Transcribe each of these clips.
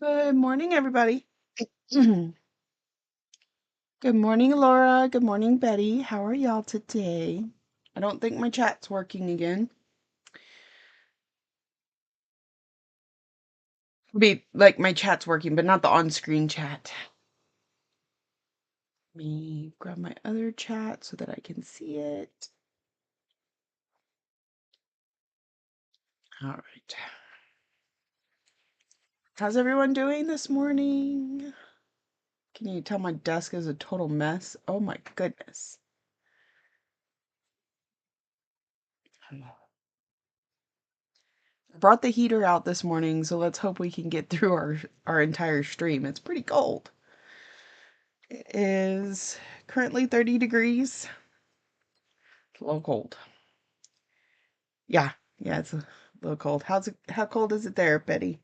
Good morning, everybody. Good morning, Laura. Good morning, Betty. How are y'all today? I don't think my chat's working again. Like my chat's working, but not the on-screen chat. Let me grab my other chat so that I can see it. All right. How's everyone doing this morning? Can you tell my desk is a total mess? Oh my goodness. I brought the heater out this morning, so let's hope we can get through our entire stream. It's pretty cold. It is currently 30 degrees. It's a little cold. Yeah, yeah, it's a little cold. How cold is it there, Betty?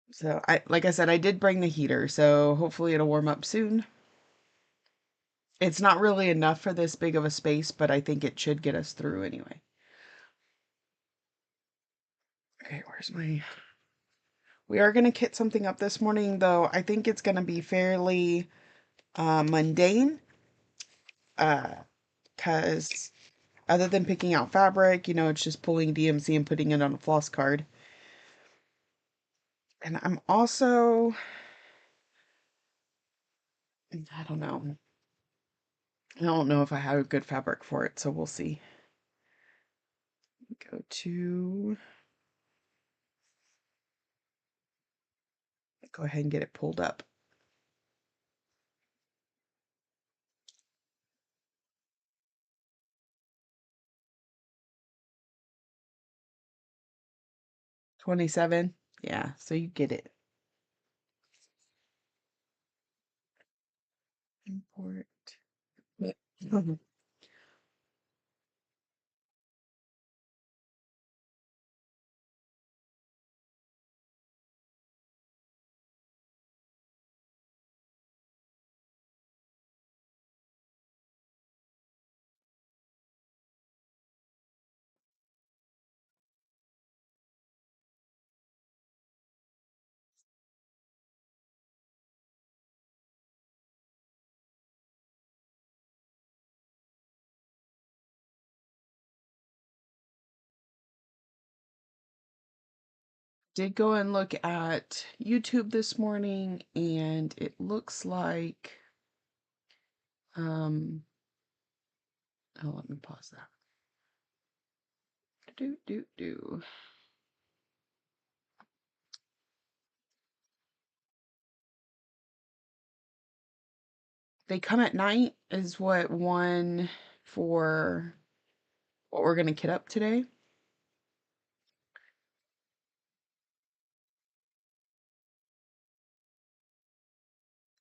So like I said, I did bring the heater, so hopefully it'll warm up soon. It's not really enough for this big of a space, but I think it should get us through anyway. Okay, we are going to kit something up this morning, though. I think it's going to be fairly mundane, because other than picking out fabric, it's just pulling DMC and putting it on a floss card. And I'm also, I don't know. I don't know if I have a good fabric for it, so we'll see. Go ahead and get it pulled up. $27. Yeah, so you get it. Import. Did go and look at YouTube this morning, and it looks like, oh, let me pause that. Do. They come at night is what one for what we're gonna kit up today.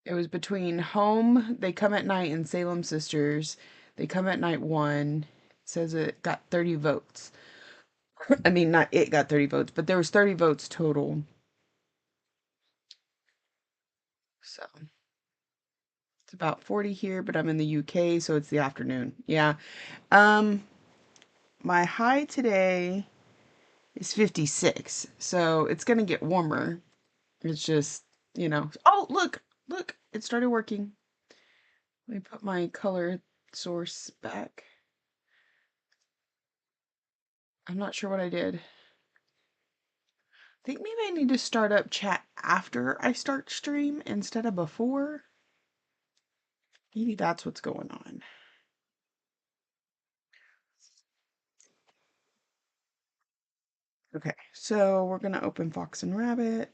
It was between Home, They Come at Night, and Salem Sisters. They Come at Night won. It says it got 30 votes. I mean, not it got 30 votes, but there was 30 votes total. So it's about 40 here, but I'm in the UK, so it's the afternoon. Yeah. Um, my high today is 56, so it's gonna get warmer. It's just, Oh, look, it started working. Let me put my color source back. I'm not sure what I did. I think maybe I need to start up chat after I start stream instead of before. Maybe that's what's going on. Okay, so we're gonna open Fox and Rabbit.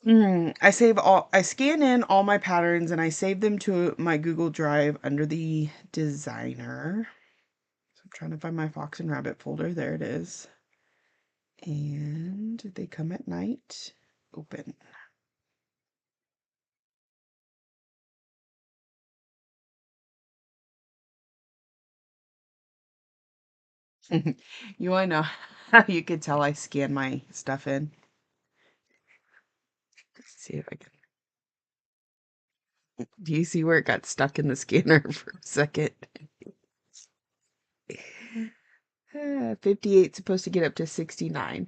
I scan in all my patterns and I save them to my Google Drive under the designer. So I'm trying to find my Fox and Rabbit folder. There it is. And They Come at Night. Open. You want to know how you could tell I scan my stuff in? Let's see if I can. Do you see where it got stuck in the scanner for a second? Yeah, 58 supposed to get up to 69.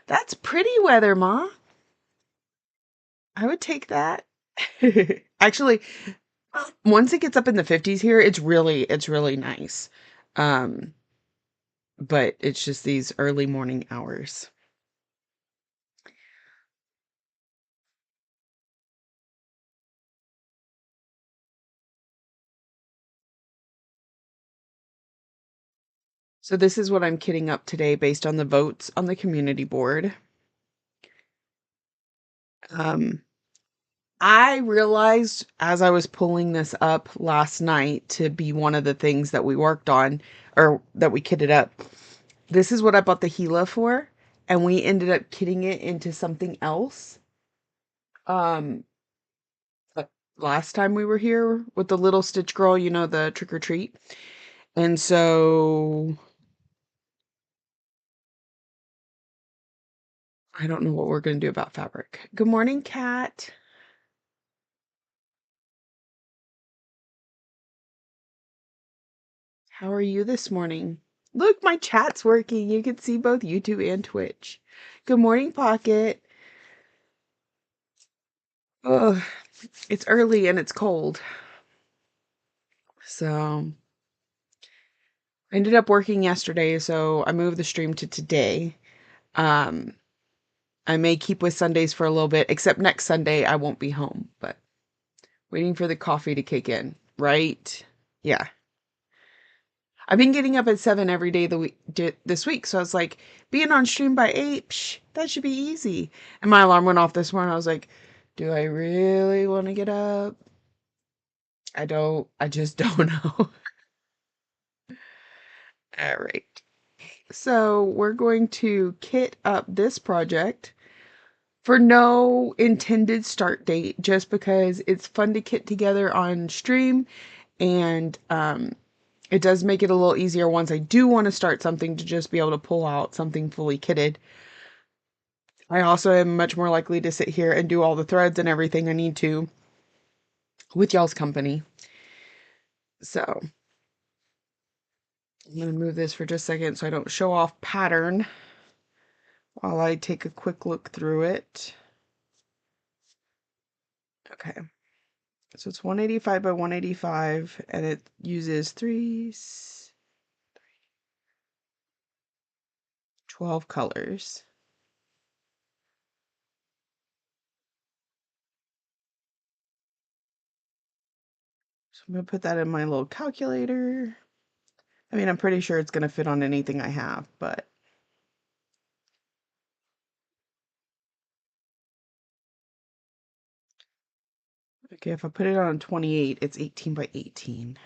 That's pretty weather, Ma. I would take that. Actually, once it gets up in the 50s here, it's really nice. Um, but it's just these early morning hours. So this is what I'm kitting up today based on the votes on the community board. Um, I realized as I was pulling this up last night to be one of the things that we worked on or that we kitted up. This is what I bought the Gila for, and we ended up kitting it into something else. Um, uh, Last time we were here with the little Stitch girl, the trick or treat. And so I don't know what we're going to do about fabric. Good morning, Kat. How are you this morning? Look, my chat's working. You can see both YouTube and Twitch. Good morning, Pocket. Oh, it's early and it's cold. So I ended up working yesterday, so I moved the stream to today. Um, I may keep with Sundays for a little bit, except next Sunday I won't be home, but waiting for the coffee to kick in, right? Yeah. I've been getting up at 7 every day this week, so I was like, being on stream by 8, that should be easy. And my alarm went off this morning. I was like, do I really want to get up? I just don't know. All right. So we're going to kit up this project for no intended start date, just because it's fun to kit together on stream, and it does make it a little easier once I do want to start something to just be able to pull out something fully kitted. I also am much more likely to sit here and do all the threads and everything I need to with y'all's company. So I'm going to move this for just a second so I don't show off pattern while I take a quick look through it. Okay. So it's 185 by 185, and it uses 12 colors. So I'm going to put that in my little calculator. I mean, I'm pretty sure it's going to fit on anything I have, but okay, if I put it on 28, it's 18 by 18.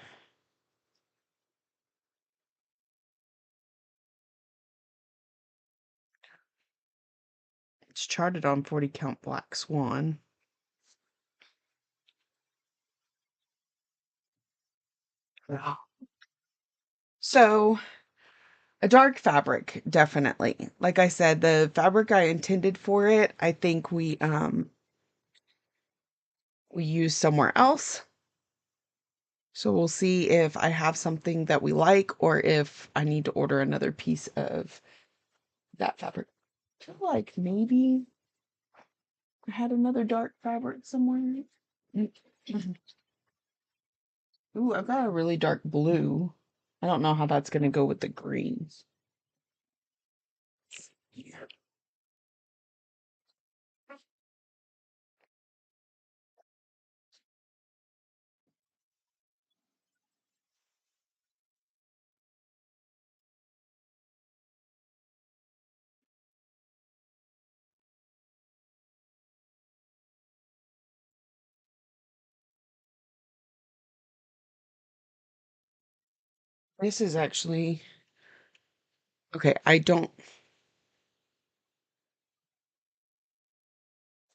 It's charted on 40 count black swan. Wow. So a dark fabric, definitely. Like I said, the fabric I intended for it, I think we used somewhere else. So we'll see if I have something that we like or if I need to order another piece of that fabric. I feel like maybe I had another dark fabric somewhere. Mm. Ooh, I've got a really dark blue. I don't know how that's going to go with the greens. This is actually okay. I don't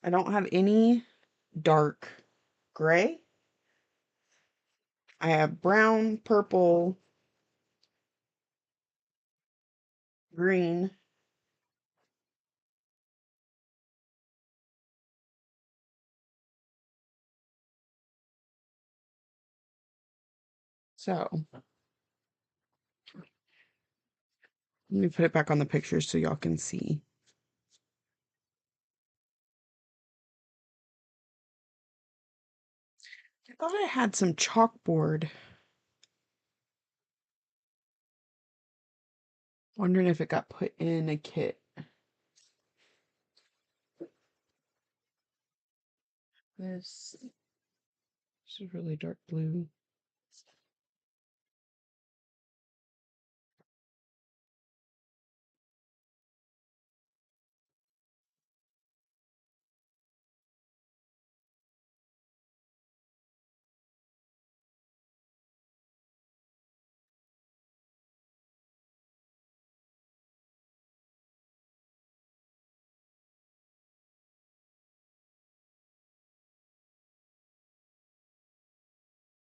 have any dark gray. I have brown, purple, green. So Let me put it back on the picture so y'all can see. I thought I had some chalkboard. Wondering if it got put in a kit. This is really dark blue.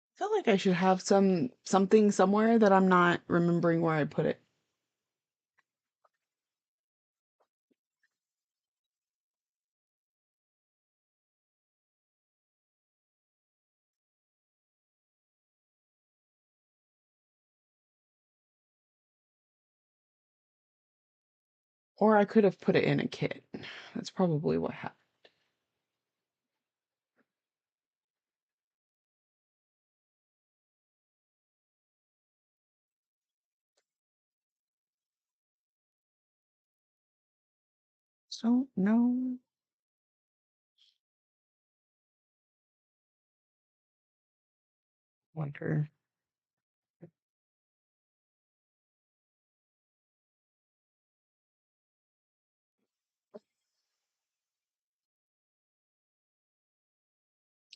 I feel like I should have something somewhere that I'm not remembering where I put it. Or I could have put it in a kit. That's probably what happened. So, no wonder.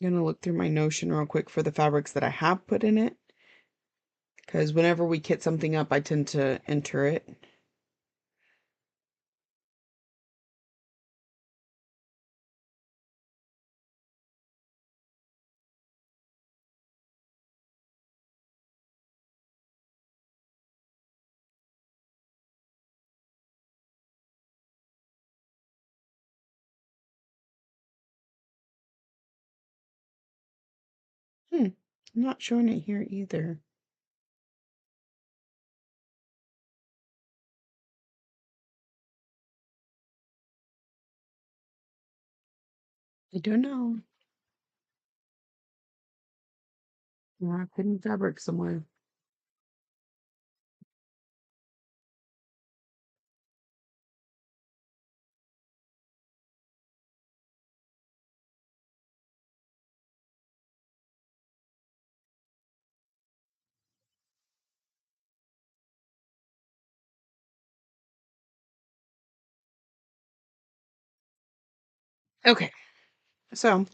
I'm gonna look through my Notion real quick for the fabrics that I have put in it. Because whenever we kit something up, I tend to enter it. I'm not showing it here either. I don't know. I put in fabric somewhere. Okay, so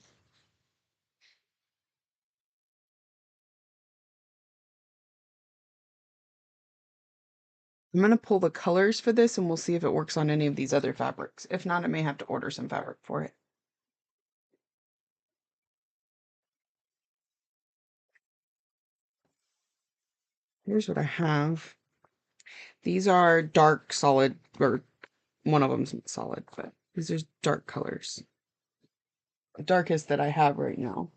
I'm gonna pull the colors for this and we'll see if it works on any of these other fabrics. If not, I may have to order some fabric for it. Here's what I have. These are dark solid, or one of them's solid, but these are dark colors. Darkest that I have right now.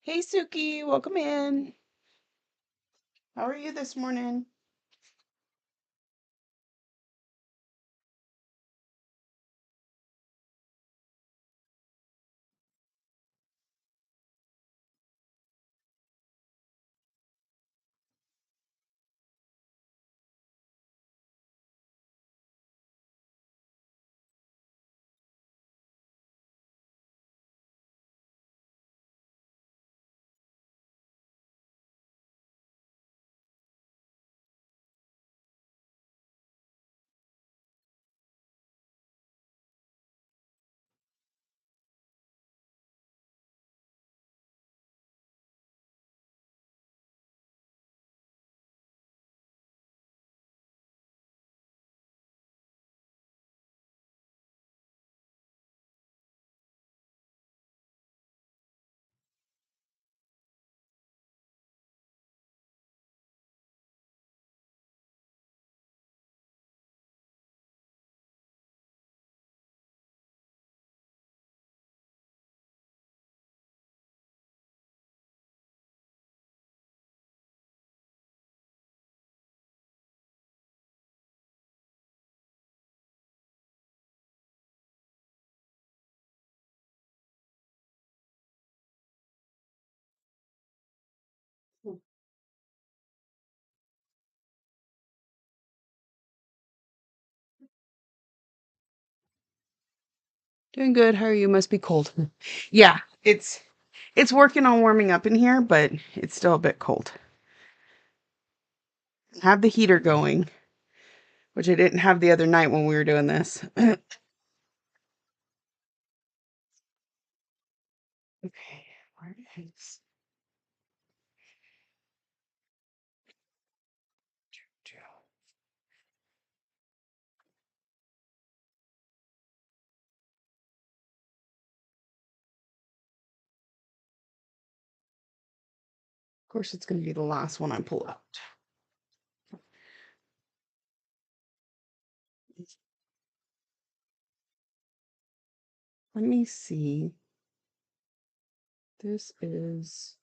Hey Suki, welcome in. How are you this morning? Doing good. How are you? Must be cold. Yeah, it's working on warming up in here, but it's still a bit cold. Have the heater going, which I didn't have the other night when we were doing this. Okay, where is Joe? Of course, it's going to be the last one I pull out. Let me see. This is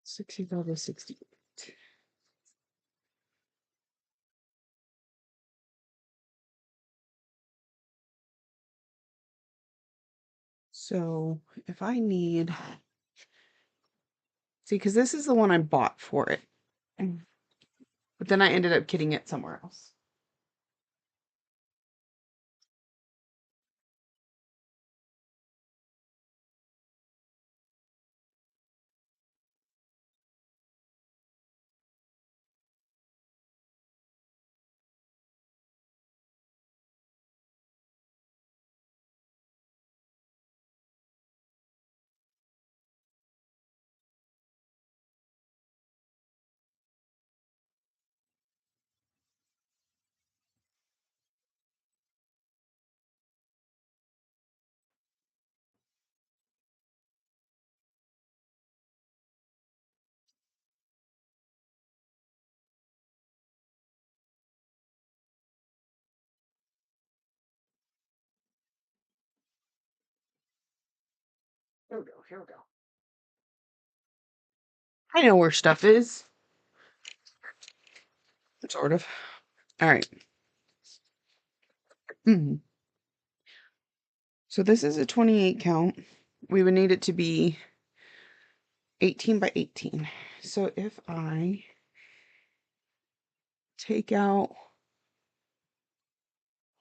$60 to 68. So if I need, see, because this is the one I bought for it, but then I ended up getting it somewhere else. Here we go. Here we go. I know where stuff is, sort of. All right. Mhm. So this is a 28 count. We would need it to be 18 by 18. So if I take out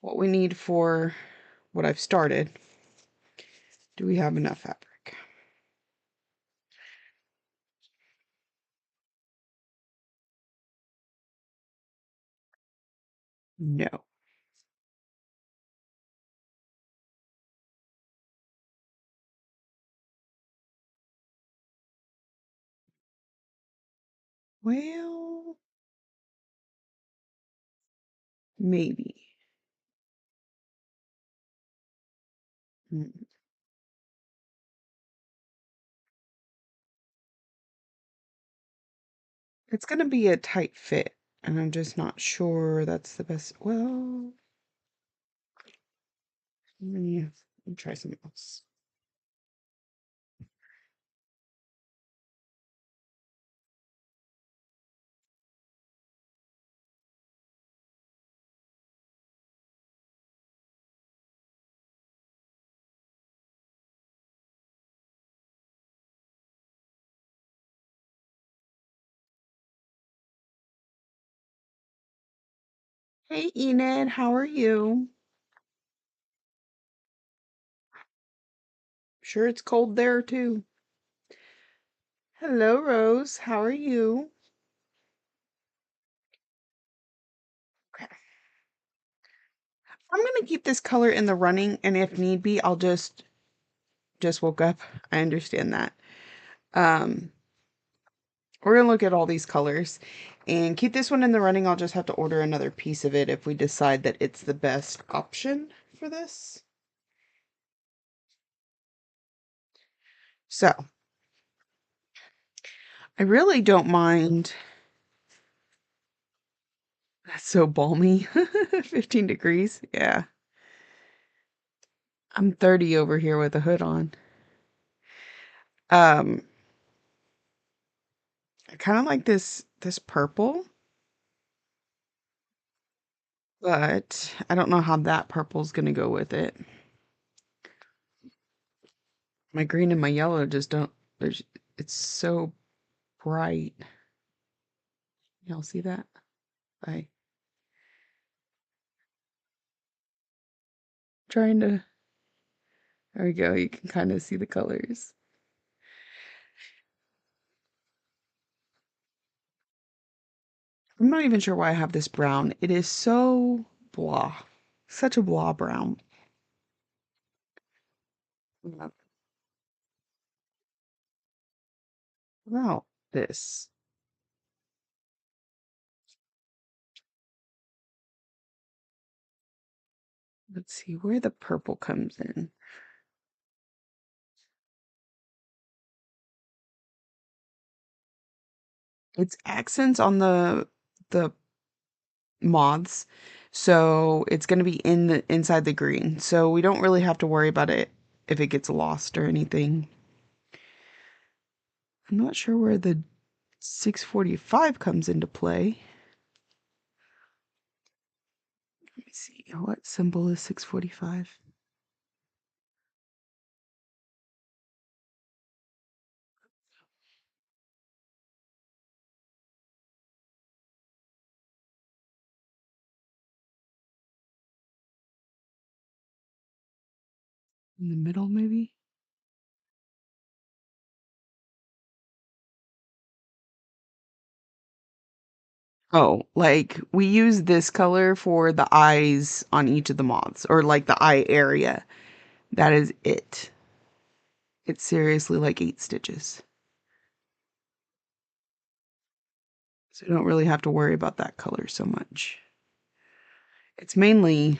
what we need for what I've started, do we have enough fabric? No. Well, maybe. Mm. It's gonna be a tight fit, and I'm just not sure that's the best. Well, let me try something else. Hey, Enid, how are you? Sure, it's cold there too. Hello, Rose. How are you? Okay. I'm gonna keep this color in the running, and if need be, I'll just woke up. I understand that. Um, we're gonna look at all these colors and keep this one in the running. I'll just have to order another piece of it if we decide that it's the best option for this. So, I really don't mind. That's so balmy. 15 degrees. Yeah. I'm 30 over here with a hood on. Um, I kind of like this purple, but I don't know how that purple's gonna go with it. My green and my yellow just don't, there's, it's so bright. Y'all see that? I trying to, there we go. You can kind of see the colors. I'm not even sure why I have this brown. It is so blah. Such a blah brown. What about this? Let's see where the purple comes in. It's accents on the moths. So it's going to be in the inside the green. So we don't really have to worry about it if it gets lost or anything. I'm not sure where the 645 comes into play. Let me see. What symbol is 645? In the middle, maybe? Oh, like we use this color for the eyes on each of the moths, or like the eye area. That is it. It's seriously like 8 stitches. So you don't really have to worry about that color so much. It's mainly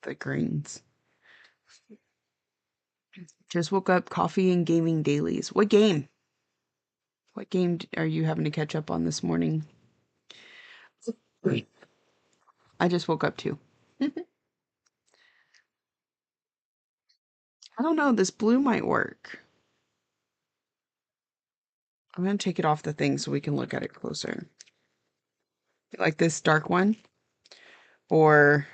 the greens. Just woke up, coffee and gaming dailies. What game? What game are you having to catch up on this morning? I just woke up too. I don't know. This blue might work. I'm going to take it off the thing so we can look at it closer. Like this dark one or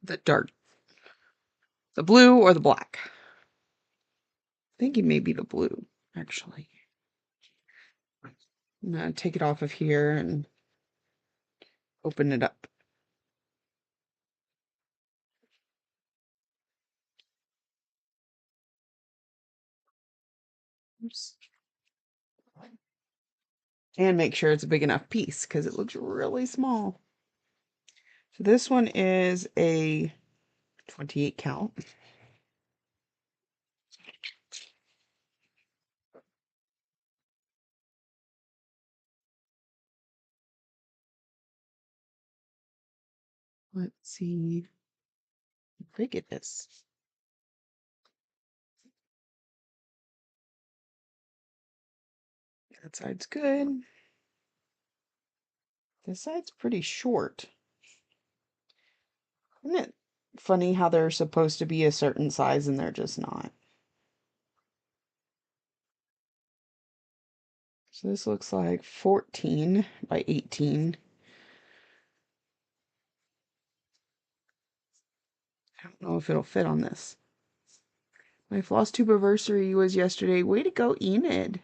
the dark, the blue or the black. I think it may be the blue, actually. I'm going to take it off of here and open it up. Oops. And make sure it's a big enough piece because it looks really small. So this one is a 28 count. Let's see how big it is. That side's good. This side's pretty short. Isn't it funny how they're supposed to be a certain size and they're just not? So this looks like 14 by 18. I don't know if it'll fit on this. My floss tube anniversary was yesterday. Way to go, Enid.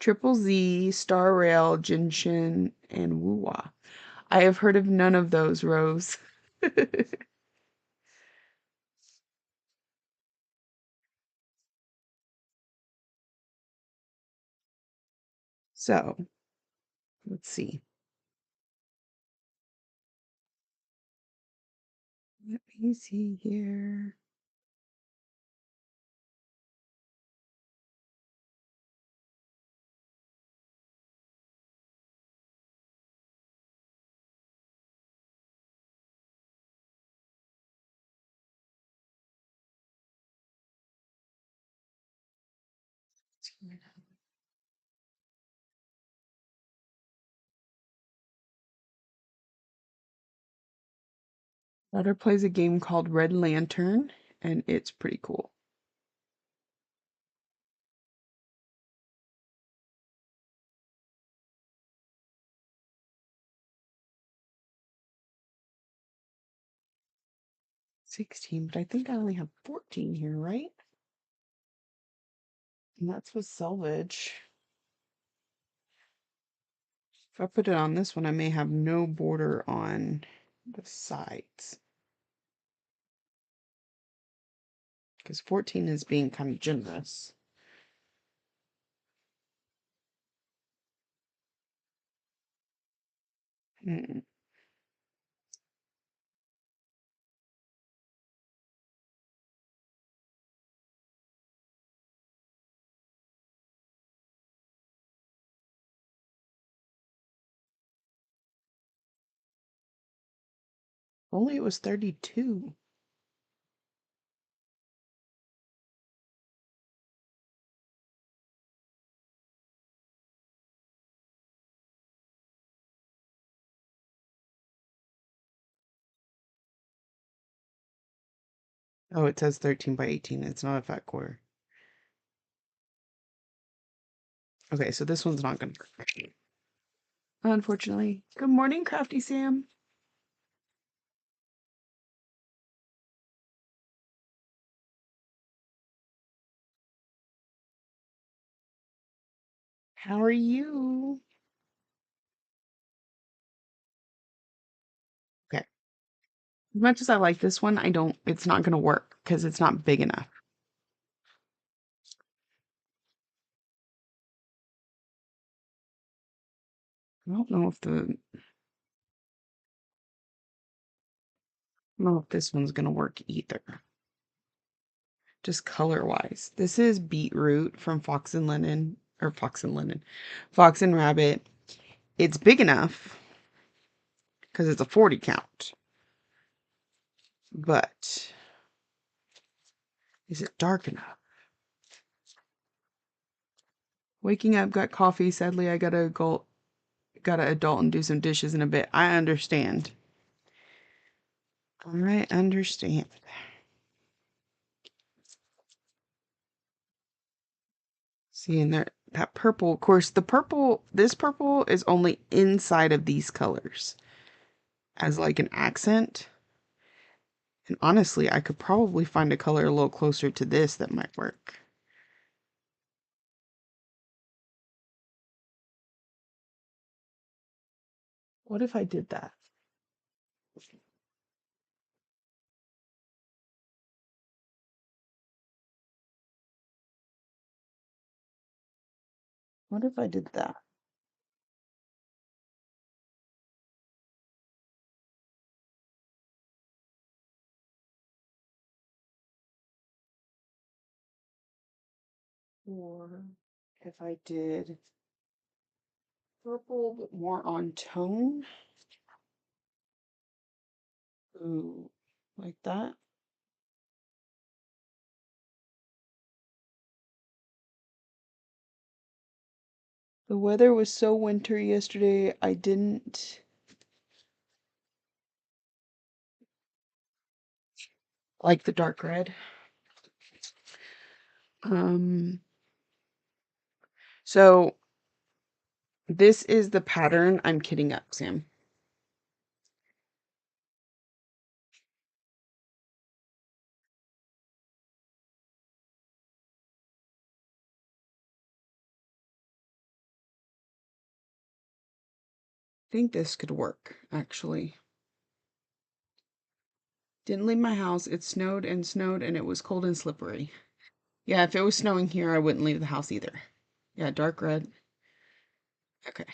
Triple Z, Star Rail, Jinshin, and Wuwa. I have heard of none of those, Rose. So, let's see. Let me see here. Daughter plays a game called Red Lantern, and it's pretty cool. $16, but I think I only have 14 here, right? And that's with selvage. If I put it on this one, I may have no border on the sides. Because 14 is being kind of generous. Hmm. Only it was 32. Oh, it says 13 by 18. It's not a fat quarter. Okay, so this one's not going to work. Unfortunately. Good morning, Crafty Sam. How are you? Okay. As much as I like this one, it's not going to work because it's not big enough. I don't know if this one's going to work either. Just color wise. This is beetroot from Fox and Lennon, or Fox and Lennon, Fox and Rabbit. It's big enough because it's a 40 count. But is it dark enough? Waking up, got coffee. Sadly, I gotta adult and do some dishes in a bit. I understand. I understand. See, and there, that purple, of course, this purple is only inside of these colors as like an accent. And honestly, I could probably find a color a little closer to this that might work. What if I did that? What if I did that? Or if I did purple but more on tone? Ooh, like that? The weather was so wintry yesterday, I didn't like the dark red. Um, so this is the pattern I'm kitting up, Sam. I think this could work, actually. Didn't leave my house. It snowed and snowed, and it was cold and slippery. Yeah, if it was snowing here, I wouldn't leave the house either. Yeah, dark red. Okay.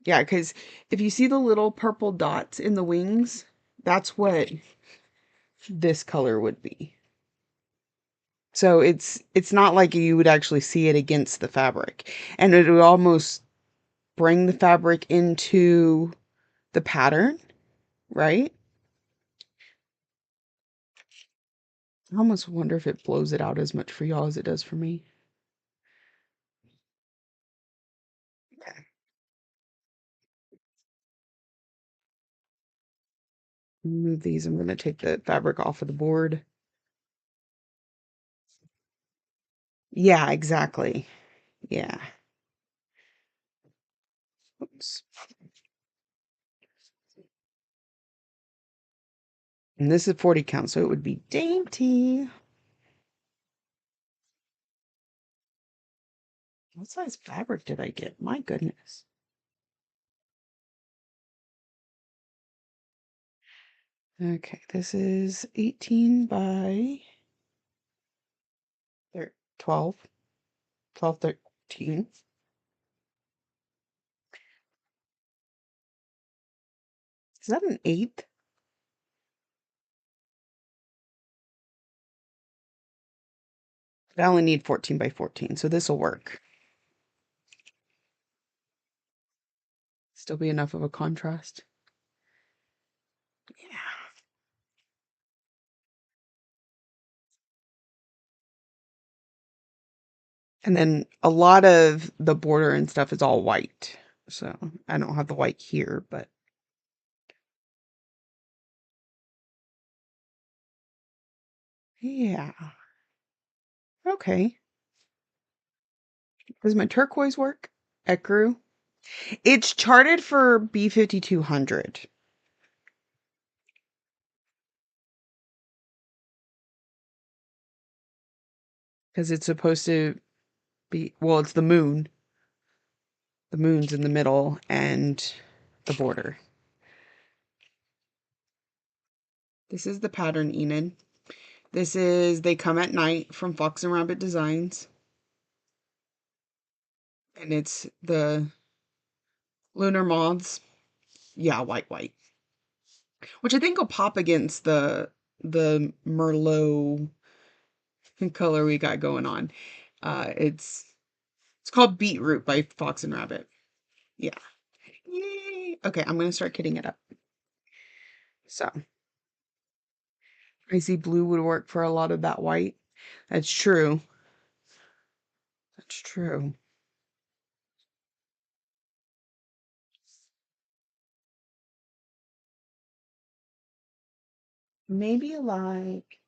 Yeah, because if you see the little purple dots in the wings, that's what this color would be. So it's not like you would actually see it against the fabric. And it would almost bring the fabric into the pattern, right? I almost wonder if it blows it out as much for y'all as it does for me. Okay. Move these. I'm going to take the fabric off of the board. Yeah, exactly. Yeah. Oops. And this is 40 count, so it would be dainty. What size fabric did I get? My goodness. Okay, this is 18 by 12, 12, 13. Is that an eighth? I only need 14 by 14, so this will work. Still be enough of a contrast. Yeah. And then a lot of the border and stuff is all white. So I don't have the white here, but yeah. Okay. Does my turquoise work? Ecru. It's charted for B5200 because it's supposed to be, well, it's the moon. The moon's in the middle and the border. This is the pattern, Enid. This is They Come at Night from Fox and Rabbit Designs. And it's the lunar moths. Yeah, white, white. Which I think will pop against the Merlot color we got going on. It's called Beetroot by Fox and Rabbit. Yeah. Yay. Okay, I'm gonna start kitting it up. So icy blue would work for a lot of that white. That's true. That's true. Maybe like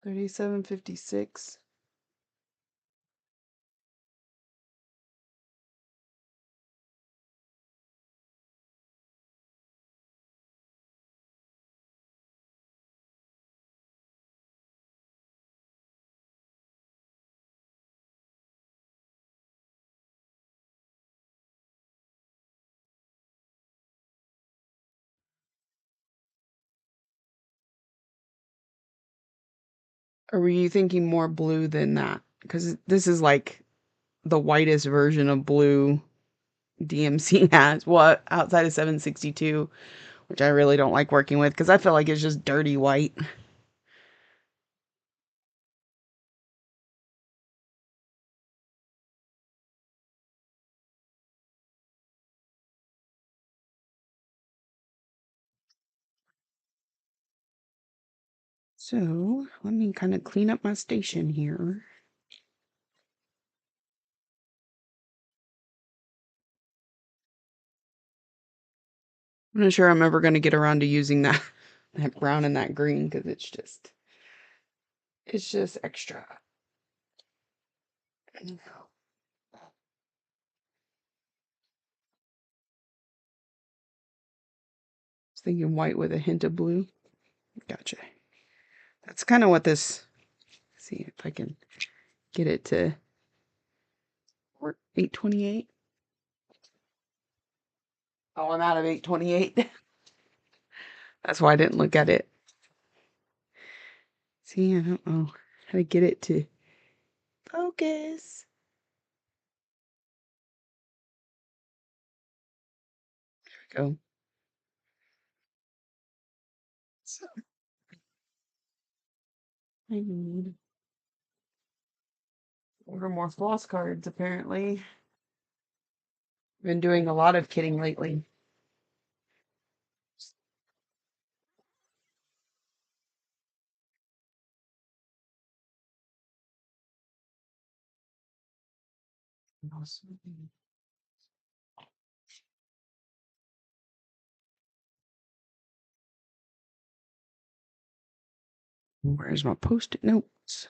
3756. Or were you thinking more blue than that? Because this is like the whitest version of blue DMC has. Well, outside of 762, which I really don't like working with because I feel like it's just dirty white. So let me kind of clean up my station here. I'm not sure I'm ever going to get around to using that that brown and that green because it's just extra. I was thinking white with a hint of blue. Gotcha. That's kind of what this. See if I can get it to 828. Oh, I'm out of 828. That's why I didn't look at it. See, I don't know how to get it to focus. There we go. So I need order more floss cards, apparently. Been doing a lot of kitting lately. Where's my post-it notes?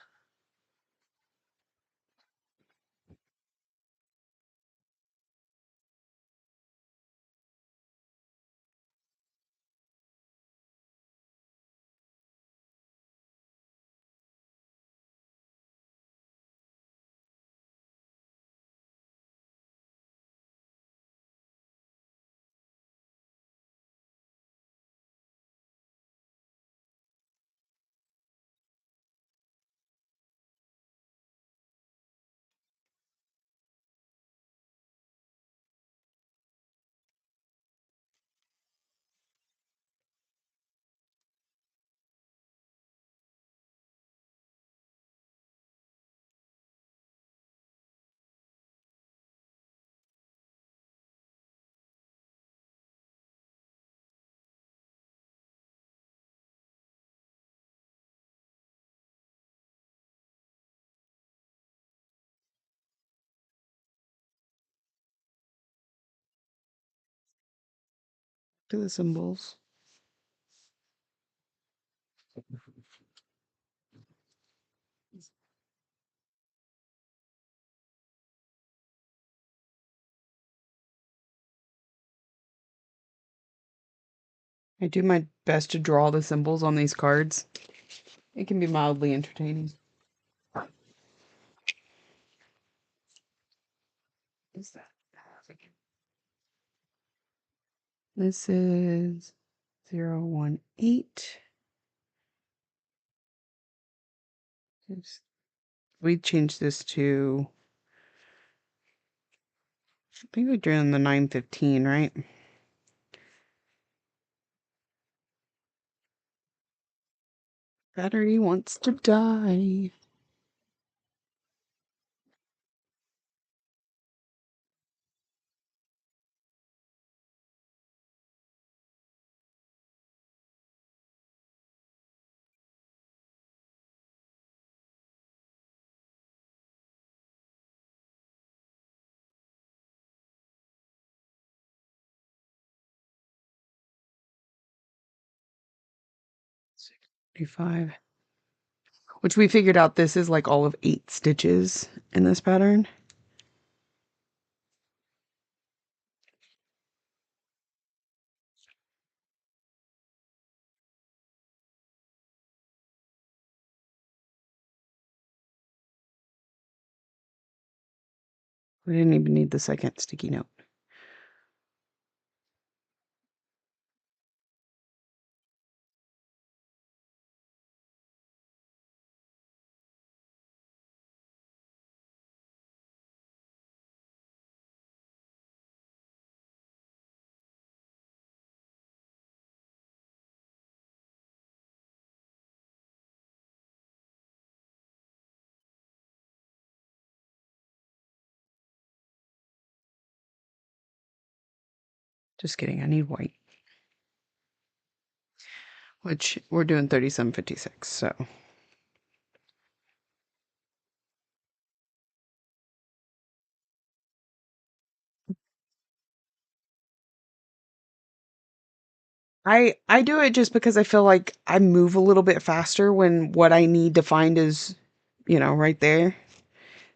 To the symbols. I do my best to draw the symbols on these cards. It can be mildly entertaining. Is that? This is 018. We changed this to, I think we're doing the 915, right? Battery wants to die. Five. Which we figured out this is like all of 8 stitches in this pattern. We didn't even need the second sticky note. Just kidding, I need white. which we're doing 3756. So I do it just because I feel like I move a little bit faster when what I need to find is, right there.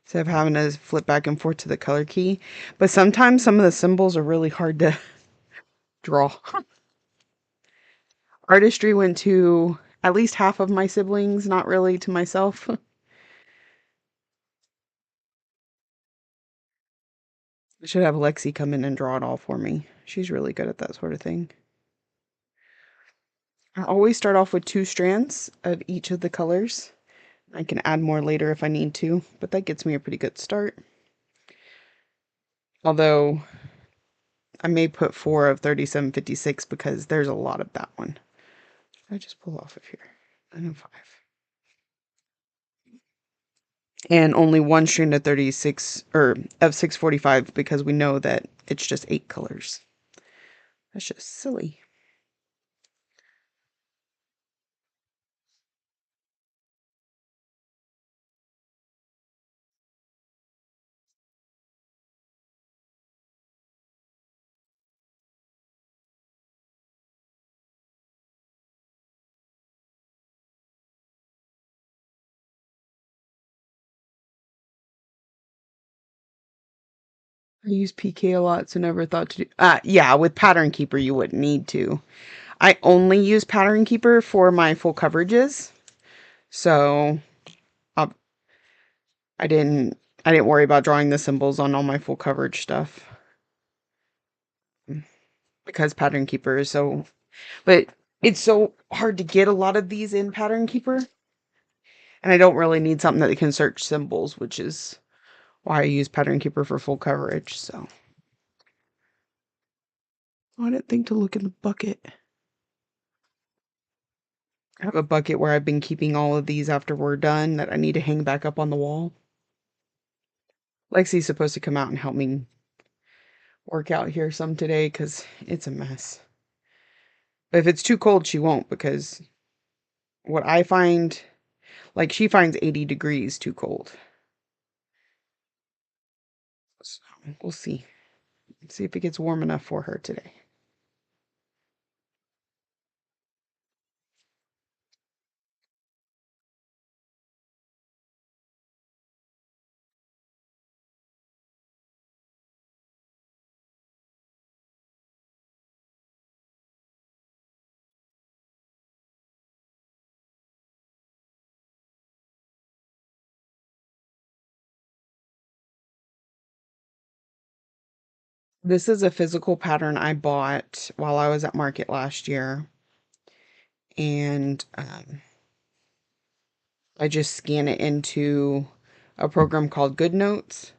Instead of having to flip back and forth to the color key. But sometimes some of the symbols are really hard to draw. Artistry went to at least half of my siblings, not really to myself. I should have Lexi come in and draw it all for me. She's really good at that sort of thing. I always start off with 2 strands of each of the colors. I can add more later if I need to, but that gets me a pretty good start. Although I may put 4 of 3756 because there's a lot of that one. I just pull off of here. 905. And only 1 strand of 36 or of 645 because we know that it's just 8 colors. That's just silly. I use PK a lot, so never thought to do. Yeah, with Pattern Keeper, you wouldn't need to. I only use Pattern Keeper for my full coverages, so uh, I didn't. I didn't worry about drawing the symbols on all my full coverage stuff because Pattern Keeper is so. But it's so hard to get a lot of these in Pattern Keeper, and I don't really need something that can search symbols, which is why I use Pattern Keeper for full coverage. So I didn't think to look in the bucket. I have a bucket where I've been keeping all of these after we're done that I need to hang back up on the wall. Lexi's supposed to come out and help me work out here some today because it's a mess. But if it's too cold, she won't because what I find, like she finds 80 degrees too cold. So we'll see. See if it gets warm enough for her today. This is a physical pattern I bought while I was at market last year. And I just scan it into a program called GoodNotes,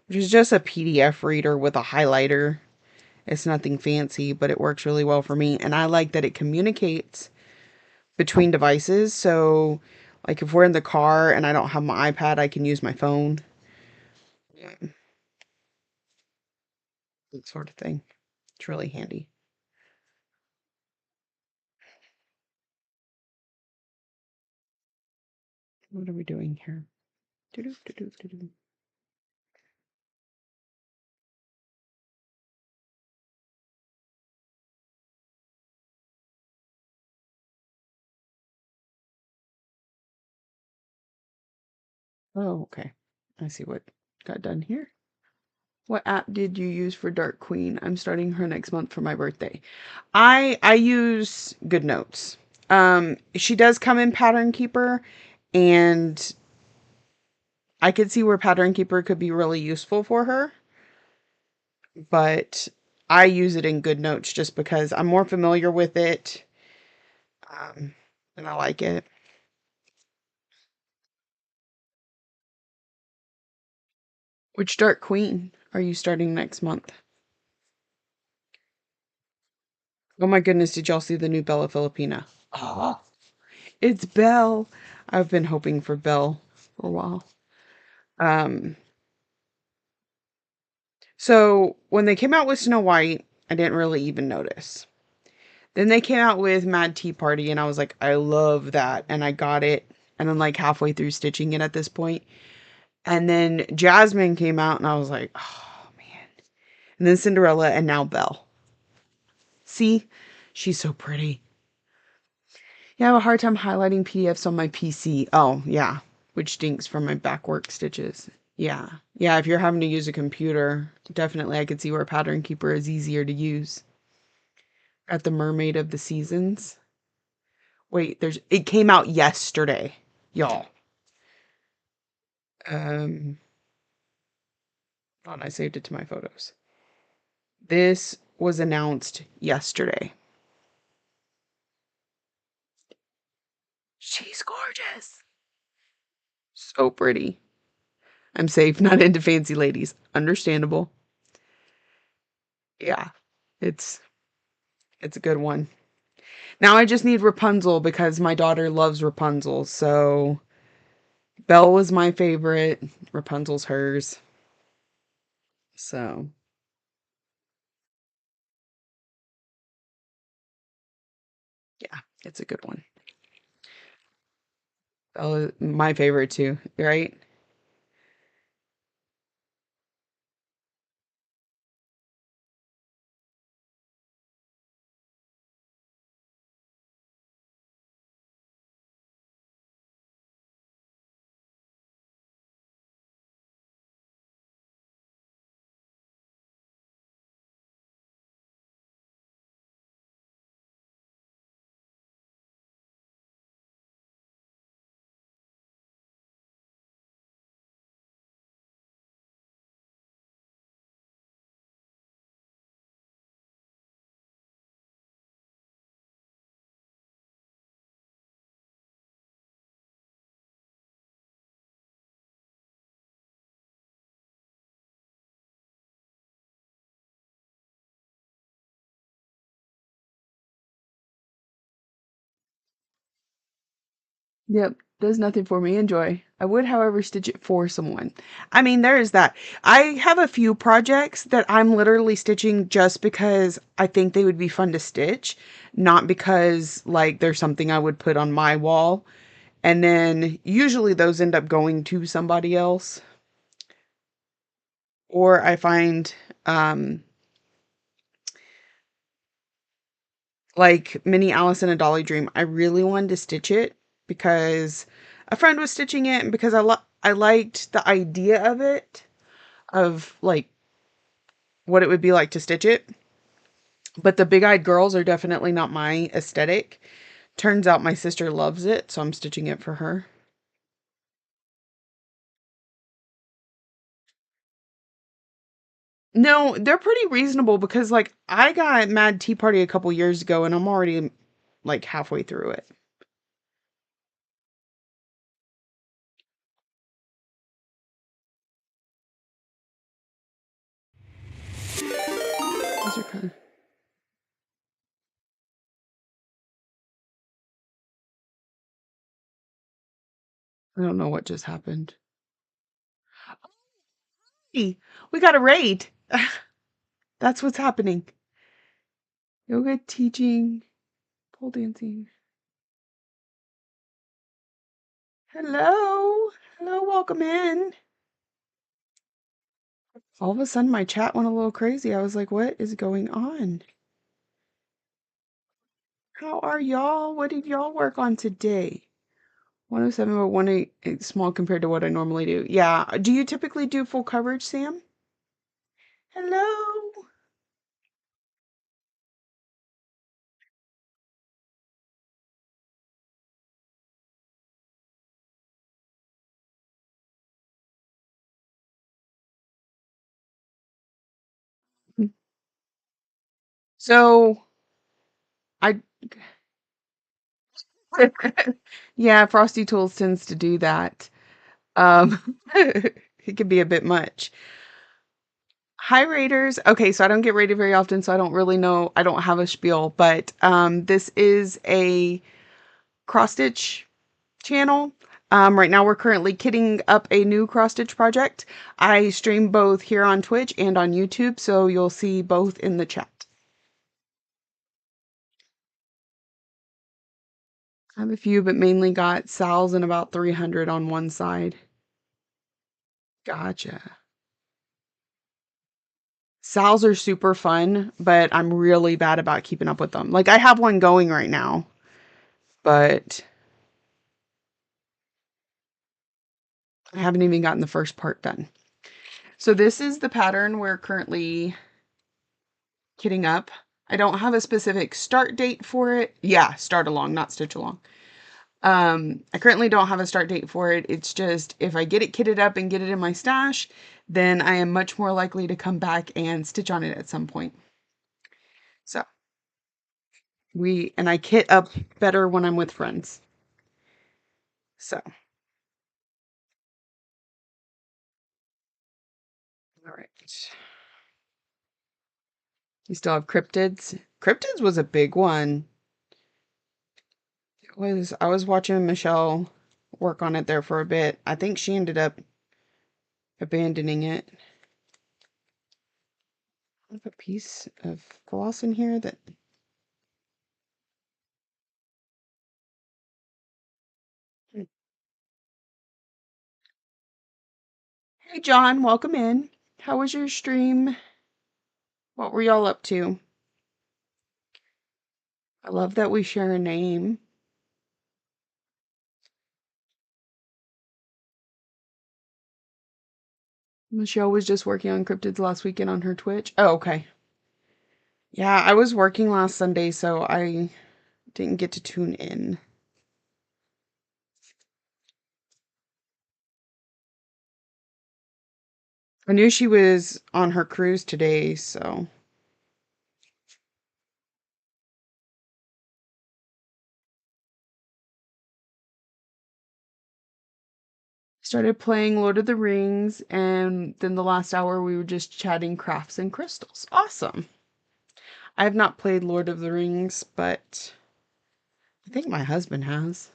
which is just a PDF reader with a highlighter. It's nothing fancy, but it works really well for me. And I like that it communicates between devices. So, like if we're in the car and I don't have my iPad, I can use my phone. Yeah, that sort of thing. It's really handy. What are we doing here? Doo-doo, doo-doo, doo-doo. Oh, okay. I see what got done here. What app did you use for Dark Queen? I'm starting her next month for my birthday. I use GoodNotes. She does come in Pattern Keeper, and I could see where Pattern Keeper could be really useful for her, but I use it in GoodNotes just because I'm more familiar with it, um, and I like it. Which Dark Queen are you starting next month? Oh my goodness, did y'all see the new Bella Filipina? Oh, it's Belle. I've been hoping for Belle for a while. Um, so when they came out with Snow White, I didn't really even notice. Then they came out with Mad Tea Party, and I was like, I love that. And I got it. And I'm like halfway through stitching it at this point. And then Jasmine came out, and I was like, oh man. And then Cinderella, and now Belle. See? She's so pretty. Yeah, I have a hard time highlighting PDFs on my PC. Oh, yeah. Which stinks from my backwork stitches. Yeah. Yeah, if you're having to use a computer, definitely I could see where Pattern Keeper is easier to use. At the Mermaid of the Seasons. Wait, it came out yesterday, y'all. Um, I saved it to my photos. This was announced yesterday. She's gorgeous. So pretty. I'm safe, not into fancy ladies. Understandable. Yeah. It's it's a good one. Now I just need Rapunzel because my daughter loves Rapunzel. So Belle was my favorite. Rapunzel's hers. So yeah, it's a good one. Belle is my favorite too, right? Yep, does nothing for me. Enjoy. I would, however, stitch it for someone. I mean, there is that. I have a few projects that I'm literally stitching just because I think they would be fun to stitch, not because like there's something I would put on my wall. And then usually those end up going to somebody else. Or I find um like Mini Alice in a Dolly Dream. I really wanted to stitch it because a friend was stitching it and because I liked the idea of it, of like what it would be like to stitch it. But the big-eyed girls are definitely not my aesthetic. Turns out my sister loves it, so I'm stitching it for her. No, they're pretty reasonable because like I got Mad Tea Party a couple years ago and I'm already like halfway through it. Those are kind of, I don't know what just happened. Hey, we got a raid. That's what's happening. Yoga teaching, pole dancing. Hello. Hello, welcome in. All of a sudden my chat went a little crazy. I was like, what is going on? How are y'all? What did y'all work on today? 107 or 108 small compared to what I normally do. Yeah. Do you typically do full coverage, Sam? Hello. So I yeah, Frosty Tools tends to do that. It can be a bit much. Hi Raiders. Okay, so I don't get rated very often, so I don't really know. I don't have a spiel, but this is a cross stitch channel. Right now we're currently kitting up a new cross stitch project. I stream both here on Twitch and on YouTube, so you'll see both in the chat. I have a few, but mainly got Sal's and about 300 on one side. Gotcha. Sal's are super fun, but I'm really bad about keeping up with them. Like I have one going right now, but I haven't even gotten the first part done. So this is the pattern we're currently kitting up. I don't have a specific start date for it. Yeah, start along, not stitch along. I currently don't have a start date for it. It's just if I get it kitted up and get it in my stash, then I am much more likely to come back and stitch on it at some point. So and I kit up better when I'm with friends. So, all right. You still have cryptids? Cryptids was a big one. I was watching Michelle work on it there for a bit. I think she ended up abandoning it. I have a piece of floss in here that Hey John, welcome in. How was your stream? What were y'all up to? I love that we share a name. Michelle was just working on cryptids last weekend on her Twitch. Oh, okay. Yeah, I was working last Sunday, so I didn't get to tune in. I knew she was on her cruise today, so started playing Lord of the Rings, and then the last hour we were just chatting crafts and crystals. Awesome. I have not played Lord of the Rings, but I think my husband has.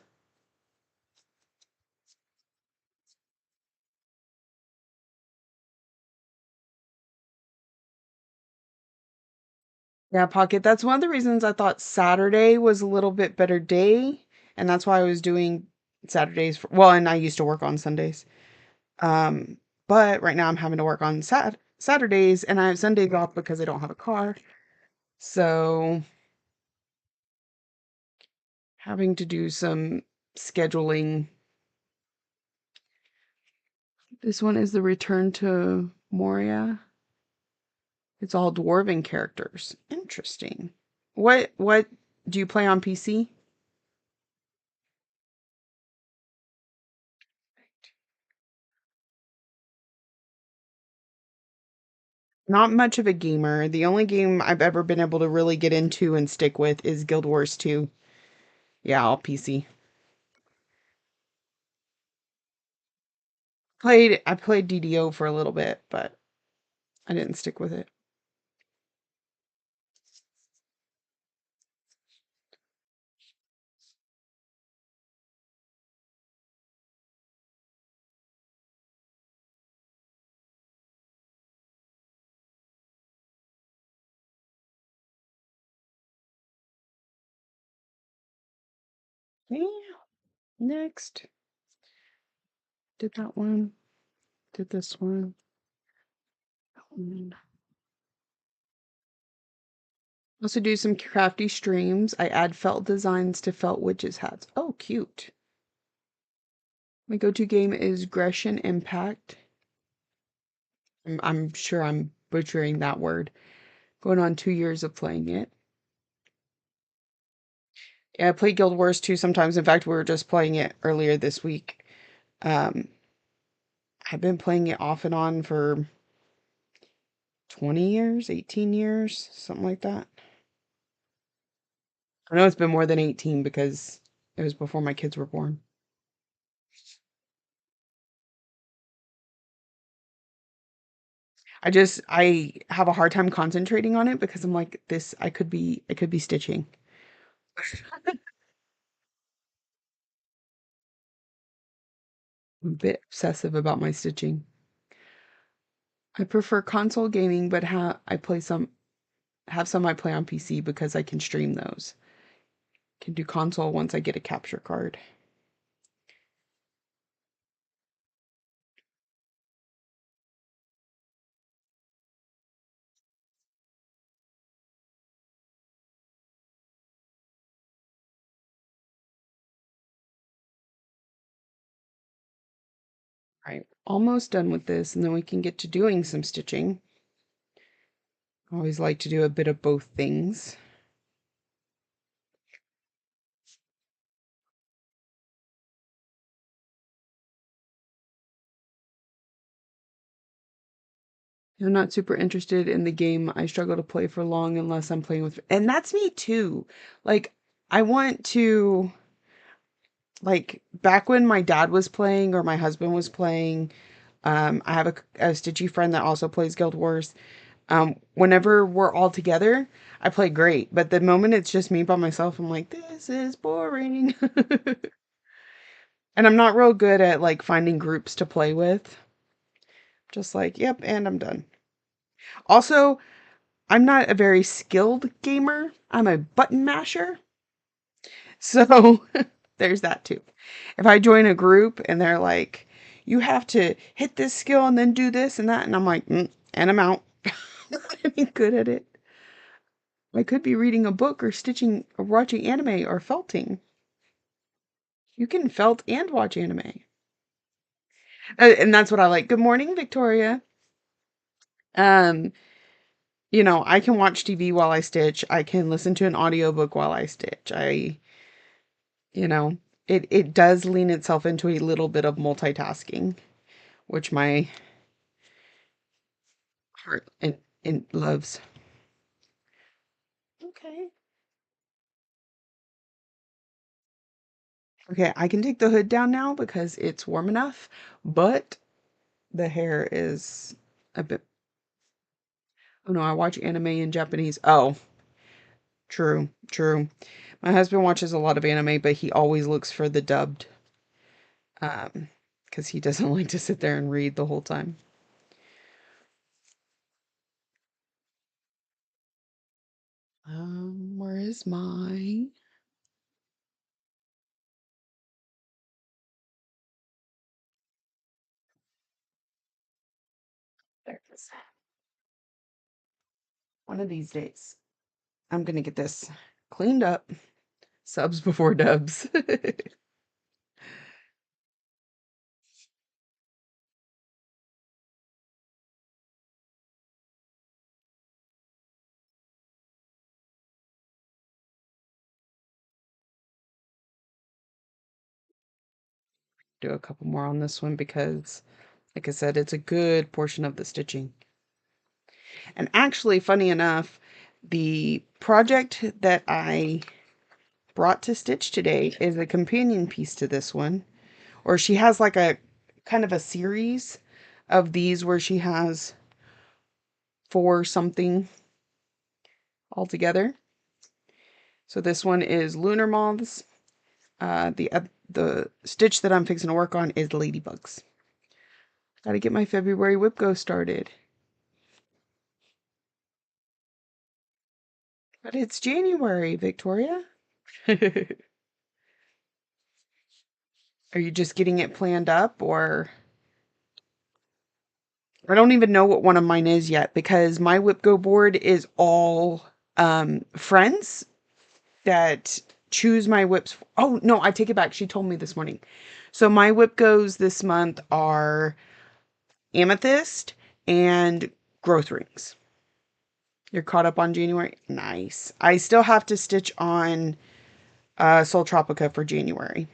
Yeah, Pocket. That's one of the reasons I thought Saturday was a little bit better day, and that's why I was doing Saturdays well, and I used to work on Sundays. Um, but right now I'm having to work on Saturdays and I have Sundays off because I don't have a car. So having to do some scheduling. This one is the Return to Moria. It's all dwarven characters. Interesting. What do you play on PC? Not much of a gamer. The only game I've ever been able to really get into and stick with is Guild Wars 2. Yeah, all PC. I played DDO for a little bit, but I didn't stick with it. Yeah, next. Did that one. Did this one. Also do some crafty streams. I add felt designs to felt witches hats. Oh, cute. My go-to game is Grecian Impact. I'm sure I'm butchering that word. Going on 2 years of playing it. Yeah, I play Guild Wars 2 sometimes. In fact, we were just playing it earlier this week. Um, I've been playing it off and on for 20 years, 18 years, something like that. I know it's been more than 18 because it was before my kids were born. I have a hard time concentrating on it because I'm like this I could be stitching. I'm a bit obsessive about my stitching. I prefer console gaming, but I play some have some I play on PC because I can stream those. Can do console once I get a capture card. Right, almost done with this, and then we can get to doing some stitching. I always like to do a bit of both things. I'm not super interested in the game. I struggle to play for long unless I'm playing with, and that's me too. Like, I want to, like, back when my dad was playing or my husband was playing, I have a stitchy friend that also plays Guild Wars. Whenever we're all together, I play great. But the moment it's just me by myself, I'm like, this is boring. And I'm not real good at like finding groups to play with. Just like, yep, and I'm done. Also, I'm not a very skilled gamer. I'm a button masher. So there's that too. If I join a group and they're like, you have to hit this skill and then do this and that, and I'm like, and I'm out. I'm not any good at it. I could be reading a book or stitching or watching anime or felting. You can felt and watch anime. And that's what I like. Good morning, Victoria. Um, I can watch TV while I stitch. I can listen to an audiobook while I stitch. You know, it does lean itself into a little bit of multitasking, which my heart and loves. Okay. Okay, I can take the hood down now because it's warm enough, but the hair is a bit. Oh no, I watch anime in Japanese. Oh, true, true. My husband watches a lot of anime, but he always looks for the dubbed, because he doesn't like to sit there and read the whole time. Where is my? There it is. One of these days, I'm gonna get this cleaned up. Subs before dubs. Do a couple more on this one because, like I said, it's a good portion of the stitching. And actually, funny enough, the project that I brought to stitch today is a companion piece to this one. Or she has like a kind of a series of these where she has four something altogether. So this one is lunar moths. The stitch that I'm fixing to work on is ladybugs. Got to get my February whip go started. But it's January, Victoria. Are you just getting it planned up, or I don't even know what one of mine is yet because my whip go board is all friends that choose my whips. Oh, no, I take it back. She told me this morning. So my whip goes this month are amethyst and growth rings. You're caught up on January? Nice. I still have to stitch on Sol Tropica for January.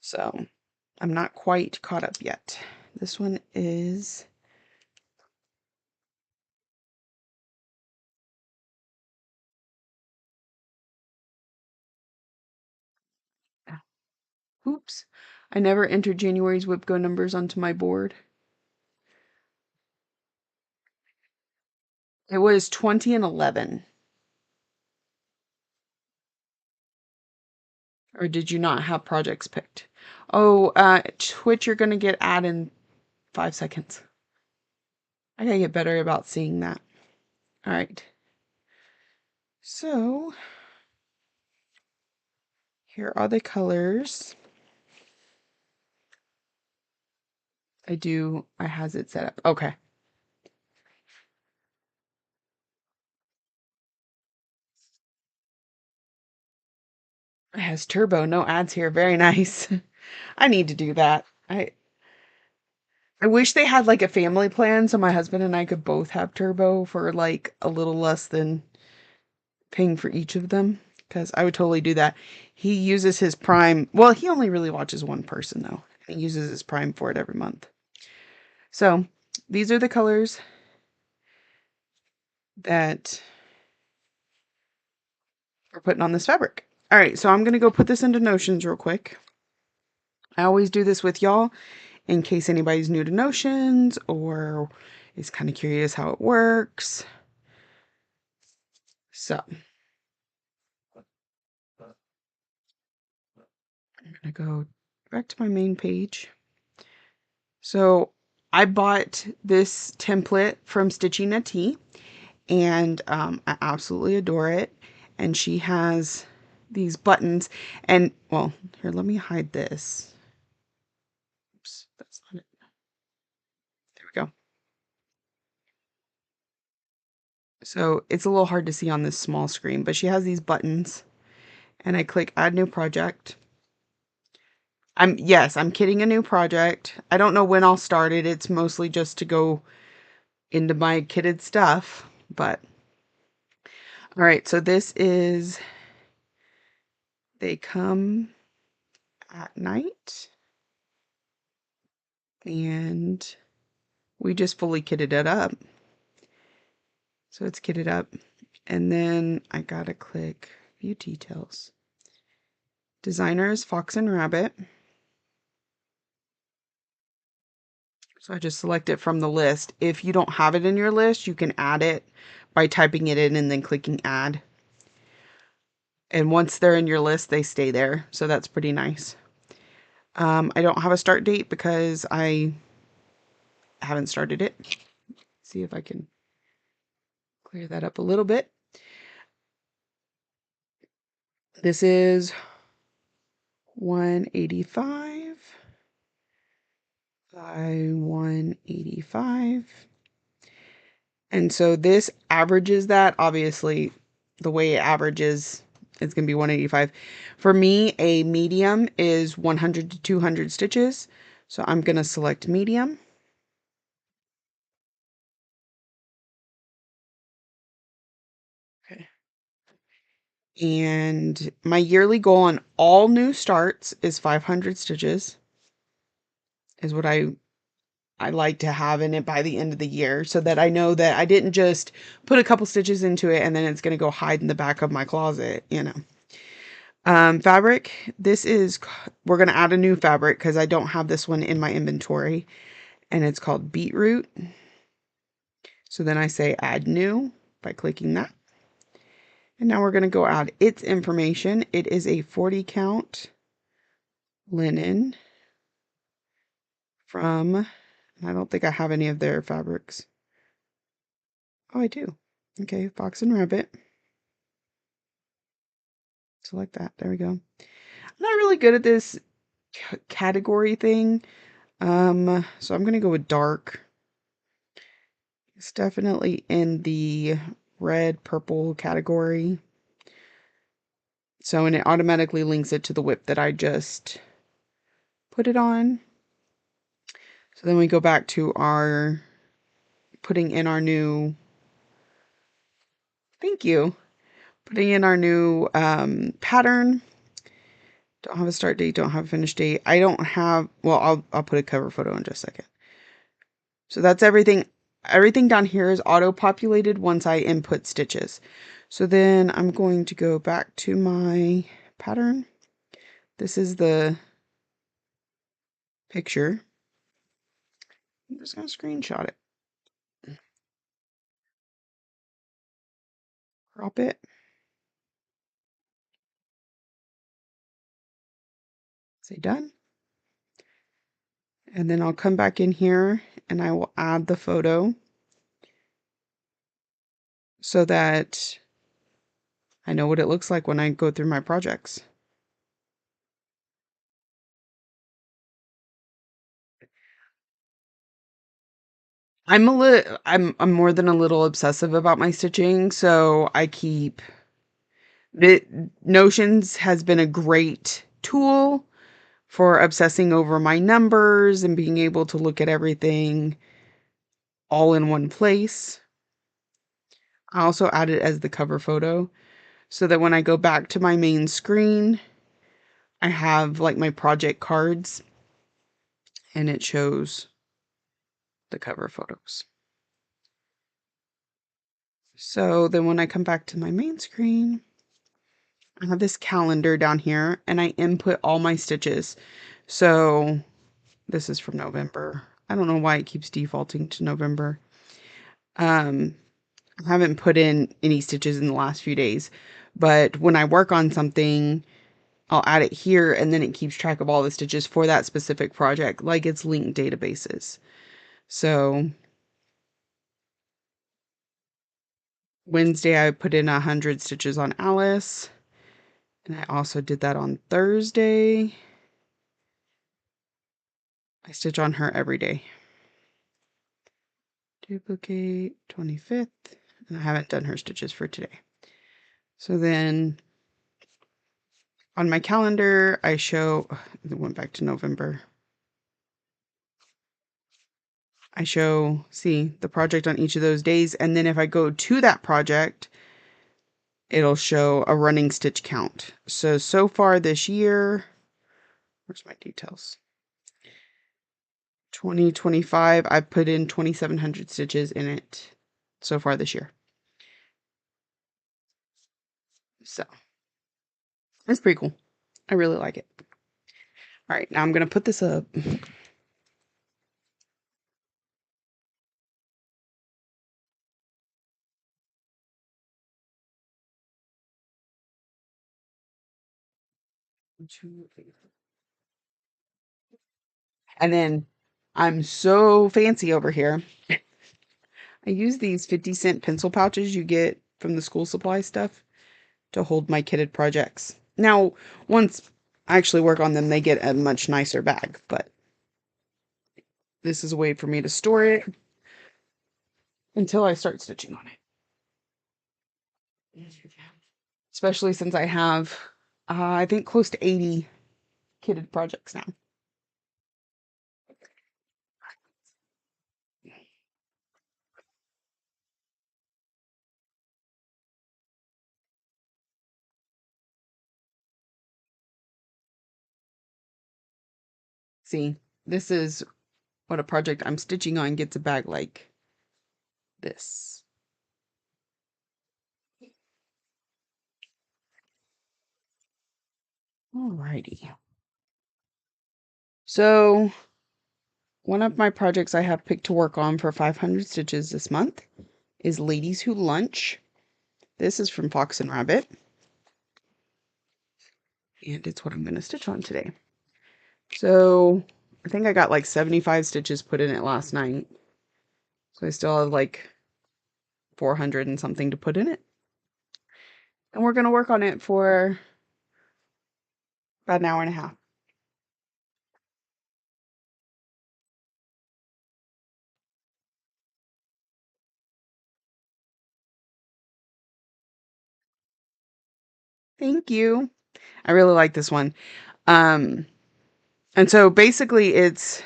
So I'm not quite caught up yet. This one is. Oops. I never entered January's WIPGO numbers onto my board. It was 20 and 11. Or did you not have projects picked? Oh, Twitch, you're going to get ad in 5 seconds. I gotta get better about seeing that. All right. So, Here are the colors. I has it set up. Okay. It has turbo, no ads here. Very nice. I need to do that. I wish they had like a family plan so my husband and I could both have turbo for like a little less than paying for each of them, because I would totally do that. He uses his Prime. Well, he only really watches one person though. He uses his Prime for it every month. So these are the colors that we're putting on this fabric. All right, so I'm going to go put this into Notions real quick. I always do this with y'all in case anybody's new to Notions or is kind of curious how it works. So I'm going to go back to my main page. So I bought this template from Stitching a Tea, and I absolutely adore it. And she has these buttons, and well, here, let me hide this. Oops, that's not it. There we go. So it's a little hard to see on this small screen, but she has these buttons, and I click add new project. I'm kidding, a new project. I don't know when I'll start it. It's mostly just to go into my kitted stuff, but all right, so this is, they come at night, and we just fully kitted it up. So it's kitted up, and then I gotta click view details. Designer is Fox and Rabbit. So I just select it from the list. If you don't have it in your list, you can add it by typing it in and then clicking add. And once they're in your list, they stay there. So that's pretty nice. I don't have a start date because I haven't started it. See if I can clear that up a little bit. This is 185 by 185. And so this averages that. Obviously, the way it averages, it's going to be 185. For me, a medium is 100 to 200 stitches. So I'm going to select medium. Okay. And my yearly goal on all new starts is 500 stitches, is what I like to have in it by the end of the year, so that I know that I didn't just put a couple stitches into it and then it's going to go hide in the back of my closet, you know. Fabric, we're going to add a new fabric because I don't have this one in my inventory, and it's called Beetroot. So then I say add new by clicking that. And now we're going to go add its information. It is a 40 count linen from, I don't think I have any of their fabrics. Oh, I do. Okay, Fox and Rabbit. Select that. There we go. I'm not really good at this category thing. So I'm going to go with dark. It's definitely in the red, purple category. So, and it automatically links it to the whip that I just put it on. So then we go back to our putting in our new, thank you, putting in our new pattern. Don't have a start date, don't have a finish date. I don't have, well, I'll put a cover photo in just a second. So that's everything. Everything down here is auto-populated once I input stitches. So then I'm going to go back to my pattern. This is the picture. I'm just going to screenshot it. Crop it. Say done. And then I'll come back in here and I will add the photo so that I know what it looks like when I go through my projects. I'm more than a little obsessive about my stitching, so I keep it. Notions has been a great tool for obsessing over my numbers and being able to look at everything all in one place. I also add it as the cover photo so that when I go back to my main screen, I have like my project cards and it shows the cover photos. So then when I come back to my main screen, I have this calendar down here and I input all my stitches. So this is from November. I don't know why it keeps defaulting to November. I haven't put in any stitches in the last few days, but when I work on something, I'll add it here and then it keeps track of all the stitches for that specific project, like it's linked databases. So Wednesday, I put in 100 stitches on Alice, and I also did that on Thursday. I stitch on her every day. Duplicate 25th, and I haven't done her stitches for today. So then on my calendar, I show, it went back to November. I show, see, the project on each of those days. And then if I go to that project, it'll show a running stitch count. So far this year, where's my details? 2025, I put in 2,700 stitches in it so far this year. So it's pretty cool. I really like it. All right, now I'm going to put this up. And then I'm so fancy over here. I use these 50-cent pencil pouches you get from the school supply stuff to hold my kitted projects. Now, once I actually work on them, they get a much nicer bag, but this is a way for me to store it until I start stitching on it. Especially since I have, I think, close to 80 kitted projects now. See, this is what a project I'm stitching on gets a bag like this. Alrighty. So one of my projects I have picked to work on for 500 stitches this month is Ladies Who Lunch. This is from Fox and Rabbit, and it's what I'm going to stitch on today. So I think I got like 75 stitches put in it last night. So I still have like 400 and something to put in it. And we're going to work on it for about an hour and a half. Thank you. I really like this one. Um, and so basically it's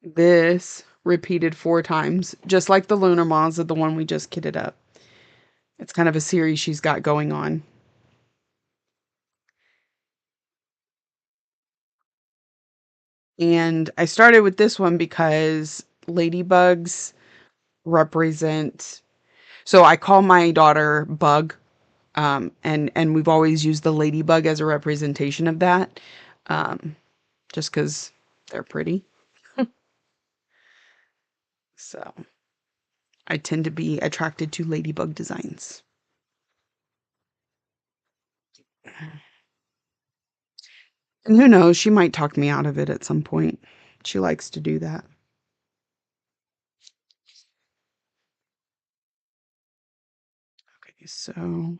this repeated 4 times, just like the Lunar Moths of the one we just kitted up. It's kind of a series she's got going on. And I started with this one because ladybugs represent, so I call my daughter Bug, and we've always used the ladybug as a representation of that, just because they're pretty. So I tend to be attracted to ladybug designs. And who knows, she might talk me out of it at some point. She likes to do that. Okay, so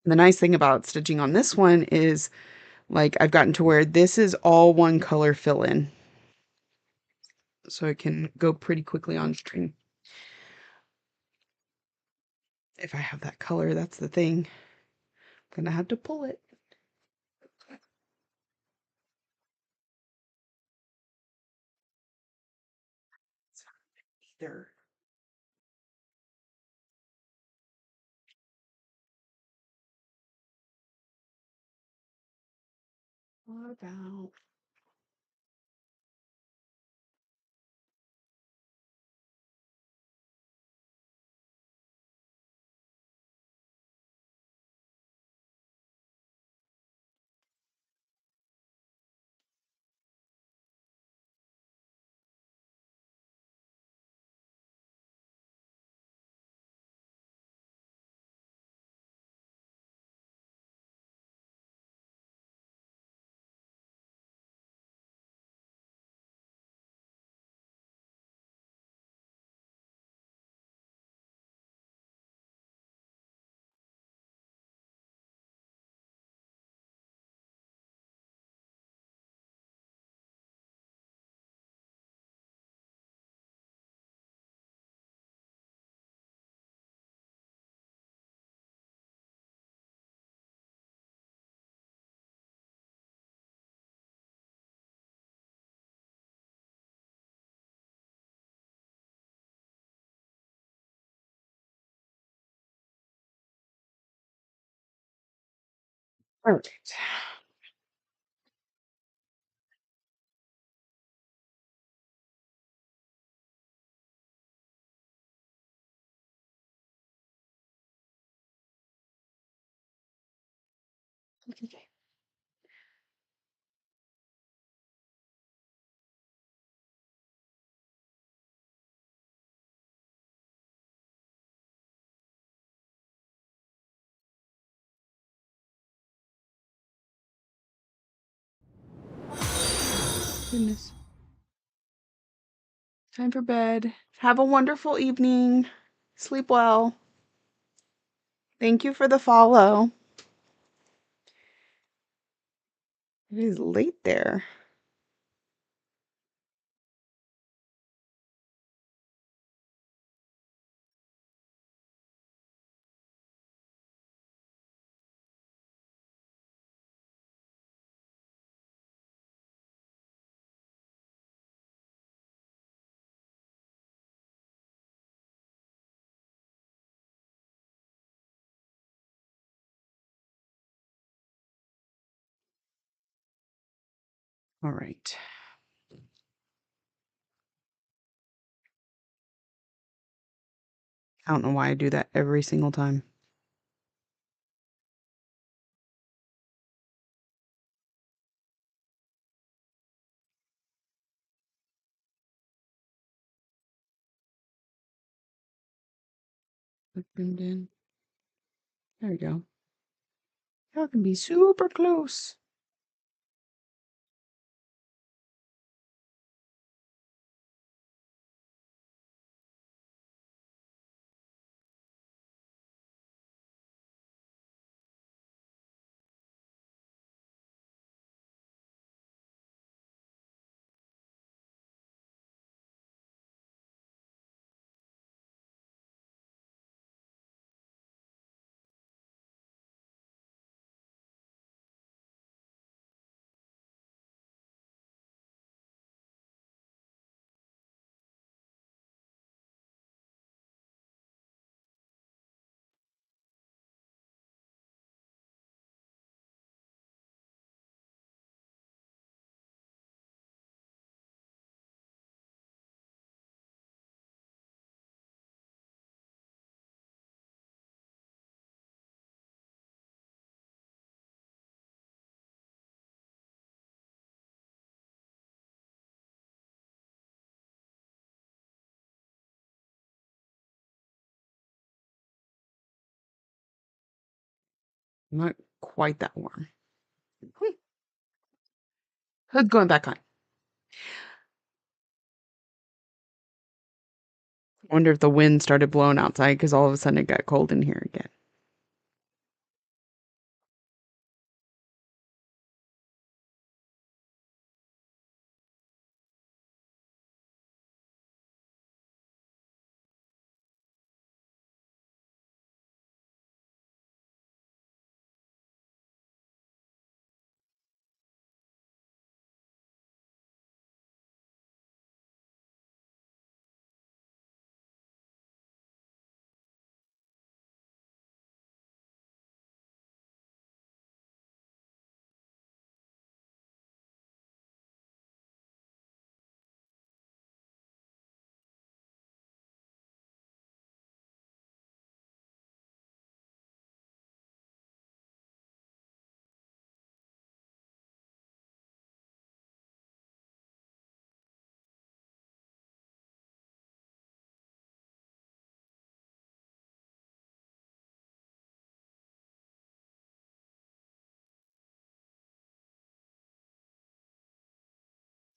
The nice thing about stitching on this one is like I've gotten to where this is all one color fill in. So it can go pretty quickly on string. If I have that color, that's the thing. I'm gonna have to pull it. Either. What about all right. Okay. Goodness. Time for bed. Have a wonderful evening. Sleep well. Thank you for the follow. It is late there. All right. I don't know why I do that every single time. Look zoomed in. There we go. Y'all can be super close. Not quite that warm. Hood going back on. Wonder if the wind started blowing outside because all of a sudden it got cold in here again.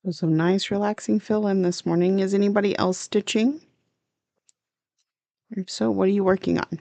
So some nice relaxing fill-in this morning. Is anybody else stitching? If so, what are you working on?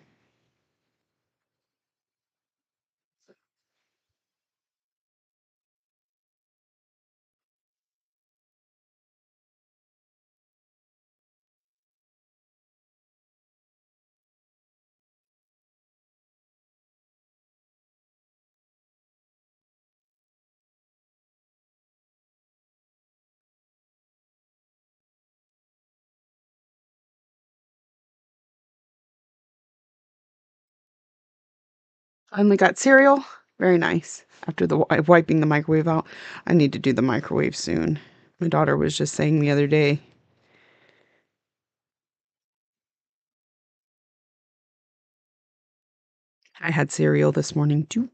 Finally got cereal. Very nice. After the wiping the microwave out, I need to do the microwave soon. My daughter was just saying the other day. I had cereal this morning too.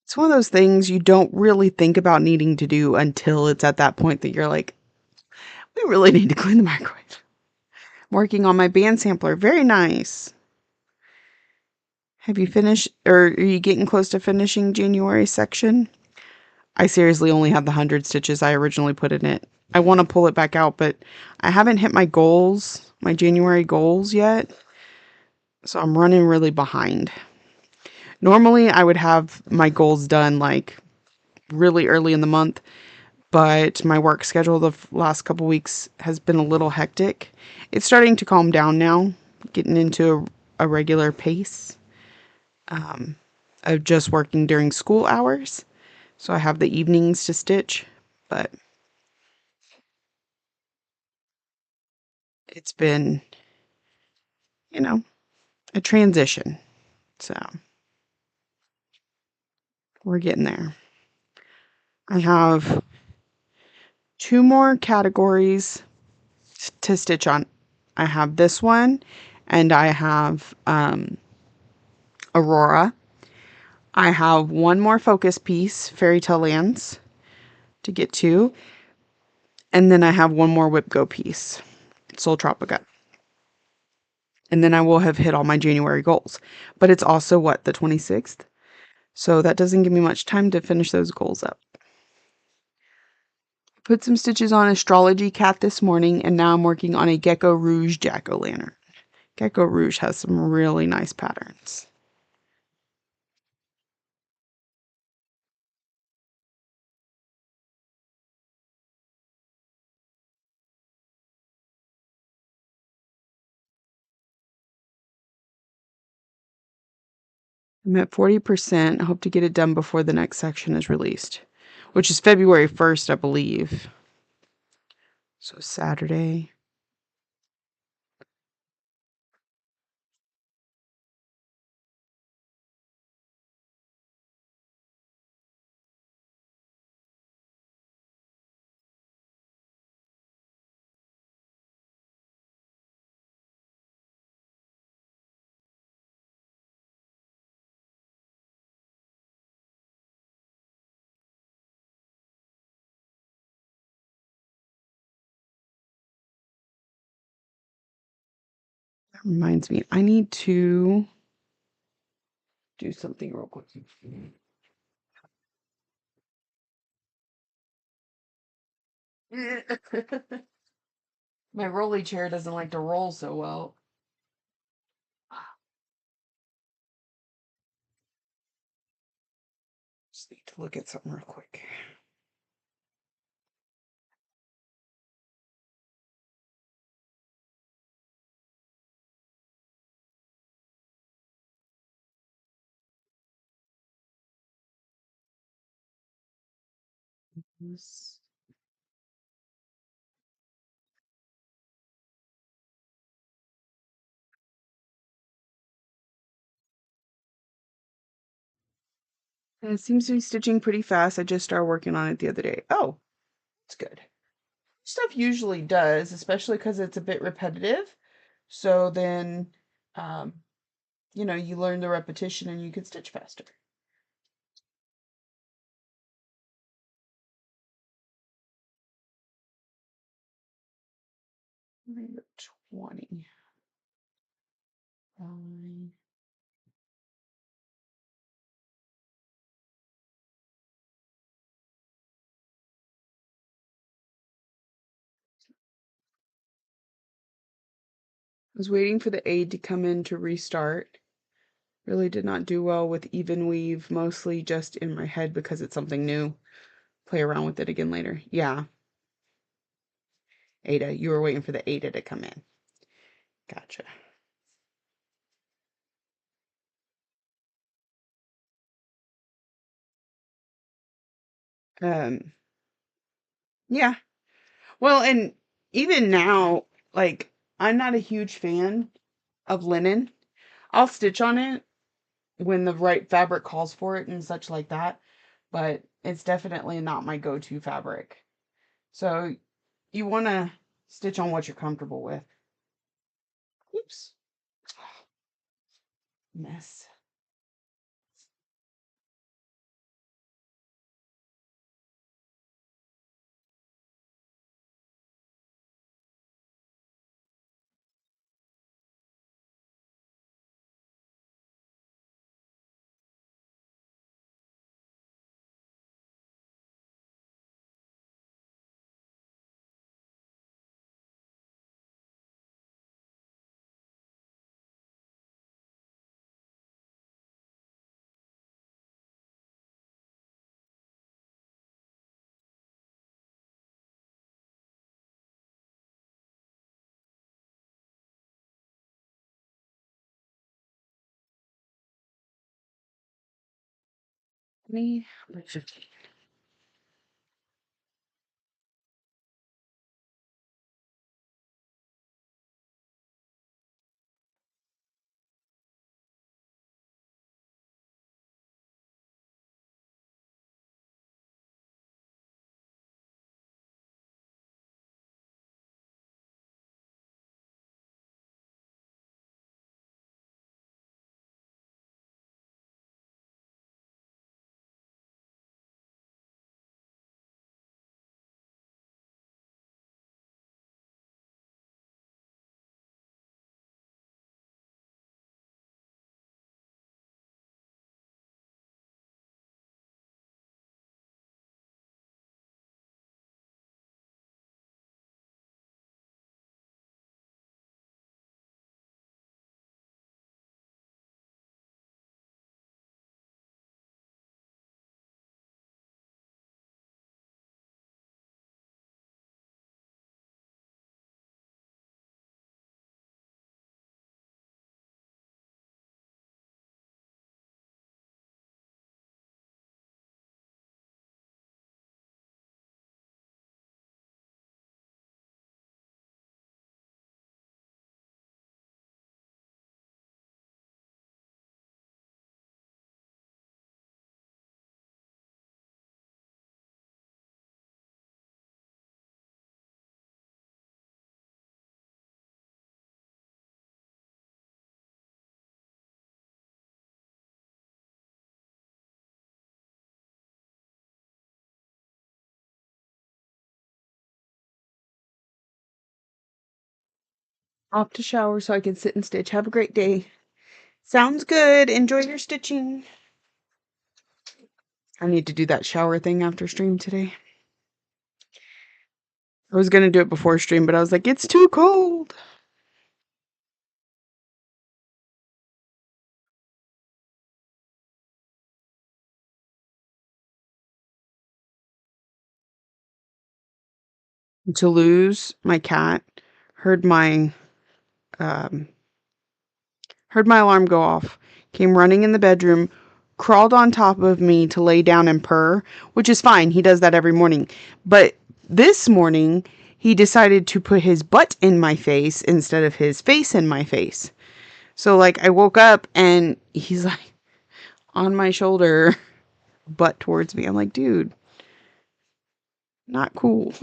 It's one of those things you don't really think about needing to do until it's at that point that you're like, we really need to clean the microwave. I'm working on my band sampler. Very nice. Have you finished, or are you getting close to finishing January section? I seriously only have the 100 stitches I originally put in it. I want to pull it back out, but I haven't hit my goals, my January goals yet. So I'm running really behind. Normally, I would have my goals done like really early in the month, but my work schedule the last couple weeks has been a little hectic. It's starting to calm down now, getting into a regular pace of just working during school hours. So I have the evenings to stitch, but it's been, you know, a transition. So we're getting there. I have two more categories to stitch on. I have this one and I have Aurora. I have one more focus piece, Fairy Tale Lands, to get to. And then I have one more Whip Go piece, Soul Tropica. And then I will have hit all my January goals. But it's also what, the 26th? So that doesn't give me much time to finish those goals up. Put some stitches on Astrology Cat this morning, and now I'm working on a Gecko Rouge Jack-o'-lantern. Gecko Rouge has some really nice patterns. I'm at 40%. I hope to get it done before the next section is released, which is February 1st, I believe. So Saturday. That reminds me, I need to do something real quick. My rolly chair doesn't like to roll so well. Just need to look at something real quick. This it seems to be stitching pretty fast. I just started working on it the other day. Oh, it's good. Stuff usually does, especially because it's a bit repetitive. So then, um, you learn the repetition and you can stitch faster. Number 20. I was waiting for the aid to come in to restart. Really did not do well with even weave, mostly just in my head because it's something new. Play around with it again later. Yeah, Ada, you were waiting for the Ada to come in. Gotcha. Um, yeah. Well, and even now, like, I'm not a huge fan of linen. I'll stitch on it when the right fabric calls for it and such like that, but it's definitely not my go-to fabric. So you want to stitch on what you're comfortable with. Oops, mess. Me, off to shower so I can sit and stitch. Have a great day. Sounds good. Enjoy your stitching. I need to do that shower thing after stream today. I was gonna do it before stream, but I was like, it's too cold. To lose my cat, heard my um, heard my alarm go off, came running in the bedroom, crawled on top of me to lay down and purr, which is fine. He does that every morning. But this morning, he decided to put his butt in my face instead of his face in my face. So, like, I woke up and he's like on my shoulder, butt towards me. I'm like, dude, not cool.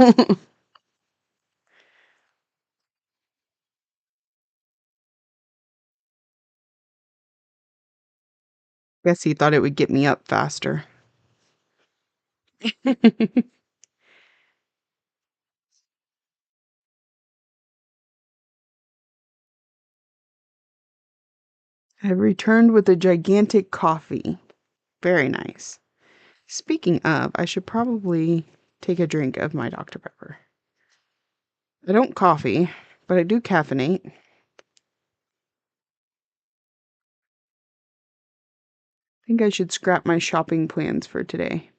Guess he thought it would get me up faster. I've returned with a gigantic coffee. Very nice. Speaking of, I should probably take a drink of my Dr. Pepper. I don't coffee, but I do caffeinate. I think I should scrap my shopping plans for today.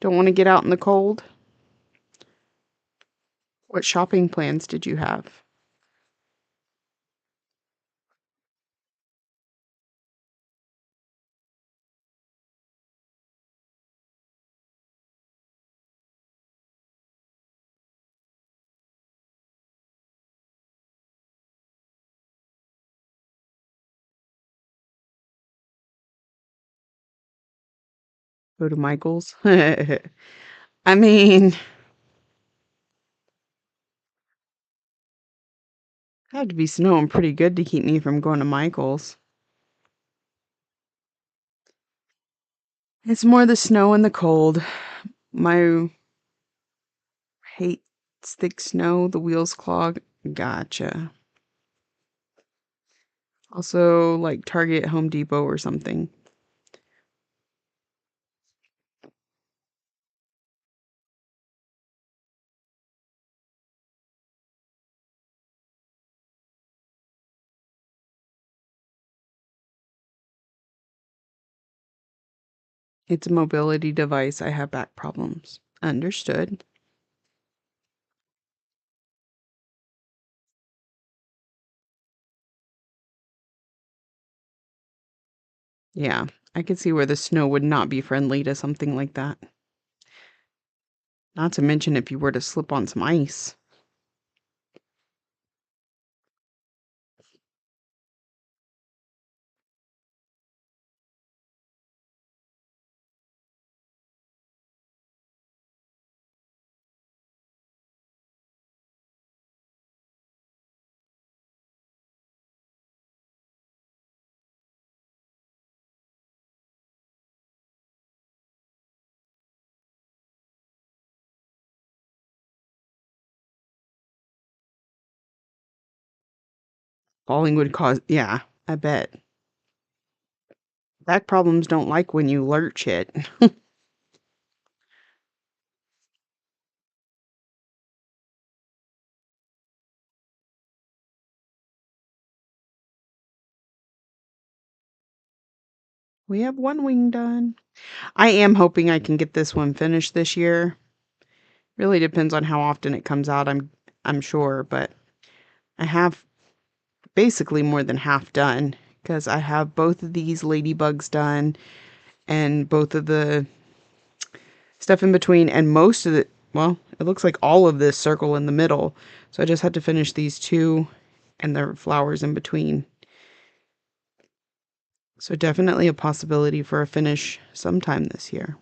Don't want to get out in the cold. What shopping plans did you have? Go to Michael's? I mean, it had to be snowing pretty good to keep me from going to Michael's. It's more the snow and the cold. My hate thick snow, the wheels clog. Gotcha. Also, like Target, Home Depot, or something. It's a mobility device. I have back problems. Understood. Yeah, I could see where the snow would not be friendly to something like that. Not to mention if you were to slip on some ice. Falling would cause, yeah, I bet. Back problems don't like when you lurch it. We have one wing done. I am hoping I can get this one finished this year. Really depends on how often it comes out, I'm sure, but I have basically more than half done because I have both of these ladybugs done and both of the stuff in between and most of the, well, it looks like all of this circle in the middle. So I just had to finish these two and their flowers in between. So definitely a possibility for a finish sometime this year.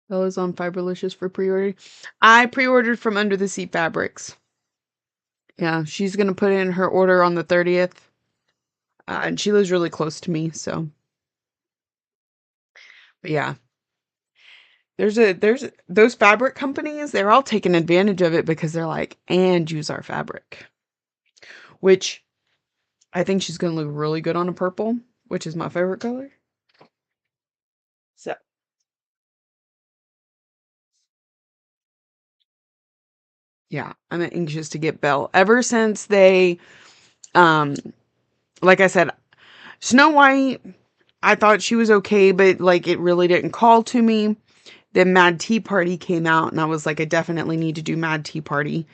Bella's on Fiberlicious for pre-order. I pre-ordered from Under the Sea Fabrics. Yeah, she's gonna put in her order on the 30th. And she lives really close to me, so but yeah. There's those fabric companies, they're all taking advantage of it because they're like, and use our fabric. Which I think she's gonna look really good on a purple, which is my favorite color. So yeah, I'm anxious to get Belle. Ever since they um like I said, Snow White, I thought she was okay, but like it really didn't call to me. Then Mad Tea Party came out and I was like, I definitely need to do Mad Tea Party.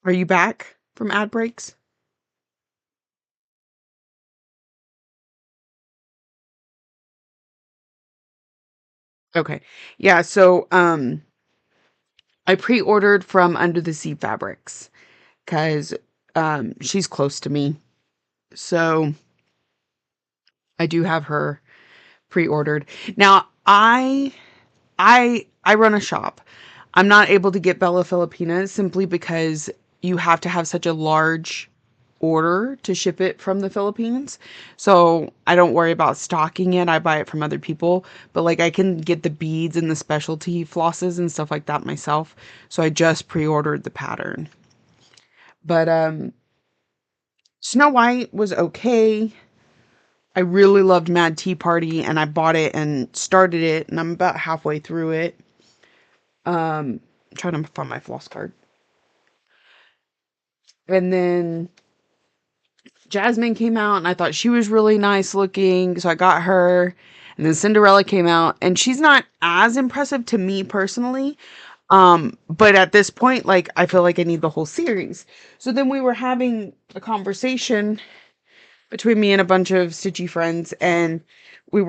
Are you back from ad breaks? Okay. Yeah, so I pre-ordered from Under the Sea Fabrics because she's close to me. So I do have her pre-ordered. Now I run a shop. I'm not able to get Bella Filipina simply because you have to have such a large order to ship it from the Philippines. So I don't worry about stocking it. I buy it from other people. But like I can get the beads and the specialty flosses and stuff like that myself. So I just pre-ordered the pattern. But Snow White was okay. I really loved Mad Tea Party and I bought it and started it and I'm about halfway through it. I'm trying to find my floss card. And then Jasmine came out and I thought she was really nice looking, so I got her. And then Cinderella came out and she's not as impressive to me personally. But at this point, like I feel like I need the whole series. So then we were having a conversation between me and a bunch of stitchy friends and we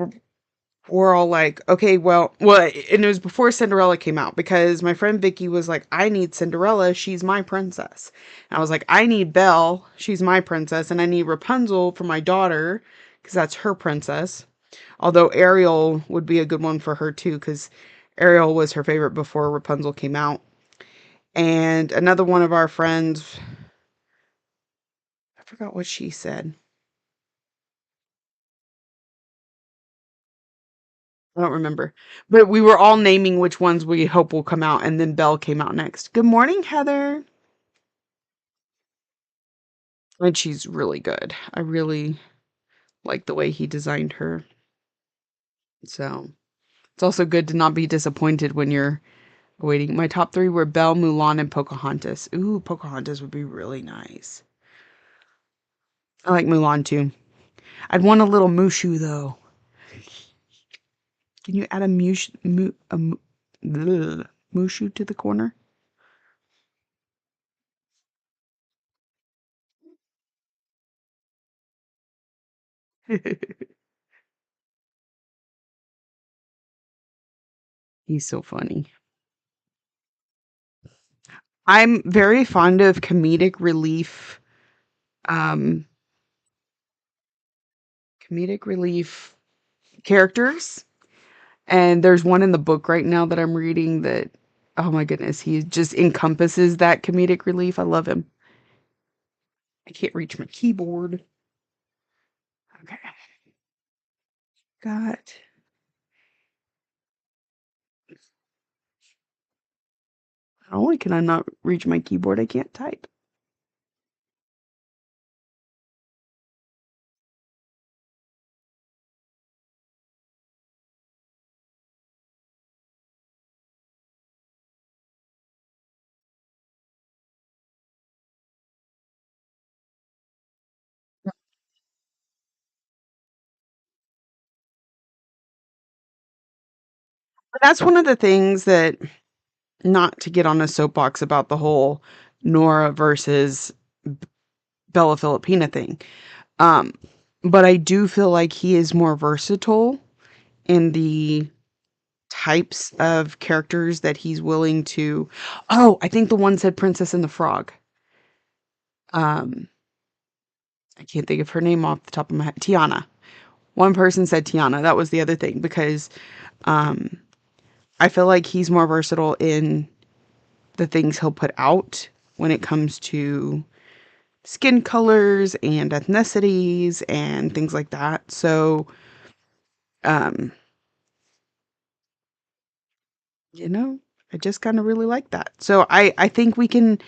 were all like, okay, well, and it was before Cinderella came out because my friend Vicky was like, I need Cinderella, she's my princess. And I was like, I need Belle, she's my princess, and I need Rapunzel for my daughter because that's her princess. Although Ariel would be a good one for her too because Ariel was her favorite before Rapunzel came out. And another one of our friends, I forgot what she said. I don't remember. But we were all naming which ones we hope will come out, and then Belle came out next. Good morning, Heather. And she's really good. I really like the way he designed her. So it's also good to not be disappointed when you're waiting. My top three were Belle, Mulan, and Pocahontas. Ooh, Pocahontas would be really nice. I like Mulan too. I'd want a little Mushu though. Can you add a Mushu to the corner? He's so funny. I'm very fond of um, comedic relief characters. And there's one in the book right now that I'm reading that, oh my goodness, he just encompasses that comedic relief. I love him. I can't reach my keyboard. Okay. Got. Not only can I not reach my keyboard, I can't type. But that's one of the things that, not to get on a soapbox about the whole Nora versus Bella Filipina thing. Um, but I do feel like he is more versatile in the types of characters that he's willing to. Oh, I think the one said Princess and the Frog. Um, I can't think of her name off the top of my head. Tiana. One person said Tiana. That was the other thing because um I feel like he's more versatile in the things he'll put out when it comes to skin colors and ethnicities and things like that. So, um, you know, I just kind of really like that. So I think we can,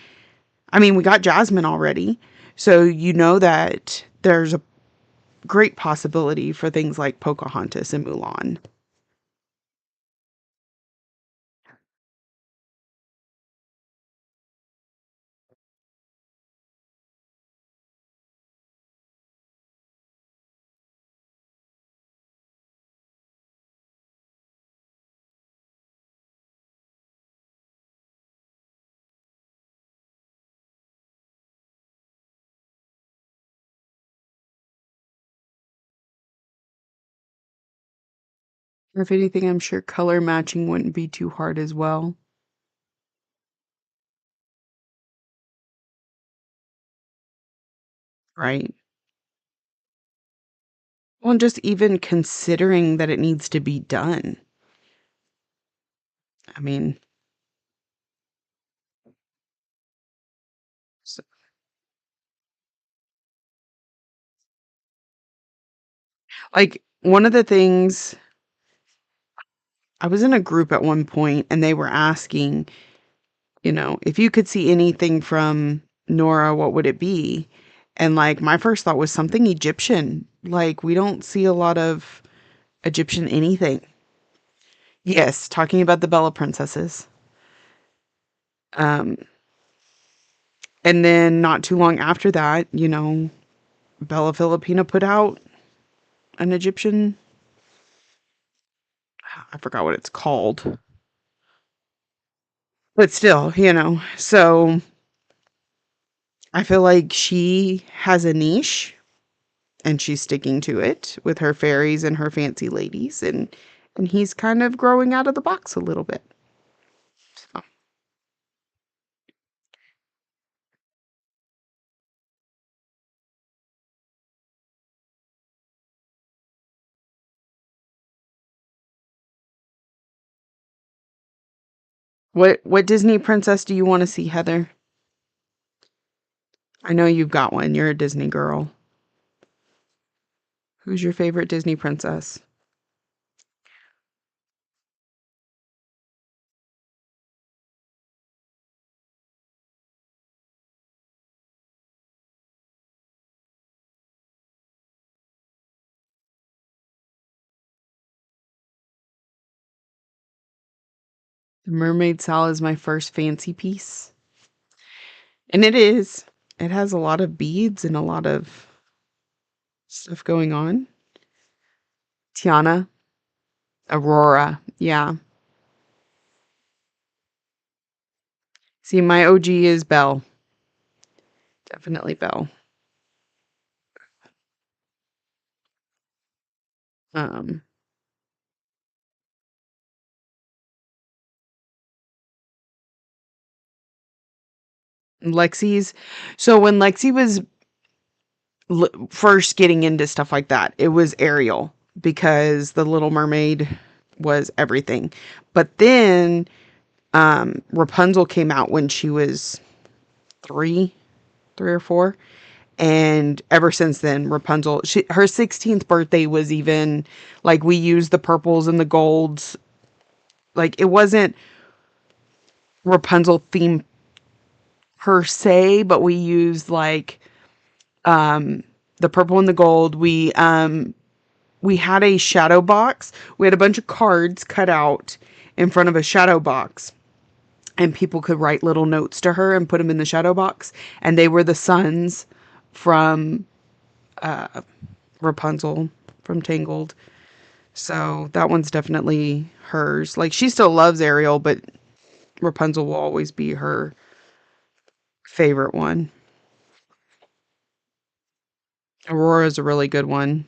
I mean, we got Jasmine already. So you know that there's a great possibility for things like Pocahontas and Mulan. If anything, I'm sure color matching wouldn't be too hard as well. Right. Well, and just even considering that it needs to be done. I mean, s like, one of the things I was in a group at one point, and they were asking, if you could see anything from Nora, what would it be? And, like, my first thought was something Egyptian. Like, we don't see a lot of Egyptian anything. Yes, talking about the Bella princesses. Um, and then not too long after that, Bella Filipina put out an Egyptian, I forgot what it's called, but still, so I feel like she has a niche and she's sticking to it with her fairies and her fancy ladies, and he's kind of growing out of the box a little bit. So, what Disney princess do you want to see, Heather? I know you've got one. You're a Disney girl. Who's your favorite Disney princess? The Mermaid Sal is my first fancy piece. And it is. It has a lot of beads and a lot of stuff going on. Tiana, Aurora. Yeah. See, my OG is Belle. Definitely Belle. Um, Lexi's. So when Lexi was first getting into stuff like that, it was Ariel because the Little Mermaid was everything. But then Rapunzel came out when she was three, 3 or 4. And ever since then, Rapunzel, her 16th birthday was even like we used the purples and the golds. Like it wasn't Rapunzel theme per se, but we used like the purple and the gold. We had a shadow box. We had a bunch of cards cut out in front of a shadow box, and people could write little notes to her and put them in the shadow box. And they were the sons from Rapunzel from Tangled. So that one's definitely hers. Like she still loves Ariel, but Rapunzel will always be her favorite one. Aurora's a really good one.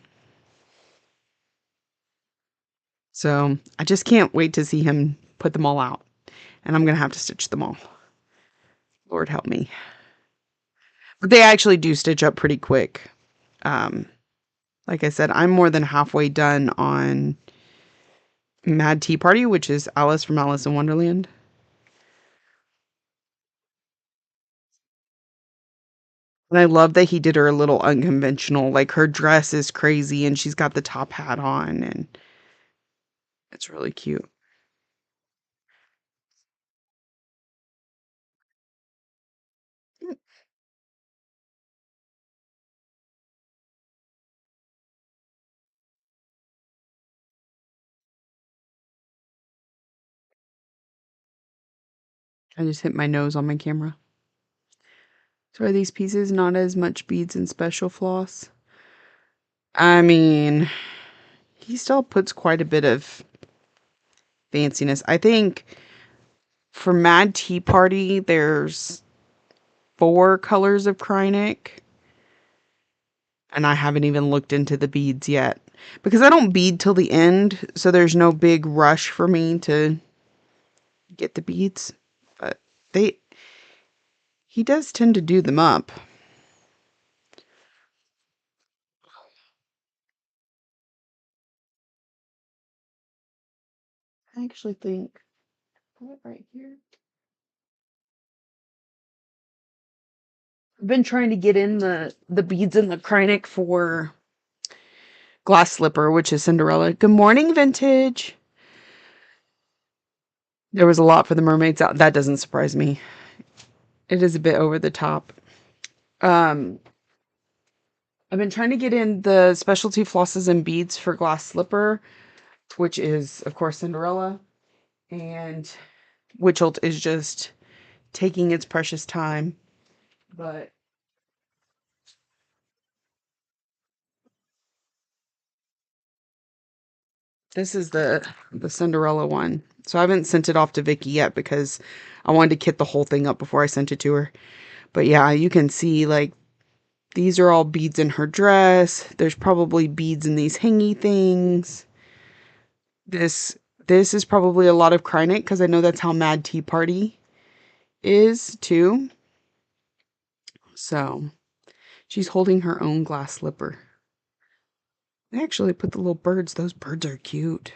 So I just can't wait to see him put them all out. And I'm going to have to stitch them all. Lord help me. But they actually do stitch up pretty quick. Um, like I said, I'm more than halfway done on Mad Tea Party, which is Alice from Alice in Wonderland. And I love that he did her a little unconventional. Like her dress is crazy and she's got the top hat on and it's really cute. I just hit my nose on my camera. So are these pieces not as much beads and special floss? I mean, he still puts quite a bit of fanciness. I think for Mad Tea Party, there's 4 colors of Krynic, and I haven't even looked into the beads yet because I don't bead till the end, so there's no big rush for me to get the beads. But they he does tend to do them up. I actually think put it right here. I've been trying to get in the beads in the Krynic for Glass Slipper, which is Cinderella. Good morning, Vintage. There was a lot for the mermaids out. That doesn't surprise me. It is a bit over the top. Um, I've been trying to get in the specialty flosses and beads for Glass Slipper, which is, of course, Cinderella. And Witchelt is just taking its precious time. But this is the Cinderella one. So I haven't sent it off to Vicky yet because I wanted to kit the whole thing up before I sent it to her. But yeah, you can see like these are all beads in her dress. There's probably beads in these hangy things. This this is probably a lot of Krynic because I know that's how Mad Tea Party is too. So she's holding her own glass slipper. I actually put the little birds. Those birds are cute.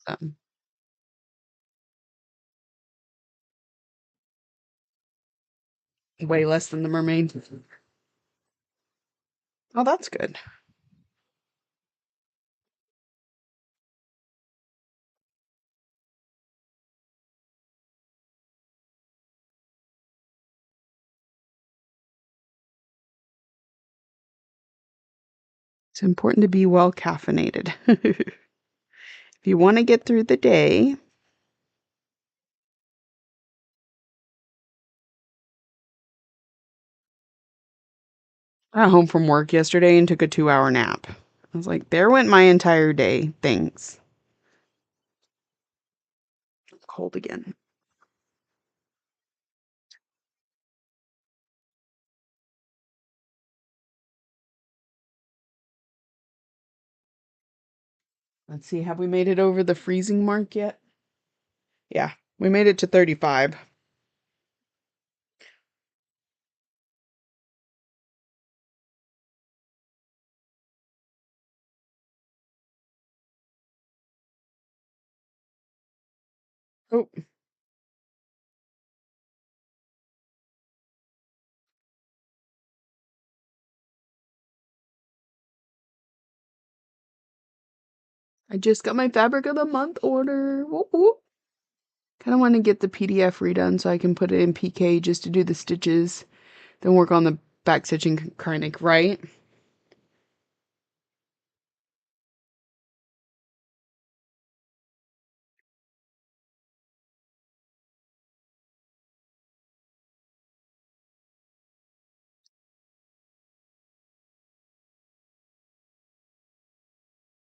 Um, Way less than the mermaid. Oh, that's good. It's important to be well caffeinated. If you want to get through the day, I got home from work yesterday and took a 2-hour nap. I was like, there went my entire day. Thanks. Cold again. Let's see, have we made it over the freezing mark yet? Yeah, we made it to 35. Oh, I just got my fabric of the month order. Whoop, whoop. Kind of want to get the PDF redone so I can put it in PK just to do the stitches, then work on the back stitching Krynic, right?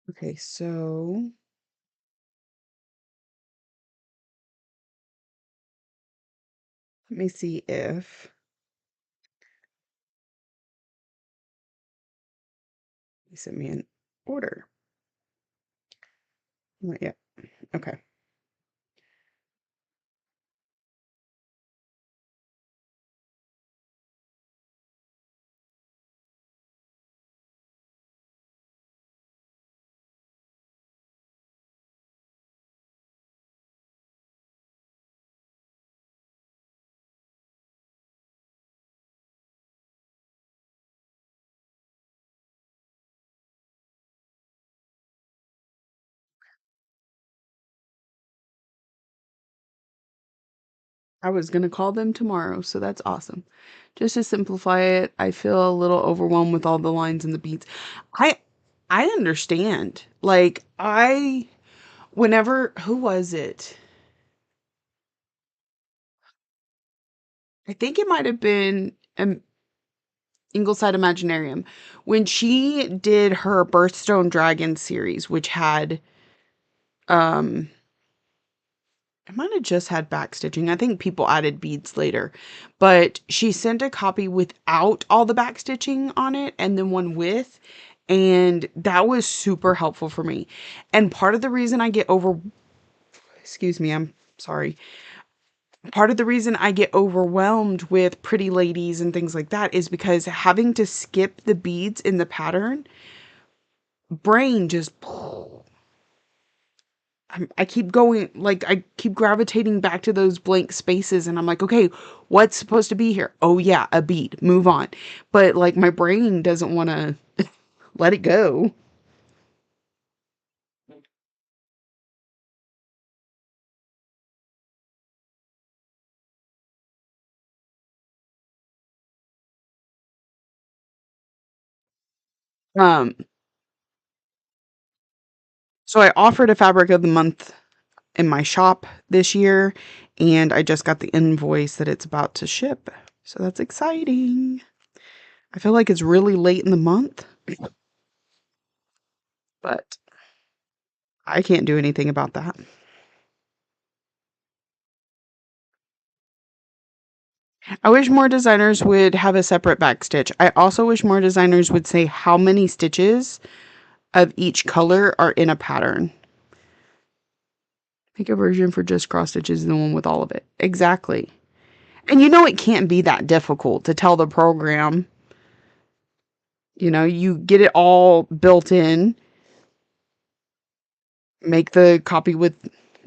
Okay, so let me see if he sent me an order. Not yet. Okay. I was gonna call them tomorrow, so that's awesome. Just to simplify it, I feel a little overwhelmed with all the lines and the beats. I I understand. Like I whenever who was it? I think it might have been Ingleside Imaginarium when she did her Birthstone Dragon series, which had um I might have just had backstitching. I think people added beads later. But she sent a copy without all the backstitching on it and then one with. And that was super helpful for me. And part of the reason I get excuse me, I'm sorry. Part of the reason I get overwhelmed with pretty ladies and things like that is because having to skip the beads in the pattern, brain just I keep going, like, I keep gravitating back to those blank spaces, and I'm like, okay, what's supposed to be here? Oh, yeah, a bead, move on. But, like, my brain doesn't want to let it go. Um, so I offered a fabric of the month in my shop this year, and I just got the invoice that it's about to ship. So that's exciting. I feel like it's really late in the month, but I can't do anything about that. I wish more designers would have a separate back stitch. I also wish more designers would say how many stitches of each color are in a pattern. Make a version for just cross stitches and the one with all of it. Exactly. And you know it can't be that difficult to tell the program. You know, you get it all built in, make the copy with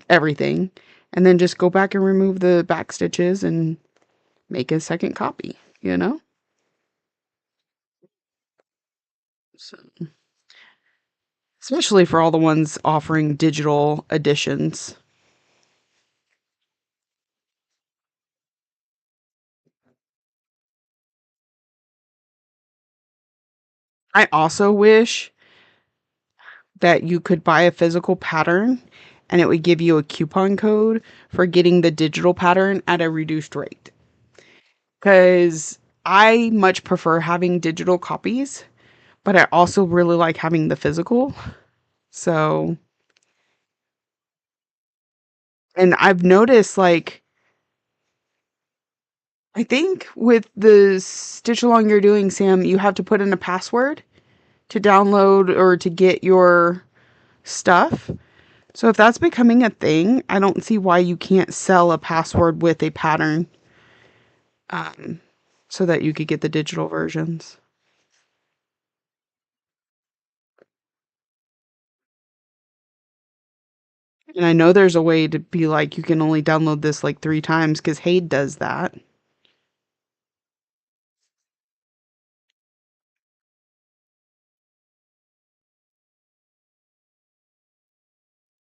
everything, and then just go back and remove the back stitches and make a second copy, you know? So, especially for all the ones offering digital editions. I also wish that you could buy a physical pattern and it would give you a coupon code for getting the digital pattern at a reduced rate. Because I much prefer having digital copies, but I also really like having the physical. So, and I've noticed like, I think with the stitch along you're doing, Sam, you have to put in a password to download or to get your stuff. So if that's becoming a thing, I don't see why you can't sell a password with a pattern, um, so that you could get the digital versions. And I know there's a way to be like, you can only download this like 3 times because Haid does that.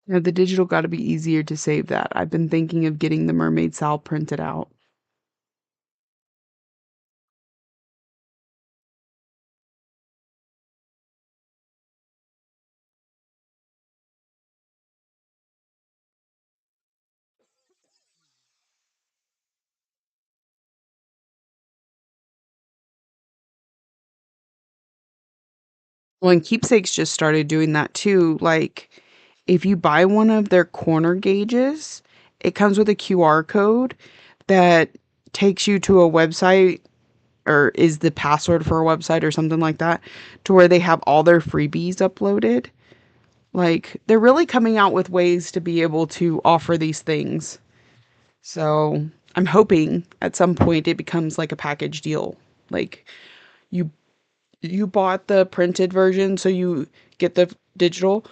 Yeah, the digital got to be easier to save that. I've been thinking of getting the Mermaid Sal printed out. Well, and Keepsakes just started doing that too. Like, if you buy one of their corner gauges, it comes with a QR code that takes you to a website or is the password for a website or something like that to where they have all their freebies uploaded. Like, they're really coming out with ways to be able to offer these things. So, I'm hoping at some point it becomes like a package deal. Like, you you bought the printed version, so you get the digital,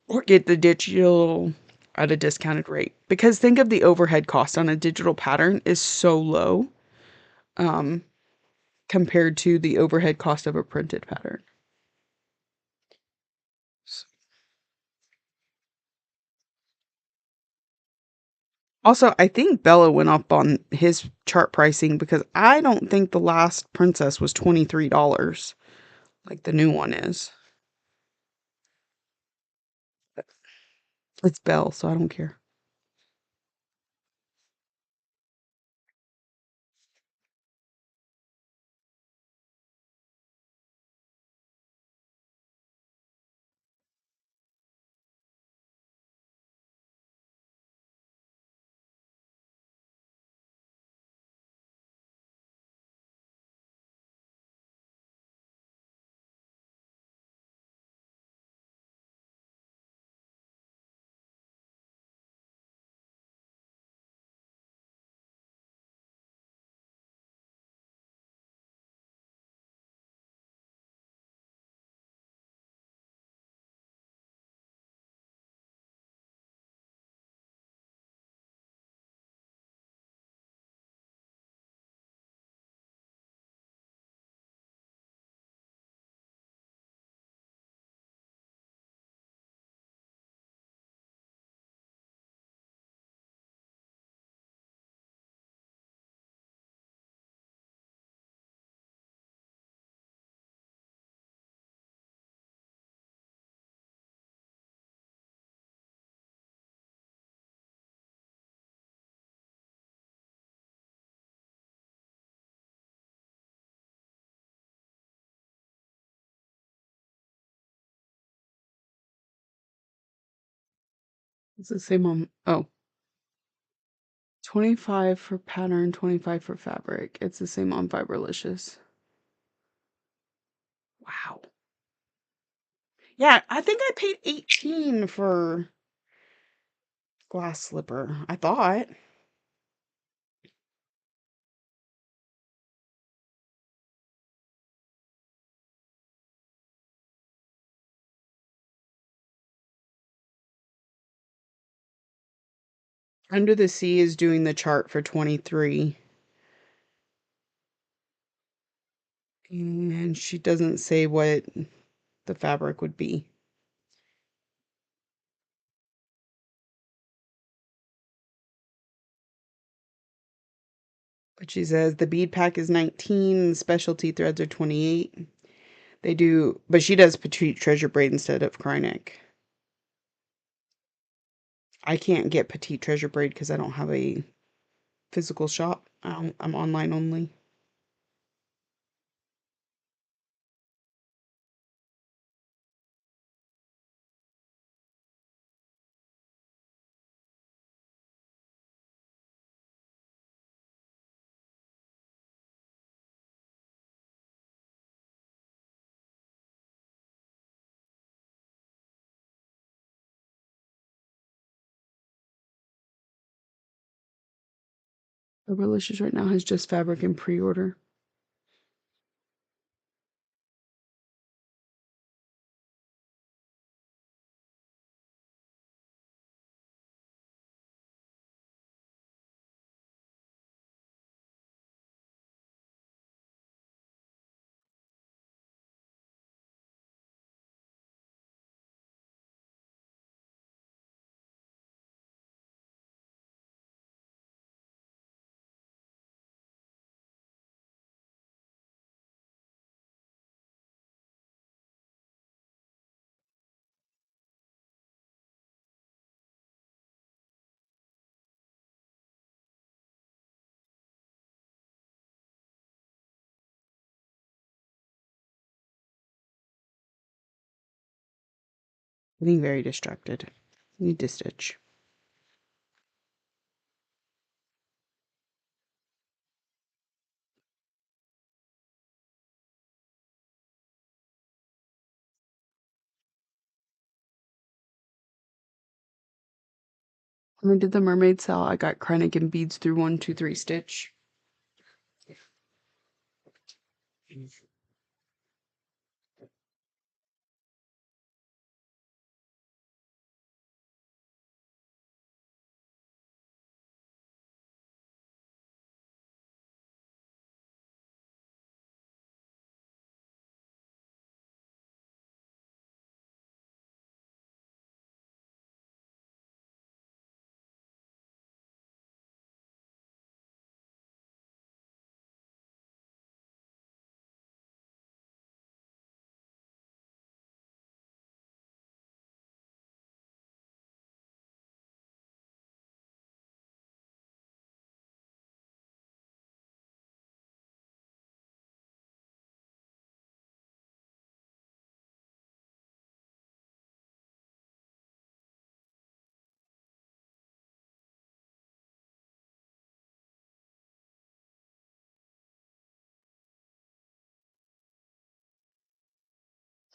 or get the digital at a discounted rate. Because think of the overhead cost on a digital pattern is so low, um, compared to the overhead cost of a printed pattern. Also, I think Bella went up on his chart pricing because I don't think the last princess was $23 like the new one is. It's Belle, so I don't care. It's the same on, oh, 25 for pattern, 25 for fabric. It's the same on Fiberlicious. Wow. Yeah, I think I paid 18 for glass slipper. I thought. Under the Sea is doing the chart for 23. And she doesn't say what the fabric would be. But she says the bead pack is 19, the specialty threads are 28. They do, but she does petite treasure braid instead of Krynic. I can't get petite treasure braid because I don't have a physical shop. I'm online only. Delicious right now has just fabric in pre-order. Getting very distracted. Need to stitch. When I did the mermaid sale, I got Kreinik and beads through 1, 2, 3 stitch.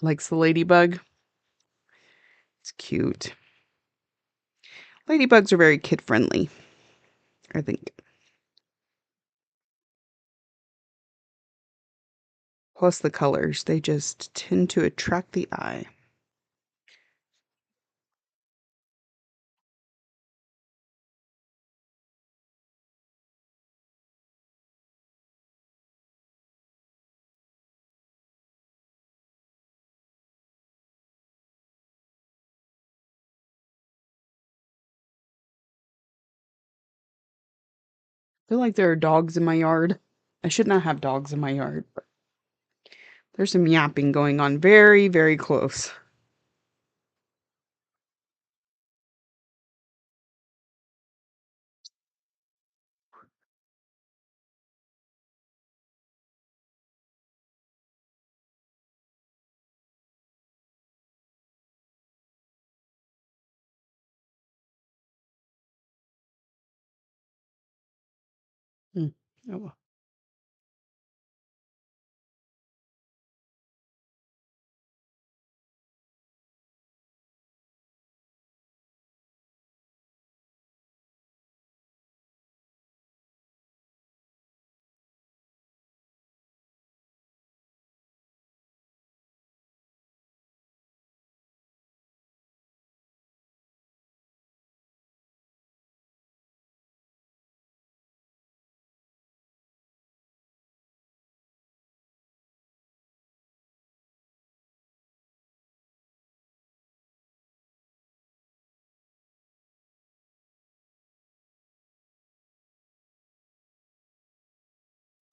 Likes the ladybug. It's cute. Ladybugs are very kid friendly, I think. Plus the colors, they just tend to attract the eye. I feel like there are dogs in my yard. I should not have dogs in my yard, but there's some yapping going on very, very close. Hmm. Oh, well.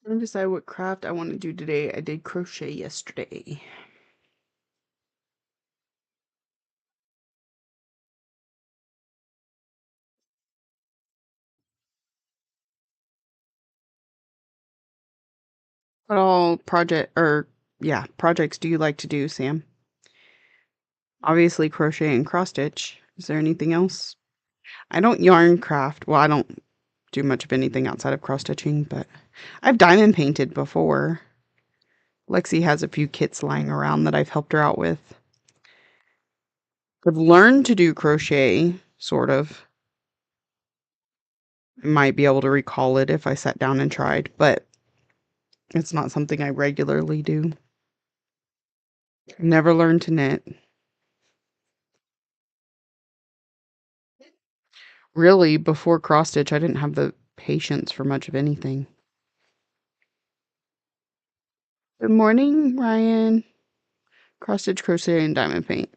I'm gonna decide what craft I want to do today. I did crochet yesterday. What all projects do you like to do, Sam? Obviously crochet and cross stitch. Is there anything else? I don't yarn craft. Well, I don't do much of anything outside of cross stitching, but I've diamond painted before. Lexi has a few kits lying around that I've helped her out with. I've learned to do crochet, sort of. I might be able to recall it if I sat down and tried, but it's not something I regularly do. Never learned to knit. Really, before cross stitch, I didn't have the patience for much of anything. Good morning, Ryan. Cross stitch, crochet, and diamond paint.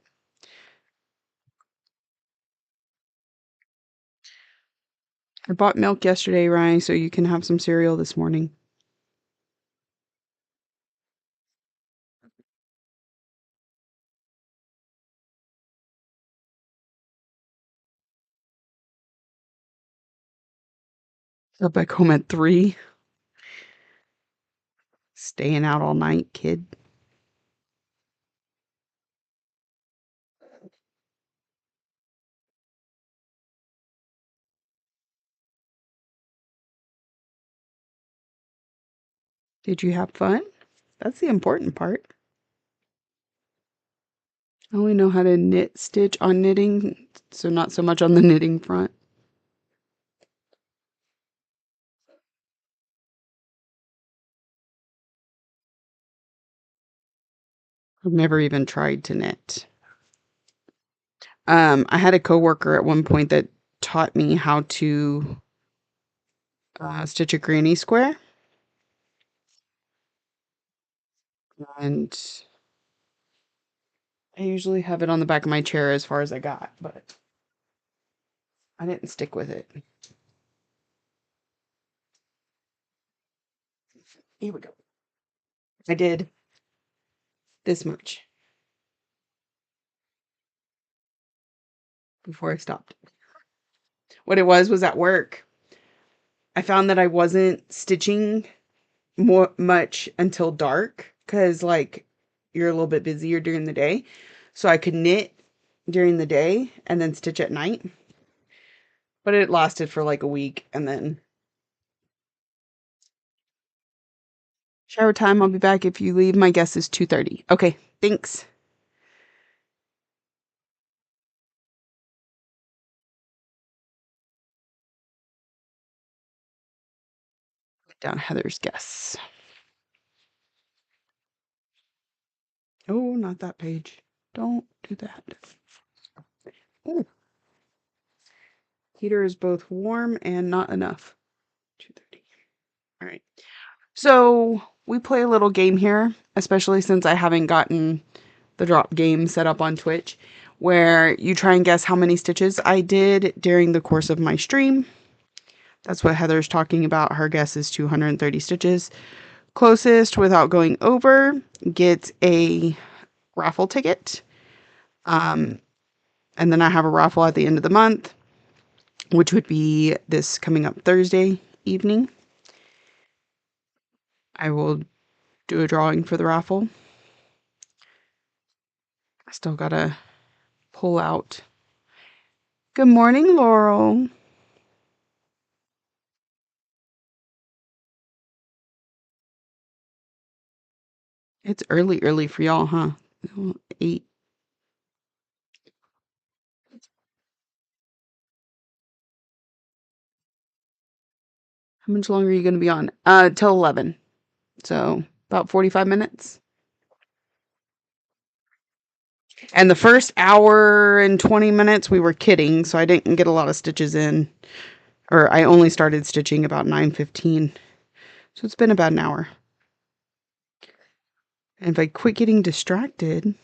I bought milk yesterday, Ryan, so you can have some cereal this morning. Got back home at 3. Staying out all night, kid. Did you have fun? That's the important part. I only know how to knit stitch on knitting, so not so much on the knitting front. I've never even tried to knit. I had a coworker at one point that taught me how to stitch a granny square, and I usually have it on the back of my chair as far as I got, but I didn't stick with it. Here we go. I did this much before I stopped. What it was at work. I found that I wasn't stitching more much until dark because like you're a little bit busier during the day. So I could knit during the day and then stitch at night. But it lasted for like a week and then shower time. I'll be back if you leave. My guess is 2:30. Okay, thanks. Down Heather's guess. Oh, not that page. Don't do that. Oh, heater is both warm and not enough. 2:30. All right. So we play a little game here, especially since I haven't gotten the drop game set up on Twitch, where you try and guess how many stitches I did during the course of my stream. That's what Heather's talking about. Her guess is 230 stitches. Closest without going over gets a raffle ticket. And then I have a raffle at the end of the month, which would be this coming up Thursday evening. I will do a drawing for the raffle. I still gotta pull out. Good morning, Laurel. It's early for y'all, huh? 8. How much longer are you gonna be on? Till 11. So about 45 minutes. And the first hour and 20 minutes we were kidding, so I didn't get a lot of stitches in. Or I only started stitching about 9:15. So it's been about an hour. And if I quit getting distracted.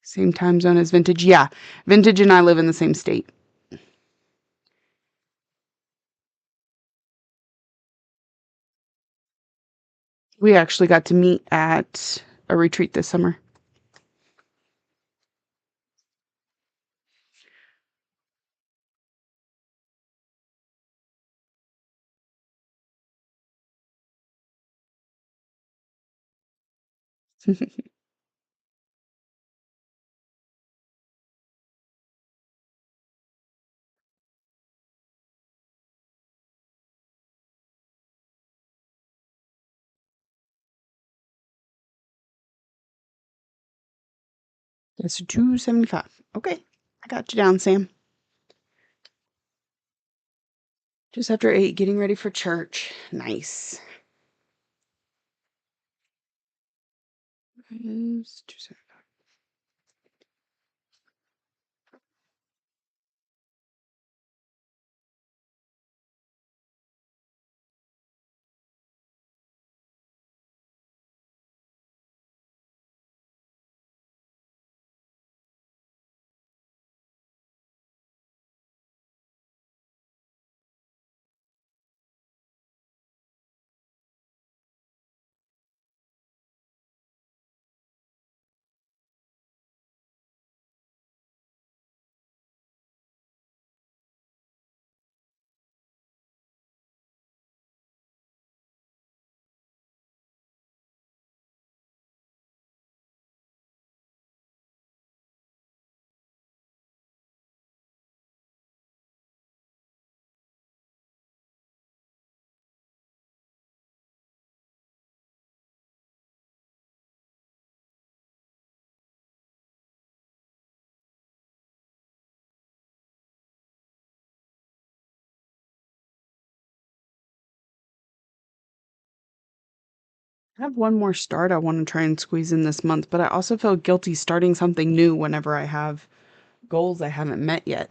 Same time zone as Vintage. Yeah. Vintage and I live in the same state. We actually got to meet at a retreat this summer. That's 275. Okay. I got you down, Sam. Just after 8, getting ready for church. Nice. Is 275. I have one more start I want to try and squeeze in this month, but I also feel guilty starting something new whenever I have goals I haven't met yet.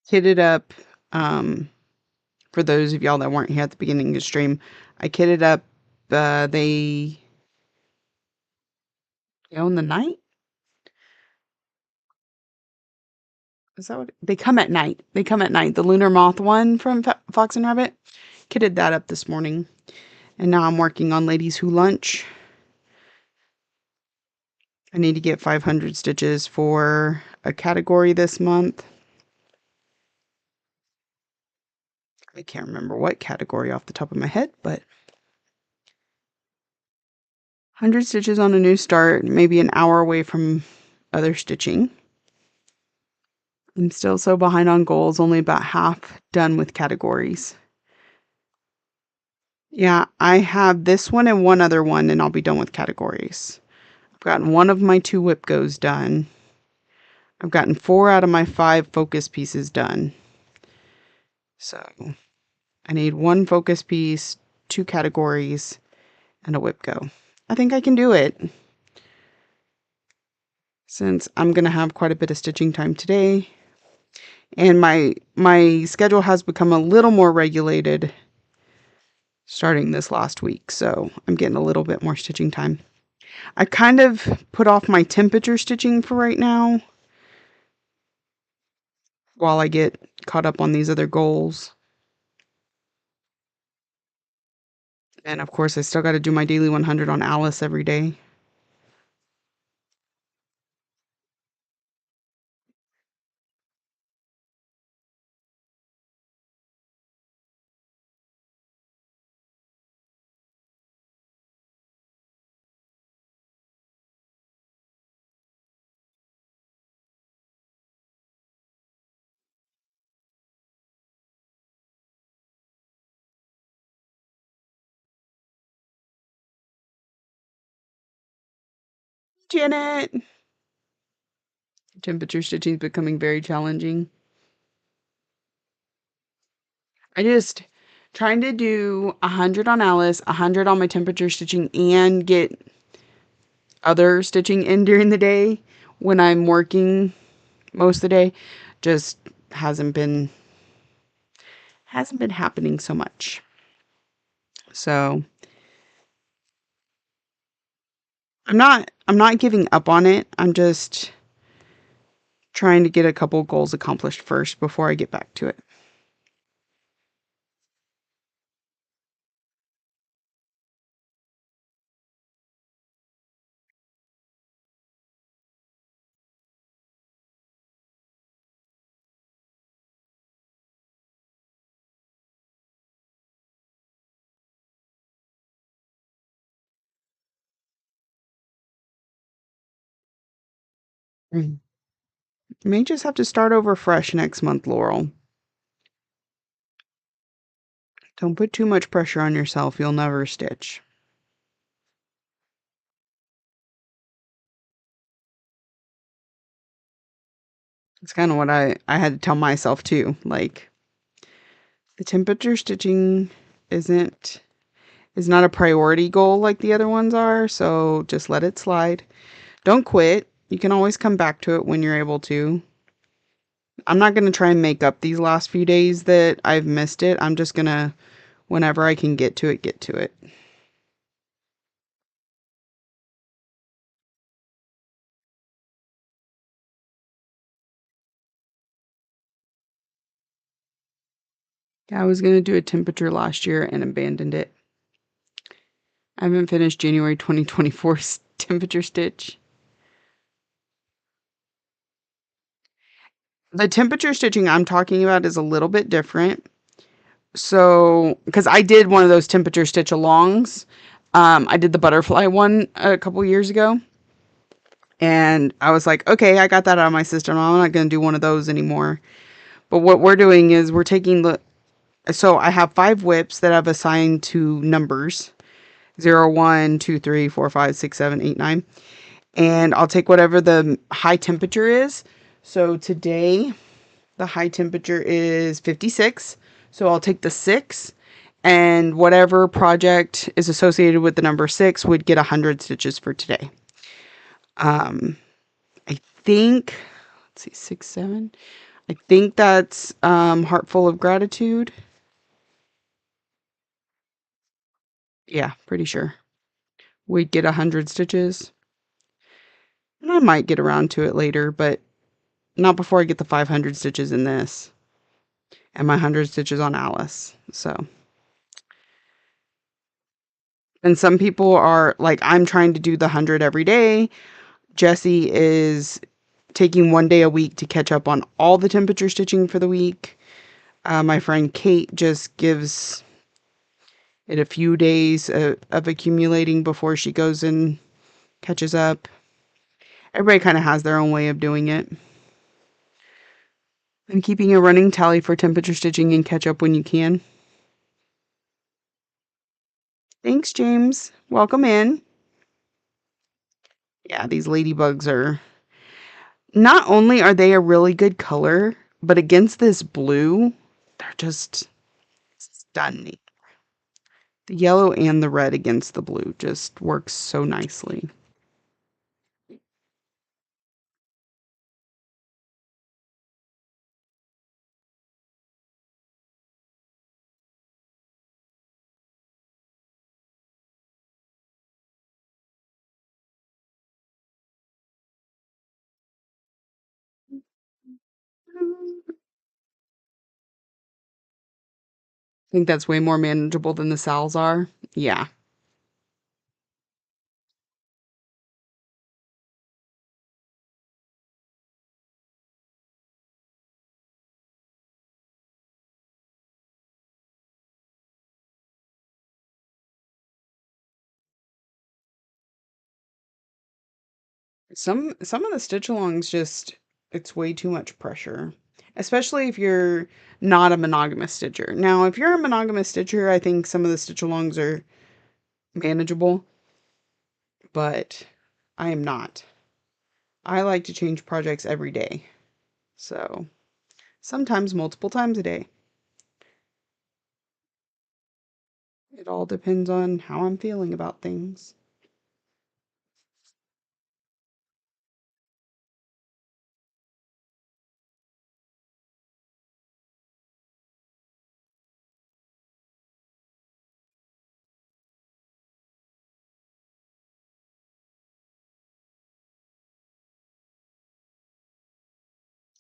Kitted up, um, for those of y'all that weren't here at the beginning of the stream, I kitted up, they They own the night? Is that what they come at night? They come at night. The lunar moth one from Fox and Rabbit. Kitted that up this morning. And now I'm working on Ladies Who Lunch. I need to get 500 stitches for a category this month. I can't remember what category off the top of my head, but 100 stitches on a new start, maybe an hour away from other stitching. I'm still so behind on goals, only about half done with categories. Yeah, I have this one and one other one, and I'll be done with categories. I've gotten one of my 2 whip goes done. I've gotten 4 out of my 5 focus pieces done. So I need 1 focus piece, 2 categories, and a whip go. I think I can do it. Since I'm going to have quite a bit of stitching time today. And my schedule has become a little more regulated starting this last week. So I'm getting a little bit more stitching time. I kind of put off my temperature stitching for right now while I get caught up on these other goals. And of course, I still got to do my daily 100 on Alice every day. Janet! Temperature stitching is becoming very challenging. I just trying to do 100 on Alice, 100 on my temperature stitching, and get other stitching in during the day when I'm working most of the day just hasn't been happening so much. So I'm not giving up on it. I'm just trying to get a couple goals accomplished first before I get back to it. Mm. May just have to start over fresh next month, Laurel. Don't put too much pressure on yourself. You'll never stitch. It's kind of what I had to tell myself too. Like, the temperature stitching isn't is not a priority goal like the other ones are, so just let it slide. Don't quit. You can always come back to it when you're able to. I'm not going to try and make up these last few days that I've missed it. I'm just going to, whenever I can get to it, get to it. Yeah, I was going to do a temperature last year and abandoned it. I haven't finished January 2024 temperature stitch. The temperature stitching I'm talking about is a little bit different. So, because I did one of those temperature stitch alongs. I did the butterfly one a couple years ago. And I was like, okay, I got that out of my system. I'm not going to do one of those anymore. But what we're doing is we're taking so I have 5 whips that I've assigned to numbers 0, 1, 2, 3, 4, 5, 6, 7, 8, 9. And I'll take whatever the high temperature is. So today, the high temperature is 56. So I'll take the 6, and whatever project is associated with the number 6 would get 100 stitches for today. I think, let's see, 6, 7. I think that's Heart Full of Gratitude. Yeah, pretty sure. We'd get 100 stitches. And I might get around to it later, but not before I get the 500 stitches in this and my 100 stitches on Alice. So, and some people are like, I'm trying to do the 100 every day. Jessie is taking 1 day a week to catch up on all the temperature stitching for the week. My friend Kate just gives it a few days of accumulating before she goes and catches up. Everybody kind of has their own way of doing it. And keeping a running tally for temperature stitching and catch up when you can. Thanks, James. Welcome in. Yeah, these ladybugs are... Not only are they a really good color, but against this blue, they're just stunning. The yellow and the red against the blue just works so nicely. I think that's way more manageable than the Sal's are. Yeah. Some of the stitch alongs just it's way too much pressure. Especially if you're not a monogamous stitcher. Now, if you're a monogamous stitcher, I think some of the stitch alongs are manageable, but I am not. I like to change projects every day. So, sometimes multiple times a day. It all depends on how I'm feeling about things.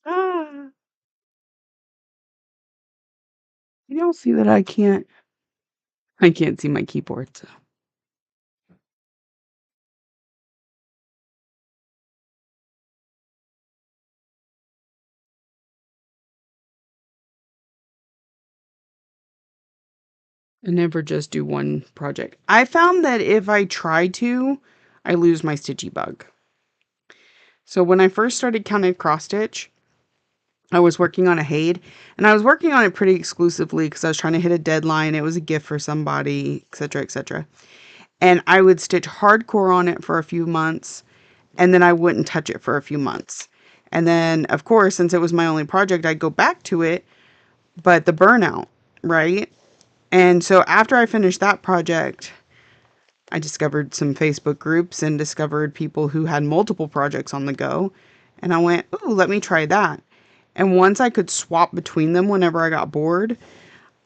Ah, you don't see that I can't see my keyboard, so. I never just do one project. I found that if I try to, I lose my stitchy bug. So when I first started counted cross stitch, I was working on a Hade, and I was working on it pretty exclusively because I was trying to hit a deadline. It was a gift for somebody, etc., etc. And I would stitch hardcore on it for a few months, and then I wouldn't touch it for a few months. And then, of course, since it was my only project, I'd go back to it, but the burnout, right? And so after I finished that project, I discovered some Facebook groups and discovered people who had multiple projects on the go. And I went, ooh, let me try that. And once I could swap between them whenever I got bored,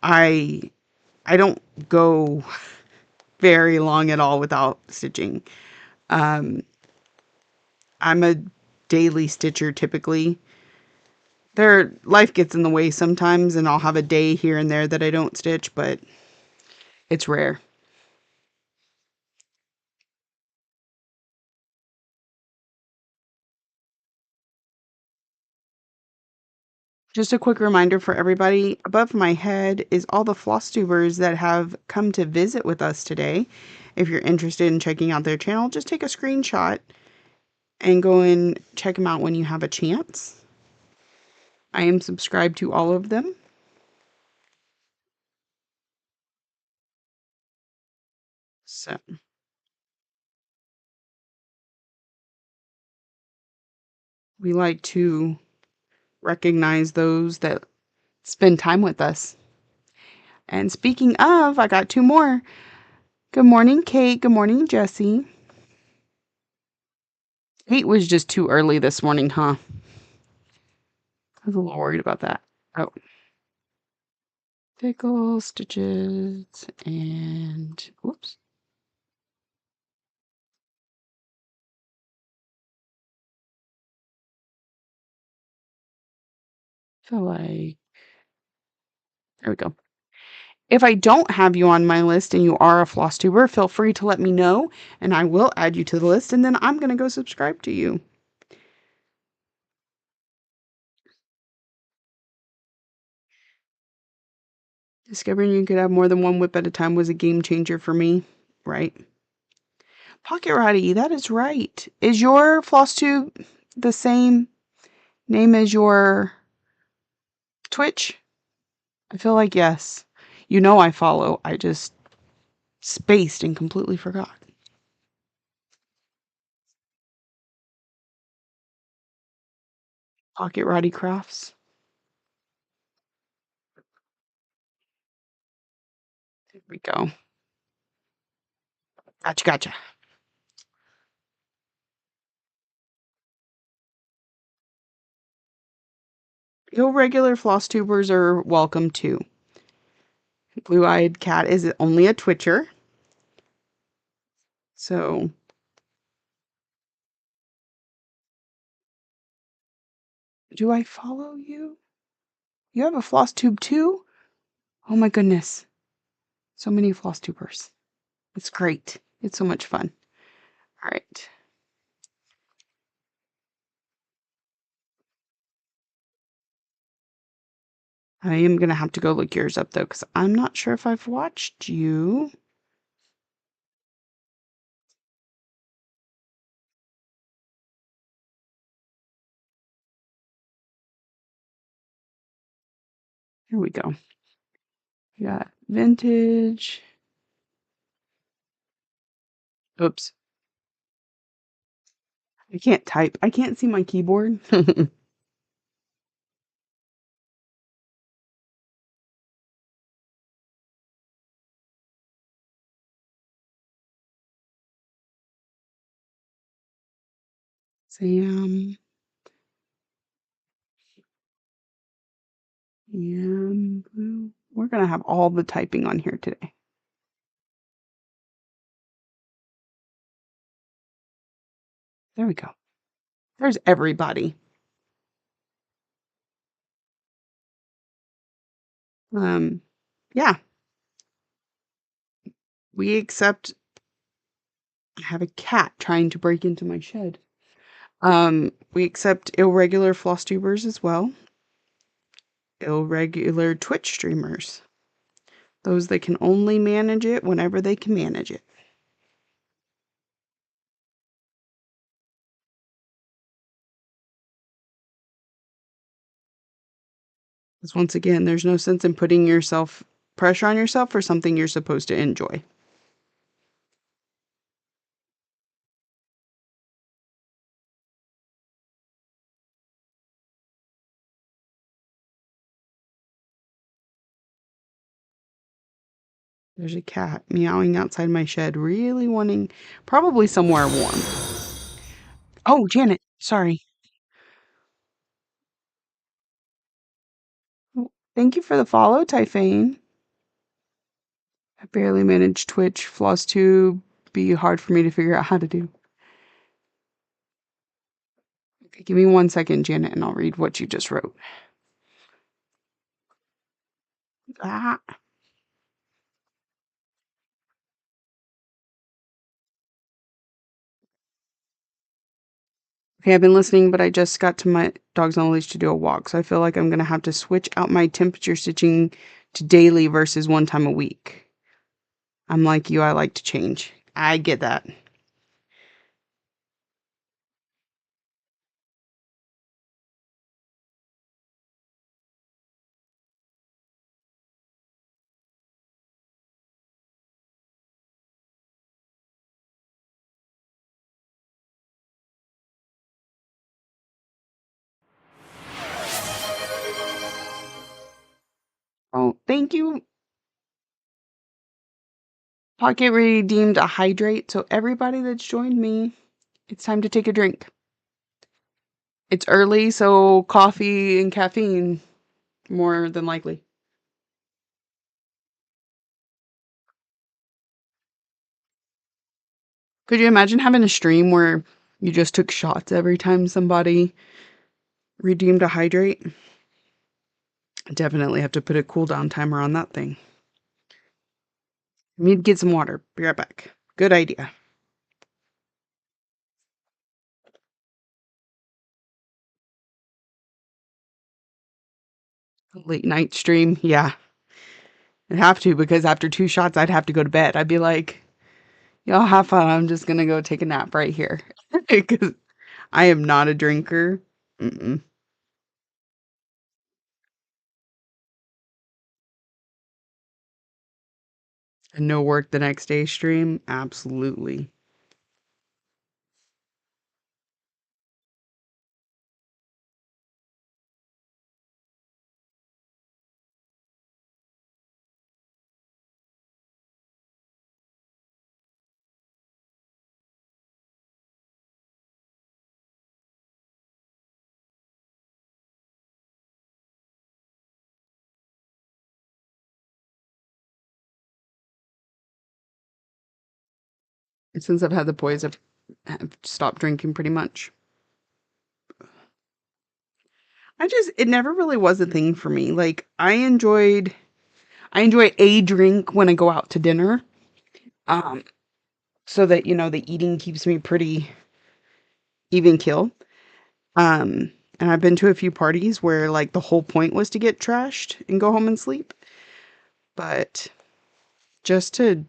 I I don't go very long at all without stitching. Um, I'm a daily stitcher typically. Life gets in the way sometimes, and I'll have a day here and there that I don't stitch, but it's rare. Just a quick reminder for everybody, above my head is all the floss tubers that have come to visit with us today. If you're interested in checking out their channel, just take a screenshot and go and check them out when you have a chance. I am subscribed to all of them. So we like to recognize those that spend time with us. And speaking of, I got two more. Good morning, Kate. Good morning, Jessie. Kate was just too early this morning, huh? I was a little worried about that. Oh, pickle stitches and whoops. feel like there we go. If I don't have you on my list and you are a floss tuber, feel free to let me know and I will add you to the list and then I'm going to go subscribe to you. Discovering you could have more than one whip at a time was a game changer for me, right? Pocket Roddy, that is right. Is your floss tube the same name as your Twitch? I feel like yes. You know I follow. I just spaced and completely forgot. Pocket Roddy Crafts. There we go. Gotcha, gotcha. Irregular floss tubers are welcome too. Blue-eyed cat is only a Twitcher. So, do I follow you? You have a floss tube too? Oh my goodness. So many floss tubers. It's great. It's so much fun. All right. I am going to have to go look yours up though, because I'm not sure if I've watched you. Here we go. We got vintage. Oops. I can't type. I can't see my keyboard. Sam. And blue. We're going to have all the typing on here today. There we go. There's everybody. Yeah, we accept. I have a cat trying to break into my shed. We accept irregular floss tubers as well. Irregular Twitch streamers. Those that can only manage it whenever they can manage it. Because once again, there's no sense in putting yourself pressure on yourself for something you're supposed to enjoy. There's a cat meowing outside my shed, really wanting, probably somewhere warm. Oh, Janet, sorry. Thank you for the follow, Typhane. I barely manage Twitch. Floss tube be hard for me to figure out how to do. Okay, give me 1 second, Janet, and I'll read what you just wrote. Ah. Okay, I've been listening, but I just got to my dog's on a leash to do a walk, so I feel like I'm going to have to switch out my temperature stitching to daily versus one time a week. I'm like you, I like to change. I get that. Oh, thank you. Pocket redeemed a hydrate, so everybody that's joined me, it's time to take a drink. It's early, so coffee and caffeine, more than likely. Could you imagine having a stream where you just took shots every time somebody redeemed a hydrate? Definitely have to put a cool down timer on that thing. I need to get some water. Be right back. Good idea. Late night stream. Yeah, I'd have to because after 2 shots, I'd have to go to bed. I'd be like, y'all have fun. I'm just going to go take a nap right here because I am not a drinker. Mm-mm. And no work the next day stream. Absolutely. Since I've had the boys, have stopped drinking pretty much. It never really was a thing for me. Like, I enjoy a drink when I go out to dinner. Um, so that, the eating keeps me pretty even kill. And I've been to a few parties where like the whole point was to get trashed and go home and sleep. But just to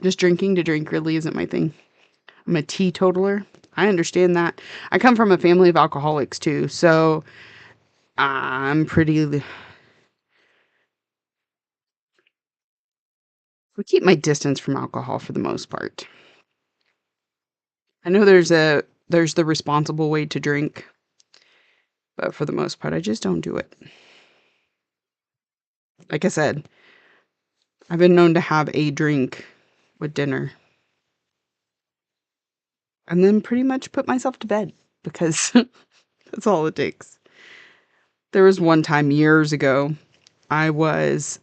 just drinking to drink really isn't my thing. I'm a teetotaler. I understand that. I come from a family of alcoholics too, so I'm pretty. I keep my distance from alcohol for the most part. I know there's the responsible way to drink, but for the most part, I just don't do it. Like I said, I've been known to have a drink with dinner and then pretty much put myself to bed because that's all it takes. There was one time years ago, I was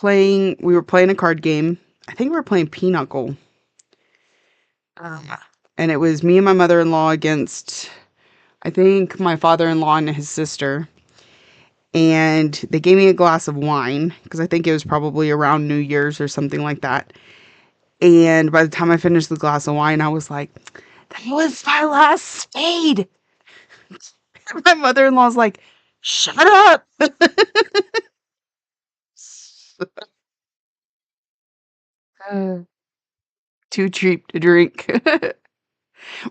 we were playing a card game. I think we were playing Pinochle. And it was me and my mother-in-law against, I think, my father-in-law and his sister. And they gave me a glass of wine because I think it was probably around New Year's or something like that. And by the time I finished the glass of wine, I was like, that was my last spade. My mother-in-law's like, shut up. Uh, Too cheap to drink.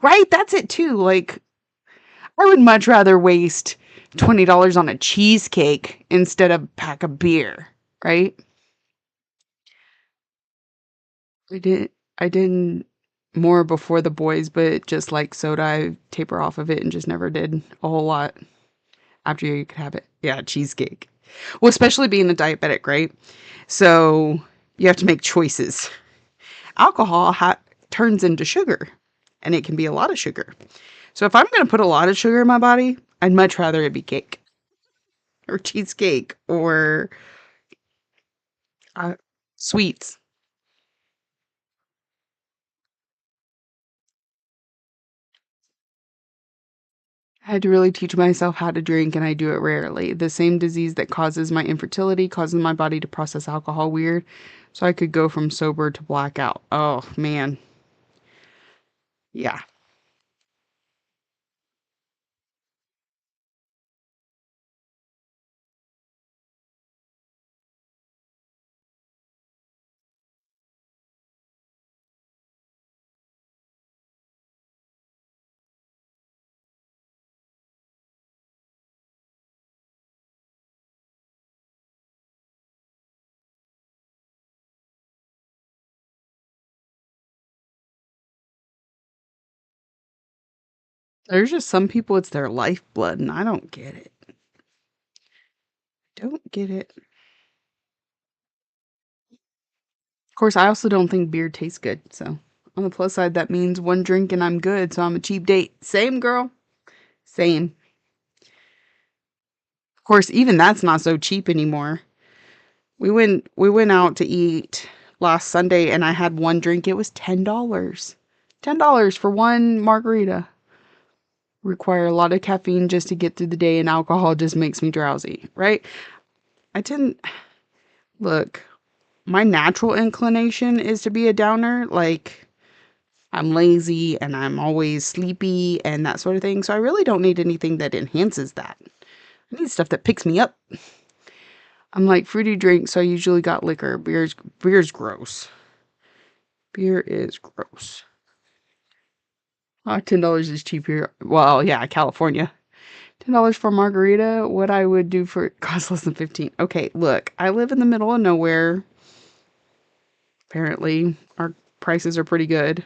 Right? That's it too. Like, I would much rather waste $20 on a cheesecake instead of a pack of beer, right? I didn't more before the boys, but just like soda, I taper off of it and just never did a whole lot after you could have it. Yeah, cheesecake. Well, especially being a diabetic, right? So you have to make choices. Alcohol turns into sugar, and it can be a lot of sugar. So if I'm going to put a lot of sugar in my body, I'd much rather it be cake or cheesecake or uh, sweets. I had to really teach myself how to drink, and I do it rarely. The same disease that causes my infertility causes my body to process alcohol weird, so I could go from sober to blackout. Oh, man. Yeah. There's just some people, it's their lifeblood, and I don't get it. Don't get it. Of course, I also don't think beer tastes good, so on the plus side, that means one drink and I'm good, so I'm a cheap date. Same, girl. Same. Of course, even that's not so cheap anymore. We went out to eat last Sunday and I had one drink. It was $10. $10 for one margarita. require a lot of caffeine just to get through the day, and alcohol just makes me drowsy, right? I tend, look, my natural inclination is to be a downer. Like, I'm lazy and I'm always sleepy and that sort of thing. So I really don't need anything that enhances that. I need stuff that picks me up. I'm like fruity drinks, so I usually got liquor. Beer's gross. Beer is gross. $10 is cheap here. Well, yeah, California. $10 for a margarita. What I would do for it costs less than 15. Okay, look, I live in the middle of nowhere. Apparently, our prices are pretty good.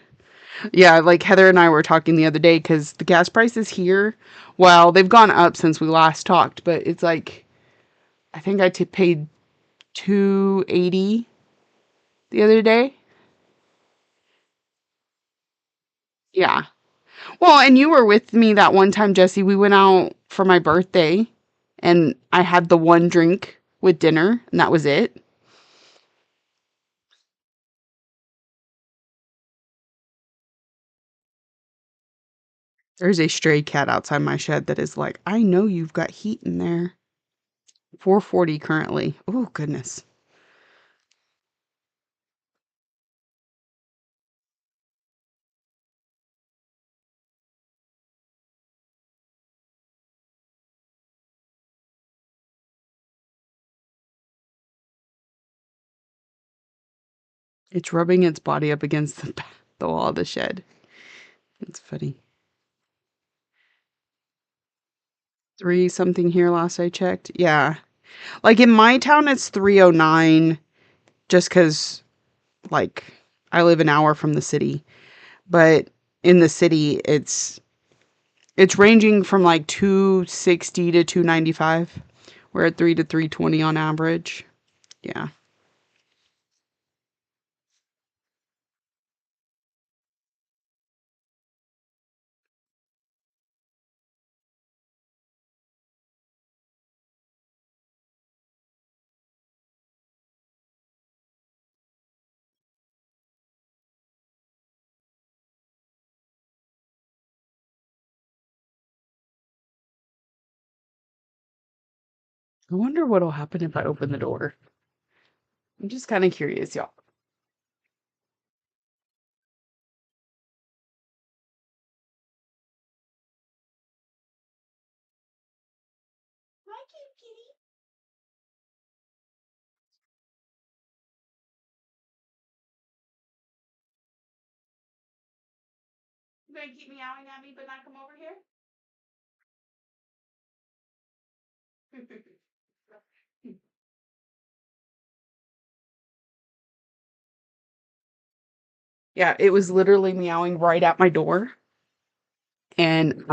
Yeah, like Heather and I were talking the other day because the gas prices here, well, they've gone up since we last talked, but it's like I think paid 280 the other day. Yeah. Well, and you were with me that one time, Jesse. We went out for my birthday and I had the one drink with dinner and that was it. There's a stray cat outside my shed that is like, I know you've got heat in there. 440 currently. Oh, goodness. It's rubbing its body up against the wall of the shed. It's funny. 3 something here last I checked. Yeah. Like in my town, it's 309 just because, like, I live an hour from the city. But in the city, it's ranging from like 260 to 295. We're at 3 to 320 on average. Yeah. I wonder what'll happen if I open the door. I'm just kind of curious, y'all. Hi, kitty. You gonna keep meowing at me but not come over here? Yeah, it was literally meowing right at my door and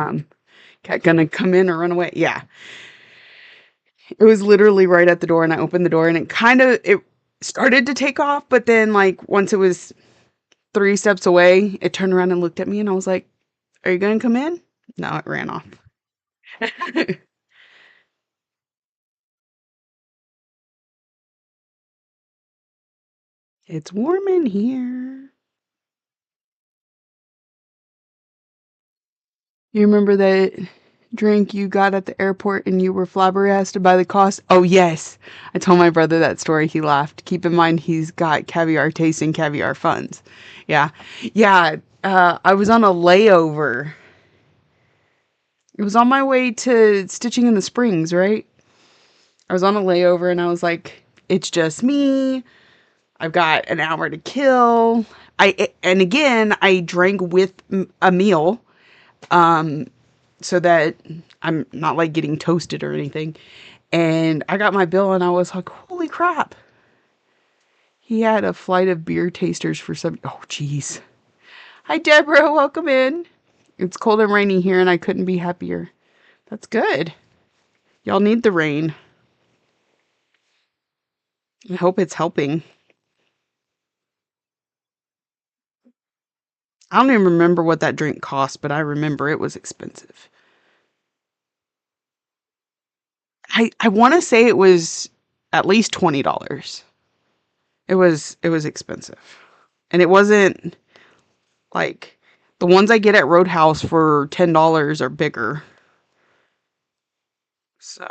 cat gonna come in or run away. Yeah. It was literally right at the door and I opened the door and it started to take off, but then like once it was 3 steps away, it turned around and looked at me and I was like, "Are you gonna come in?" No, it ran off. It's warm in here. You remember that drink you got at the airport and you were flabbergasted by the cost? Oh, yes. I told my brother that story. He laughed. Keep in mind, he's got caviar taste and caviar funds. Yeah. Yeah. I was on a layover. It was on my way to Stitching in the Springs, right? I was on a layover and I was like, it's just me. I've got an hour to kill. And again, I drank with a meal. Um, so that I'm not like getting toasted or anything. And I got my bill and I was like, holy crap. He had a flight of beer tasters for some. Oh, geez. Hi, Deborah. Welcome in. It's cold and rainy here and I couldn't be happier. That's good. Y'all need the rain. I hope it's helping. I don't even remember what that drink cost, but I remember it was expensive. I want to say it was at least $20. It was expensive. And it wasn't like The ones I get at Roadhouse for $10 are bigger. So,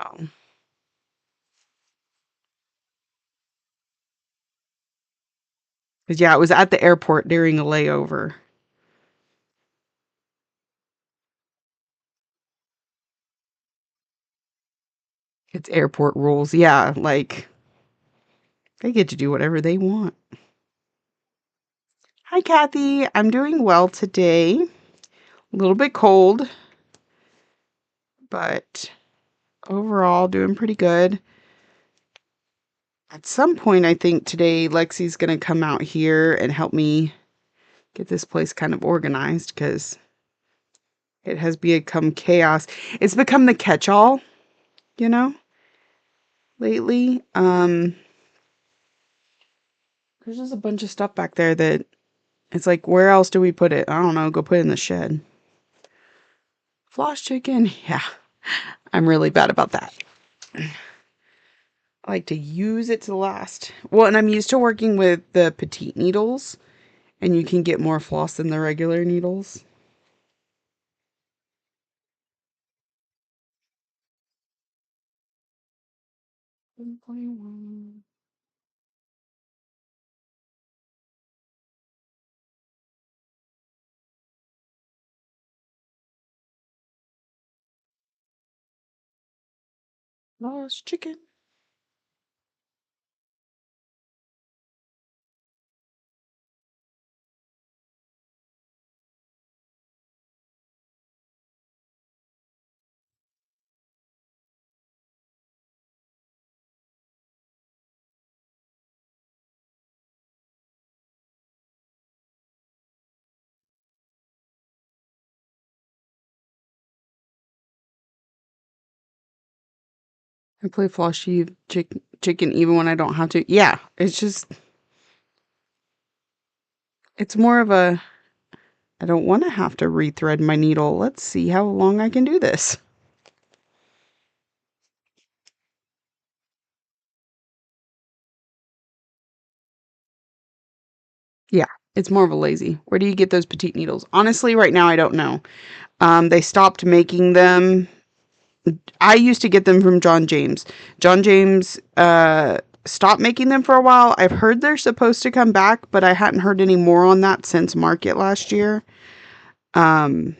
because yeah, it was at the airport during a layover. It's airport rules. Yeah, like they get to do whatever they want. Hi, Kathy. I'm doing well today. A little bit cold, but overall doing pretty good. At some point, I think today Lexi's going to come out here and help me get this place kind of organized because it has become chaos. It's become the catch-all, you know, lately. There's just a bunch of stuff back there that it's like, where else do we put it? I don't know. Go put it in the shed. Floss chicken. Yeah, I'm really bad about that. I like to use it to the last. Well, and I'm used to working with the petite needles, and you can get more floss than the regular needles. Floss chicken. I play floshy chicken even when I don't have to. Yeah, it's just, it's more of a, I don't want to have to rethread my needle. Let's see how long I can do this. Yeah, it's more of a lazy. Where do you get those petite needles? Honestly, right now, I don't know. They stopped making them. I used to get them from John James. John James stopped making them for a while. I've heard they're supposed to come back, but I hadn't heard any more on that since market last year. Um,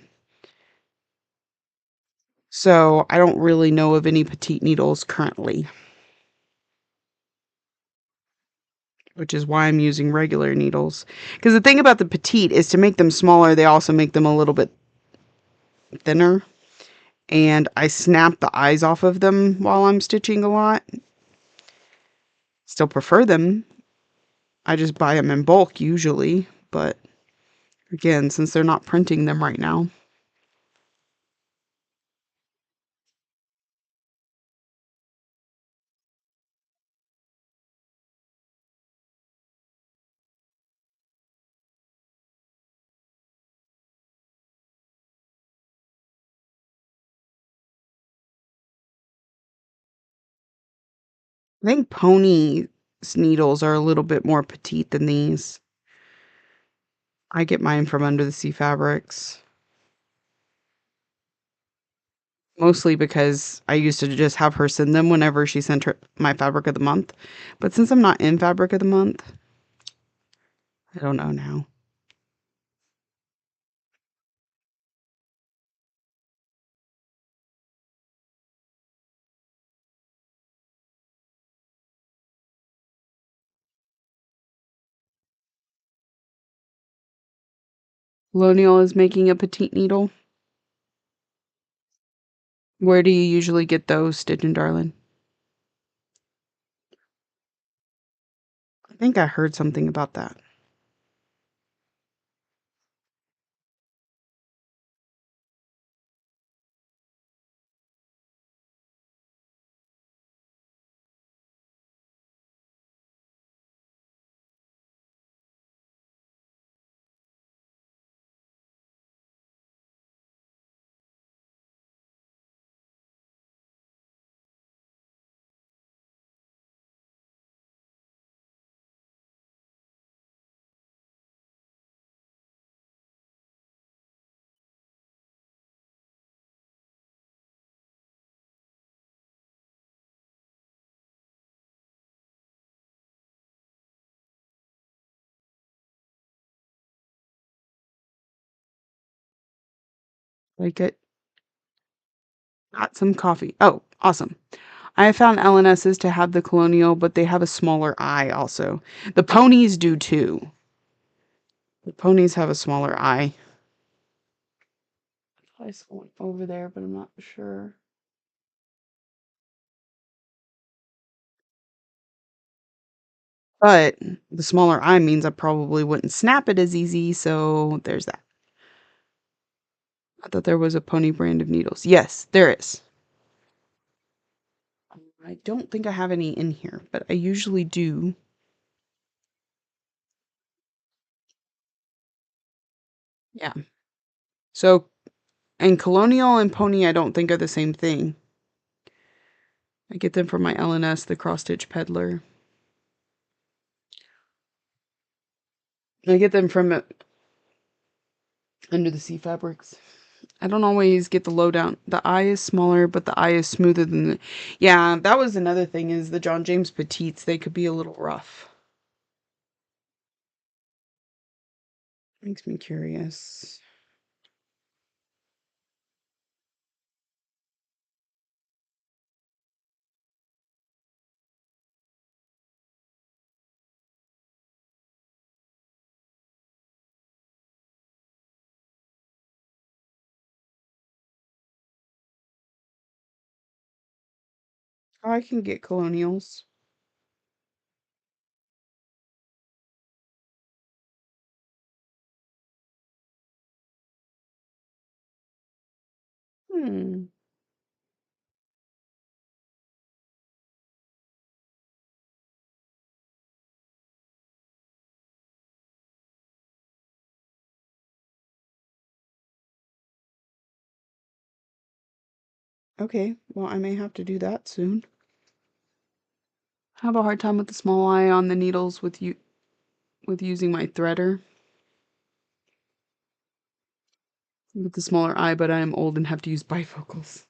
so I don't really know of any petite needles currently, which is why I'm using regular needles. Because the thing about the petite is to make them smaller, they also make them a little bit thinner. And I snap the eyes off of them while I'm stitching a lot. Still prefer them. I just buy them in bulk usually, but again, since they're not printing them right now. I think pony's needles are a little bit more petite than these. I get mine from Under the Sea Fabrics. Mostly because I used to just have her send them whenever she sent her my fabric of the month. But since I'm not in fabric of the month, I don't know now. Colonial is making a petite needle. Where do you usually get those, Stitch and Darlin? I think I heard something about that. Like it. Got some coffee. Oh, awesome. I found LNSs to have the colonial, but they have a smaller eye also. The ponies do too. The ponies have a smaller eye. I saw one over there, but I'm not sure. But the smaller eye means I probably wouldn't snap it as easy, so there's that. I thought there was a pony brand of needles. Yes, there is. I don't think I have any in here, but I usually do. Yeah. So, and colonial and pony I don't think are the same thing. I get them from my LNS, the cross stitch peddler. I get them from Under the Sea Fabrics. I don't always get the lowdown. The eye is smaller, but the eye is smoother than the. Yeah, that was another thing is the John James Petites, they could be a little rough. Makes me curious. Oh, I can get colonials. Hmm. Okay, well, I may have to do that soon. I have a hard time with the small eye on the needles with using my threader. With the smaller eye, but I am old and have to use bifocals.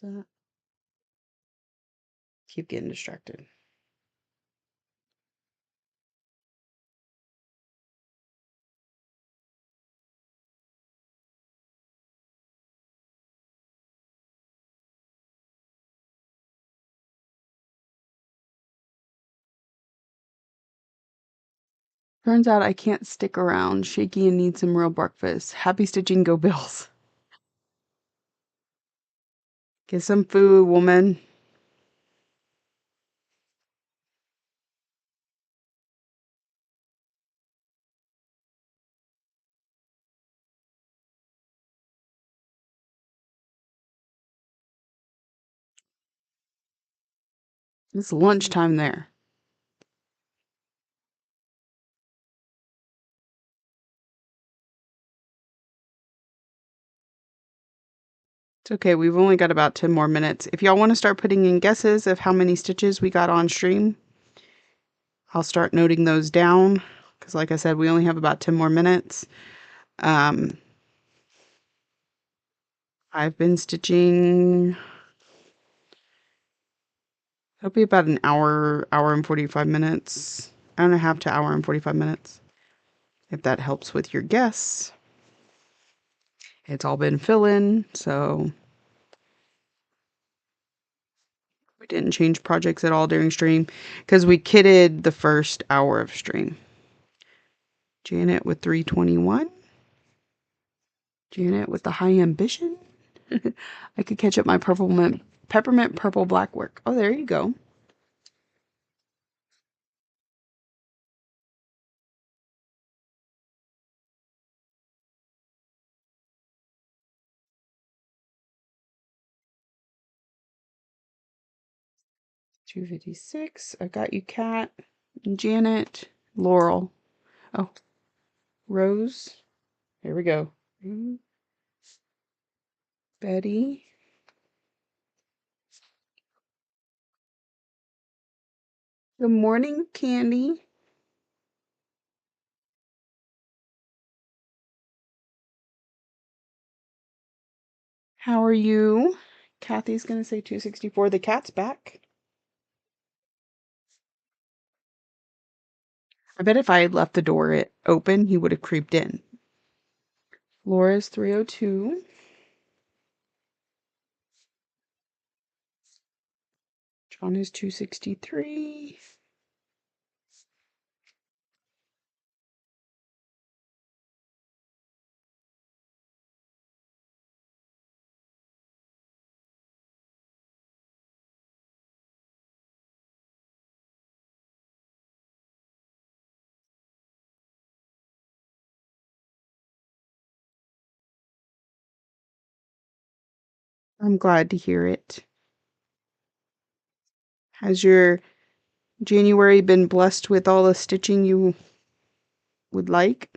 So keep getting distracted. Turns out I can't stick around. Shaky and need some real breakfast. Happy stitching, go Bills. Get some food, woman. It's lunchtime there. It's okay. We've only got about 10 more minutes. If y'all want to start putting in guesses of how many stitches we got on stream, I'll start noting those down. Because like I said, we only have about 10 more minutes. Um, I've been stitching. It'll be about an hour and 45 minutes. Hour and a half to hour and 45 minutes. If that helps with your guess. It's all been fill-in, so we didn't change projects at all during stream because we kitted the first hour of stream. Janet with 321. Janet with the high ambition. I could catch up my peppermint purple black work. Oh, there you go. 256. I got you, Kat. Janet. Laurel. Oh, Rose. Here we go. Betty. Good morning, Candy. How are you? Kathy's going to say 264. The cat's back. I bet if I had left the door open, he would have creeped in. Laura's 302. John is 263. I'm glad to hear it. Has your January been blessed with all the stitching you would like?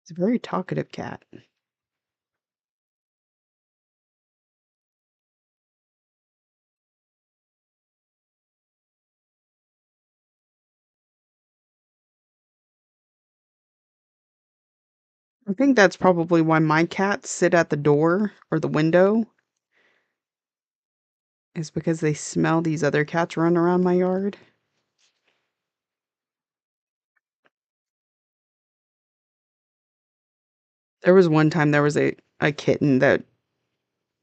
It's a very talkative cat. I think that's probably why my cats sit at the door or the window, is because they smell these other cats running around my yard. There was one time there was a kitten that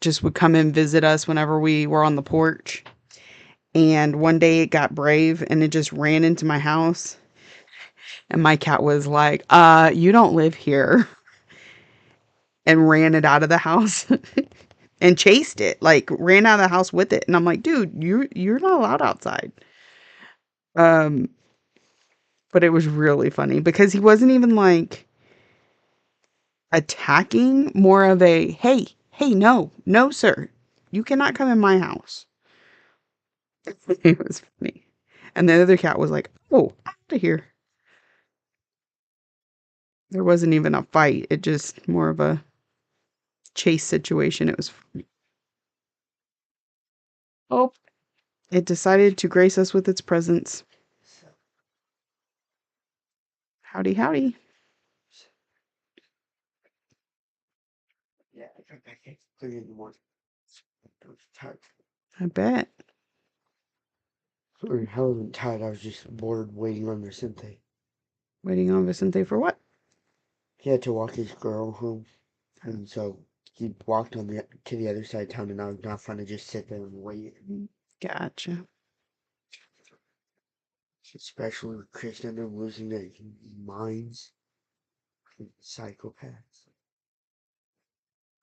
just would come and visit us whenever we were on the porch. And one day it got brave and it just ran into my house. And my cat was like, you don't live here. And ran it out of the house and chased it, like ran out of the house with it. And I'm like, dude, you're not allowed outside. Um, but it was really funny because he wasn't even like attacking, more of a, hey, no, sir. You cannot come in my house. It was funny. And the other cat was like, oh, out of here. There wasn't even a fight. It just more of a chase situation. It was, oh, it decided to grace us with its presence. Howdy, howdy. Yeah, I got back at 3 in the morning. I was tired. I bet. Or I wasn't tired, I was just bored waiting on Vicente. Waiting on Vicente for what? He had to walk his girl home, and so he walked to the other side of town, and I was not fun to just sit there and wait. Gotcha. Especially with Chris and them losing their minds. Psychopaths.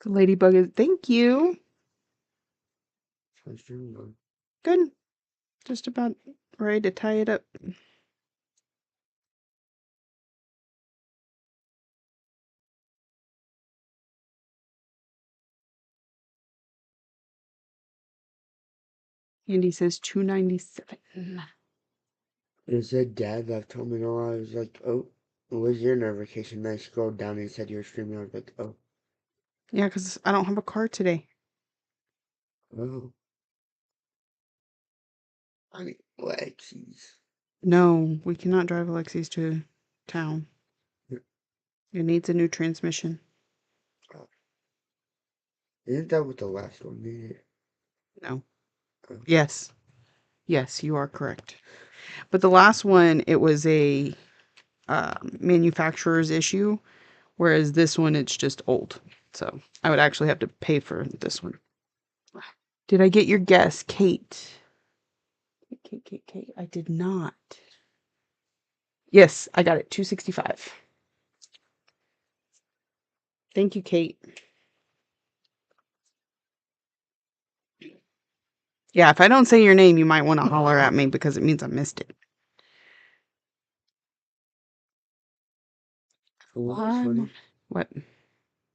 The ladybug is, thank you. How's your going? Good. Just about ready to tie it up. Andy says 297. It said Dad left home, and all I was like, oh, where's your notification? And I scrolled down and it said you were streaming. I was like, oh. Yeah, because I don't have a car today. Oh. I mean, Lexi's. No, we cannot drive Alexis to town. Yeah. It needs a new transmission. Oh. Isn't that what the last one needed? No. Oh. Yes. Yes, you are correct. But the last one, it was a manufacturer's issue, whereas this one, it's just old. So I would actually have to pay for this one. Did I get your guess, Kate? Kate. I did not. Yes, I got it. 265. Thank you, Kate. Yeah, if I don't say your name, you might want to holler at me because it means I missed it. Oh, what's funny? What?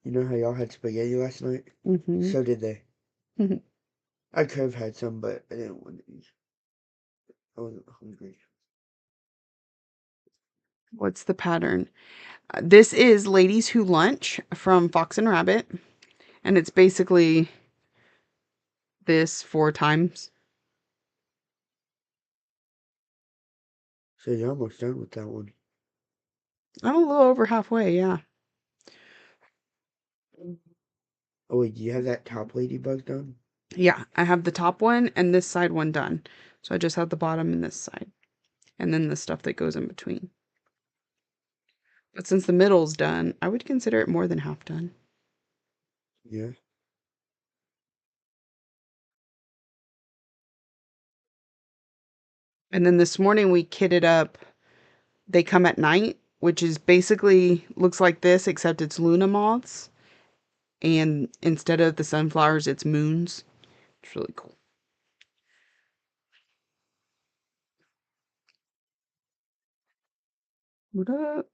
You know how y'all had spaghetti last night? Mm-hmm. So did they. I could have had some, but I didn't want to eat. I wasn't hungry. What's the pattern? This is Ladies Who Lunch from Fox and Rabbit, and it's basically this 4 times. So you're almost done with that one. I'm a little over halfway, yeah. Oh wait, do you have that top ladybug done? Yeah, I have the top one and this side one done. So I just have the bottom and this side, and then the stuff that goes in between. But since the middle's done, I would consider it more than half done. Yeah. And then this morning we kitted up They Come at Night, which is basically looks like this, except it's Luna moths. And instead of the sunflowers, it's moons. It's really cool. What up?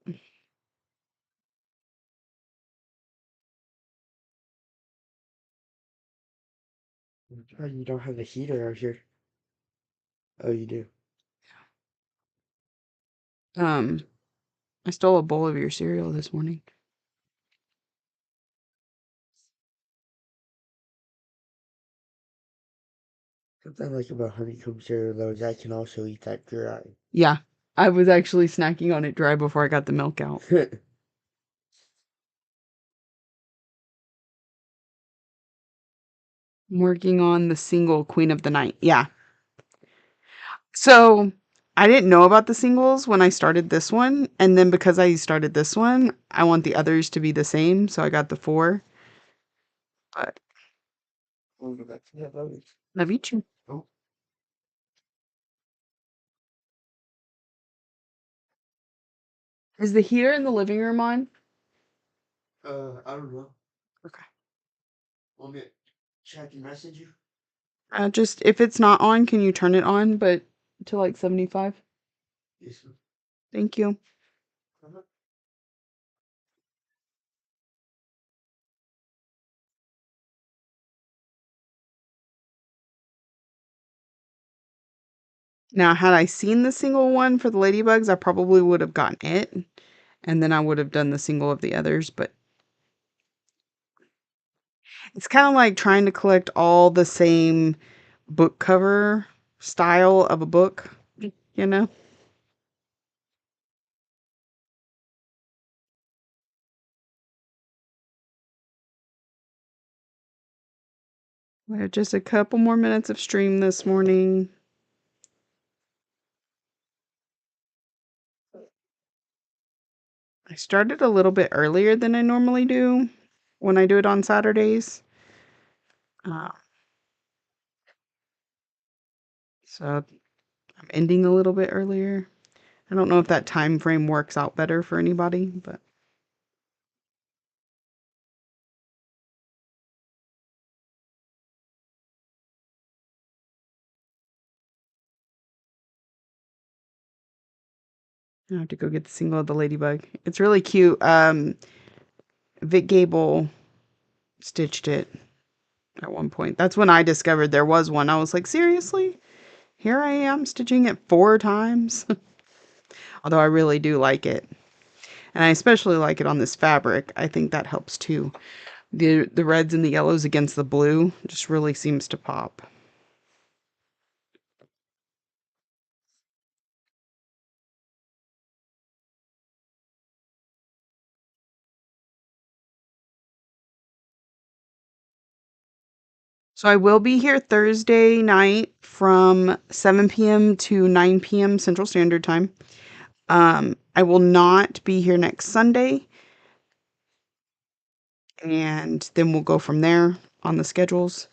Oh, you don't have the heater out here. Oh, you do. Um, I stole a bowl of your cereal this morning. Something I like about honeycomb cereal though is I can also eat that dry. Yeah, I was actually snacking on it dry before I got the milk out. I'm working on the single Queen of the Night. Yeah. So I didn't know about the singles when I started this one. And then because I started this one, I want the others to be the same. So I got the four. But Oh, that's yeah, those. love you too. Oh, Is the heater in the living room on? I don't know. Okay. Want me to check and message you? Just if it's not on, can you turn it on, but to like 75? Yes, ma'am. Thank you. Uh-huh. Now, had I seen the single one for the ladybugs, I probably would have gotten it, and then I would have done the single of the others, but it's kind of like trying to collect all the same book cover style of a book, you know? We have just a couple more minutes of stream this morning. I started a little bit earlier than I normally do when I do it on Saturdays. Uh, so I'm ending a little bit earlier. I don't know if that time frame works out better for anybody, but I have to go get the single of the ladybug. It's really cute. Vic Gable stitched it at one point. That's when I discovered there was one. I was like, seriously? Here I am stitching it 4 times. Although I really do like it. And I especially like it on this fabric. I think that helps too. The reds and the yellows against the blue just really seems to pop. So I will be here Thursday night from 7 p.m. to 9 p.m. Central Standard Time. I will not be here next Sunday, and then we'll go from there on the schedules.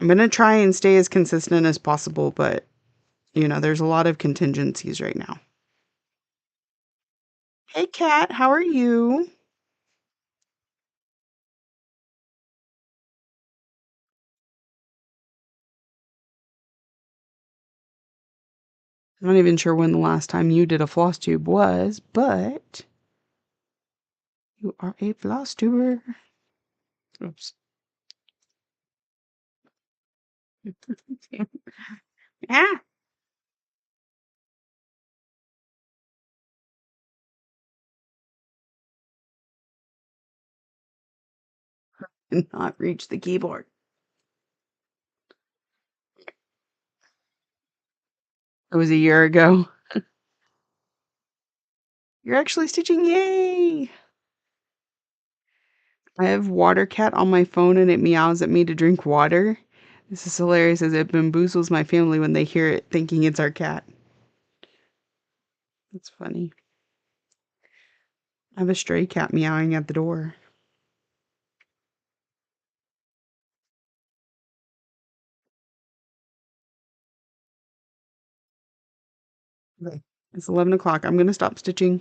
I'm gonna try and stay as consistent as possible, but there's a lot of contingencies right now. Hey, Kat, how are you? I'm not even sure when the last time you did a floss tube was, but you are a floss tuber. Oops. Ah! And not reach the keyboard. It was a year ago. You're actually stitching. Yay! I have Water Cat on my phone and it meows at me to drink water. This is hilarious as it bamboozles my family when they hear it thinking it's our cat. That's funny. I have a stray cat meowing at the door. Okay. It's 11 o'clock. I'm going to stop stitching.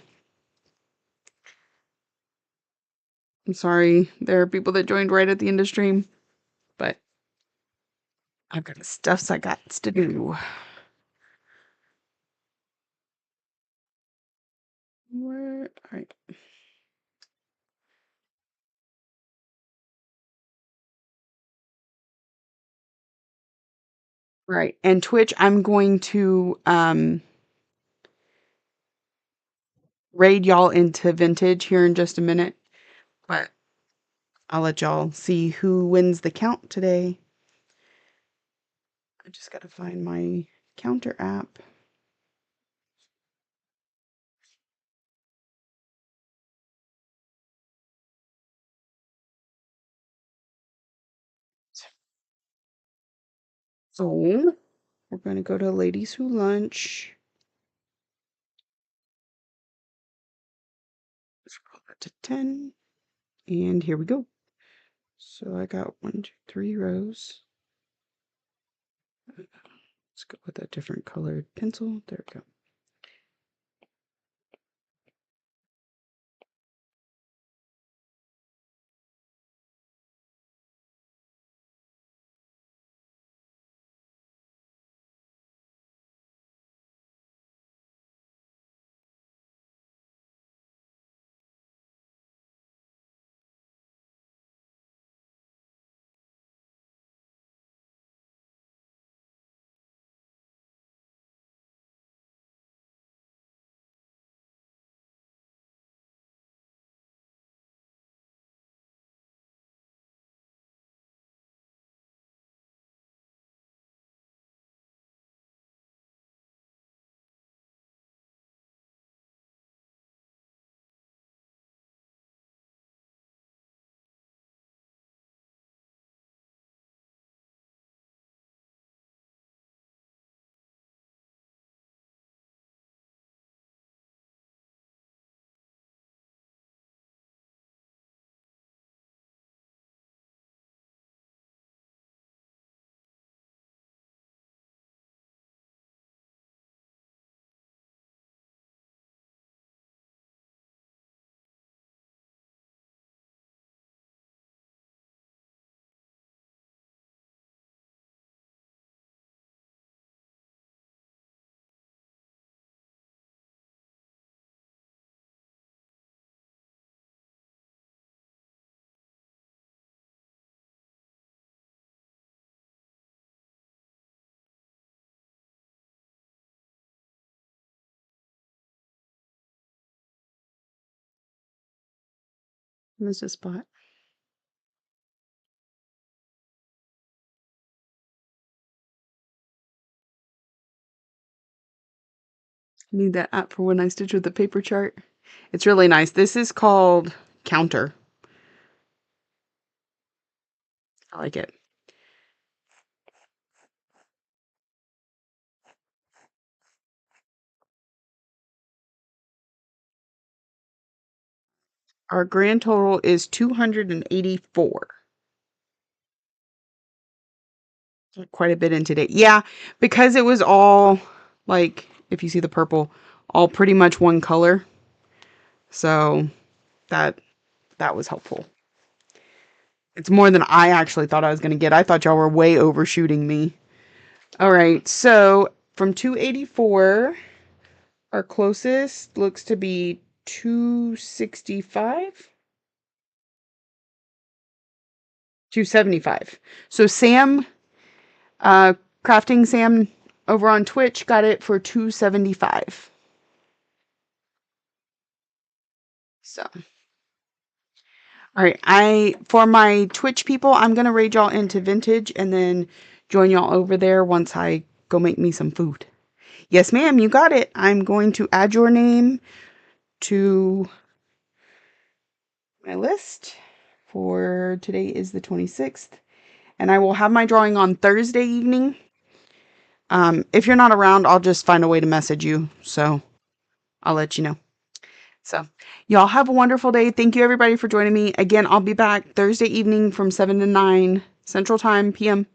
I'm sorry. There are people that joined right at the end of stream, but I've got stuff I got to do. Where? All right. Right. And Twitch, I'm going to raid y'all into vintage here in just a minute, but I'll let y'all see who wins the count today. I just got to find my counter app. So we're going to go to Ladies Who Lunch. Scroll that to 10. And here we go. So I got 1, 2, 3 rows. Let's go with a different colored pencil. There we go. Missed a spot. I need that app for when I stitch with the paper chart. It's really nice. This is called Counter. I like it. Our grand total is 284. Quite a bit in today. Yeah, because it was all like, if you see the purple, all pretty much one color. So that was helpful. It's more than I actually thought I was going to get. I thought y'all were way overshooting me. All right, so from 284, our closest looks to be 265, 275. So Sam, uh, Crafting Sam over on Twitch got it for 275. So, all right, for my Twitch people, I'm gonna raid y'all into vintage and then join y'all over there once I go make me some food. Yes, ma'am, you got it. I'm going to add your name to my list for today is the 26th, and I will have my drawing on Thursday evening. If you're not around, I'll just find a way to message you, so I'll let you know. So, y'all have a wonderful day. Thank you everybody for joining me. Again, I'll be back Thursday evening from 7 to 9 Central Time PM,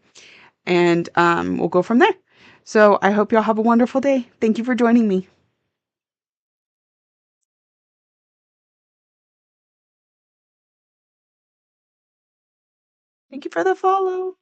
and we'll go from there. So, I hope y'all have a wonderful day. Thank you for joining me. Thank you for the follow.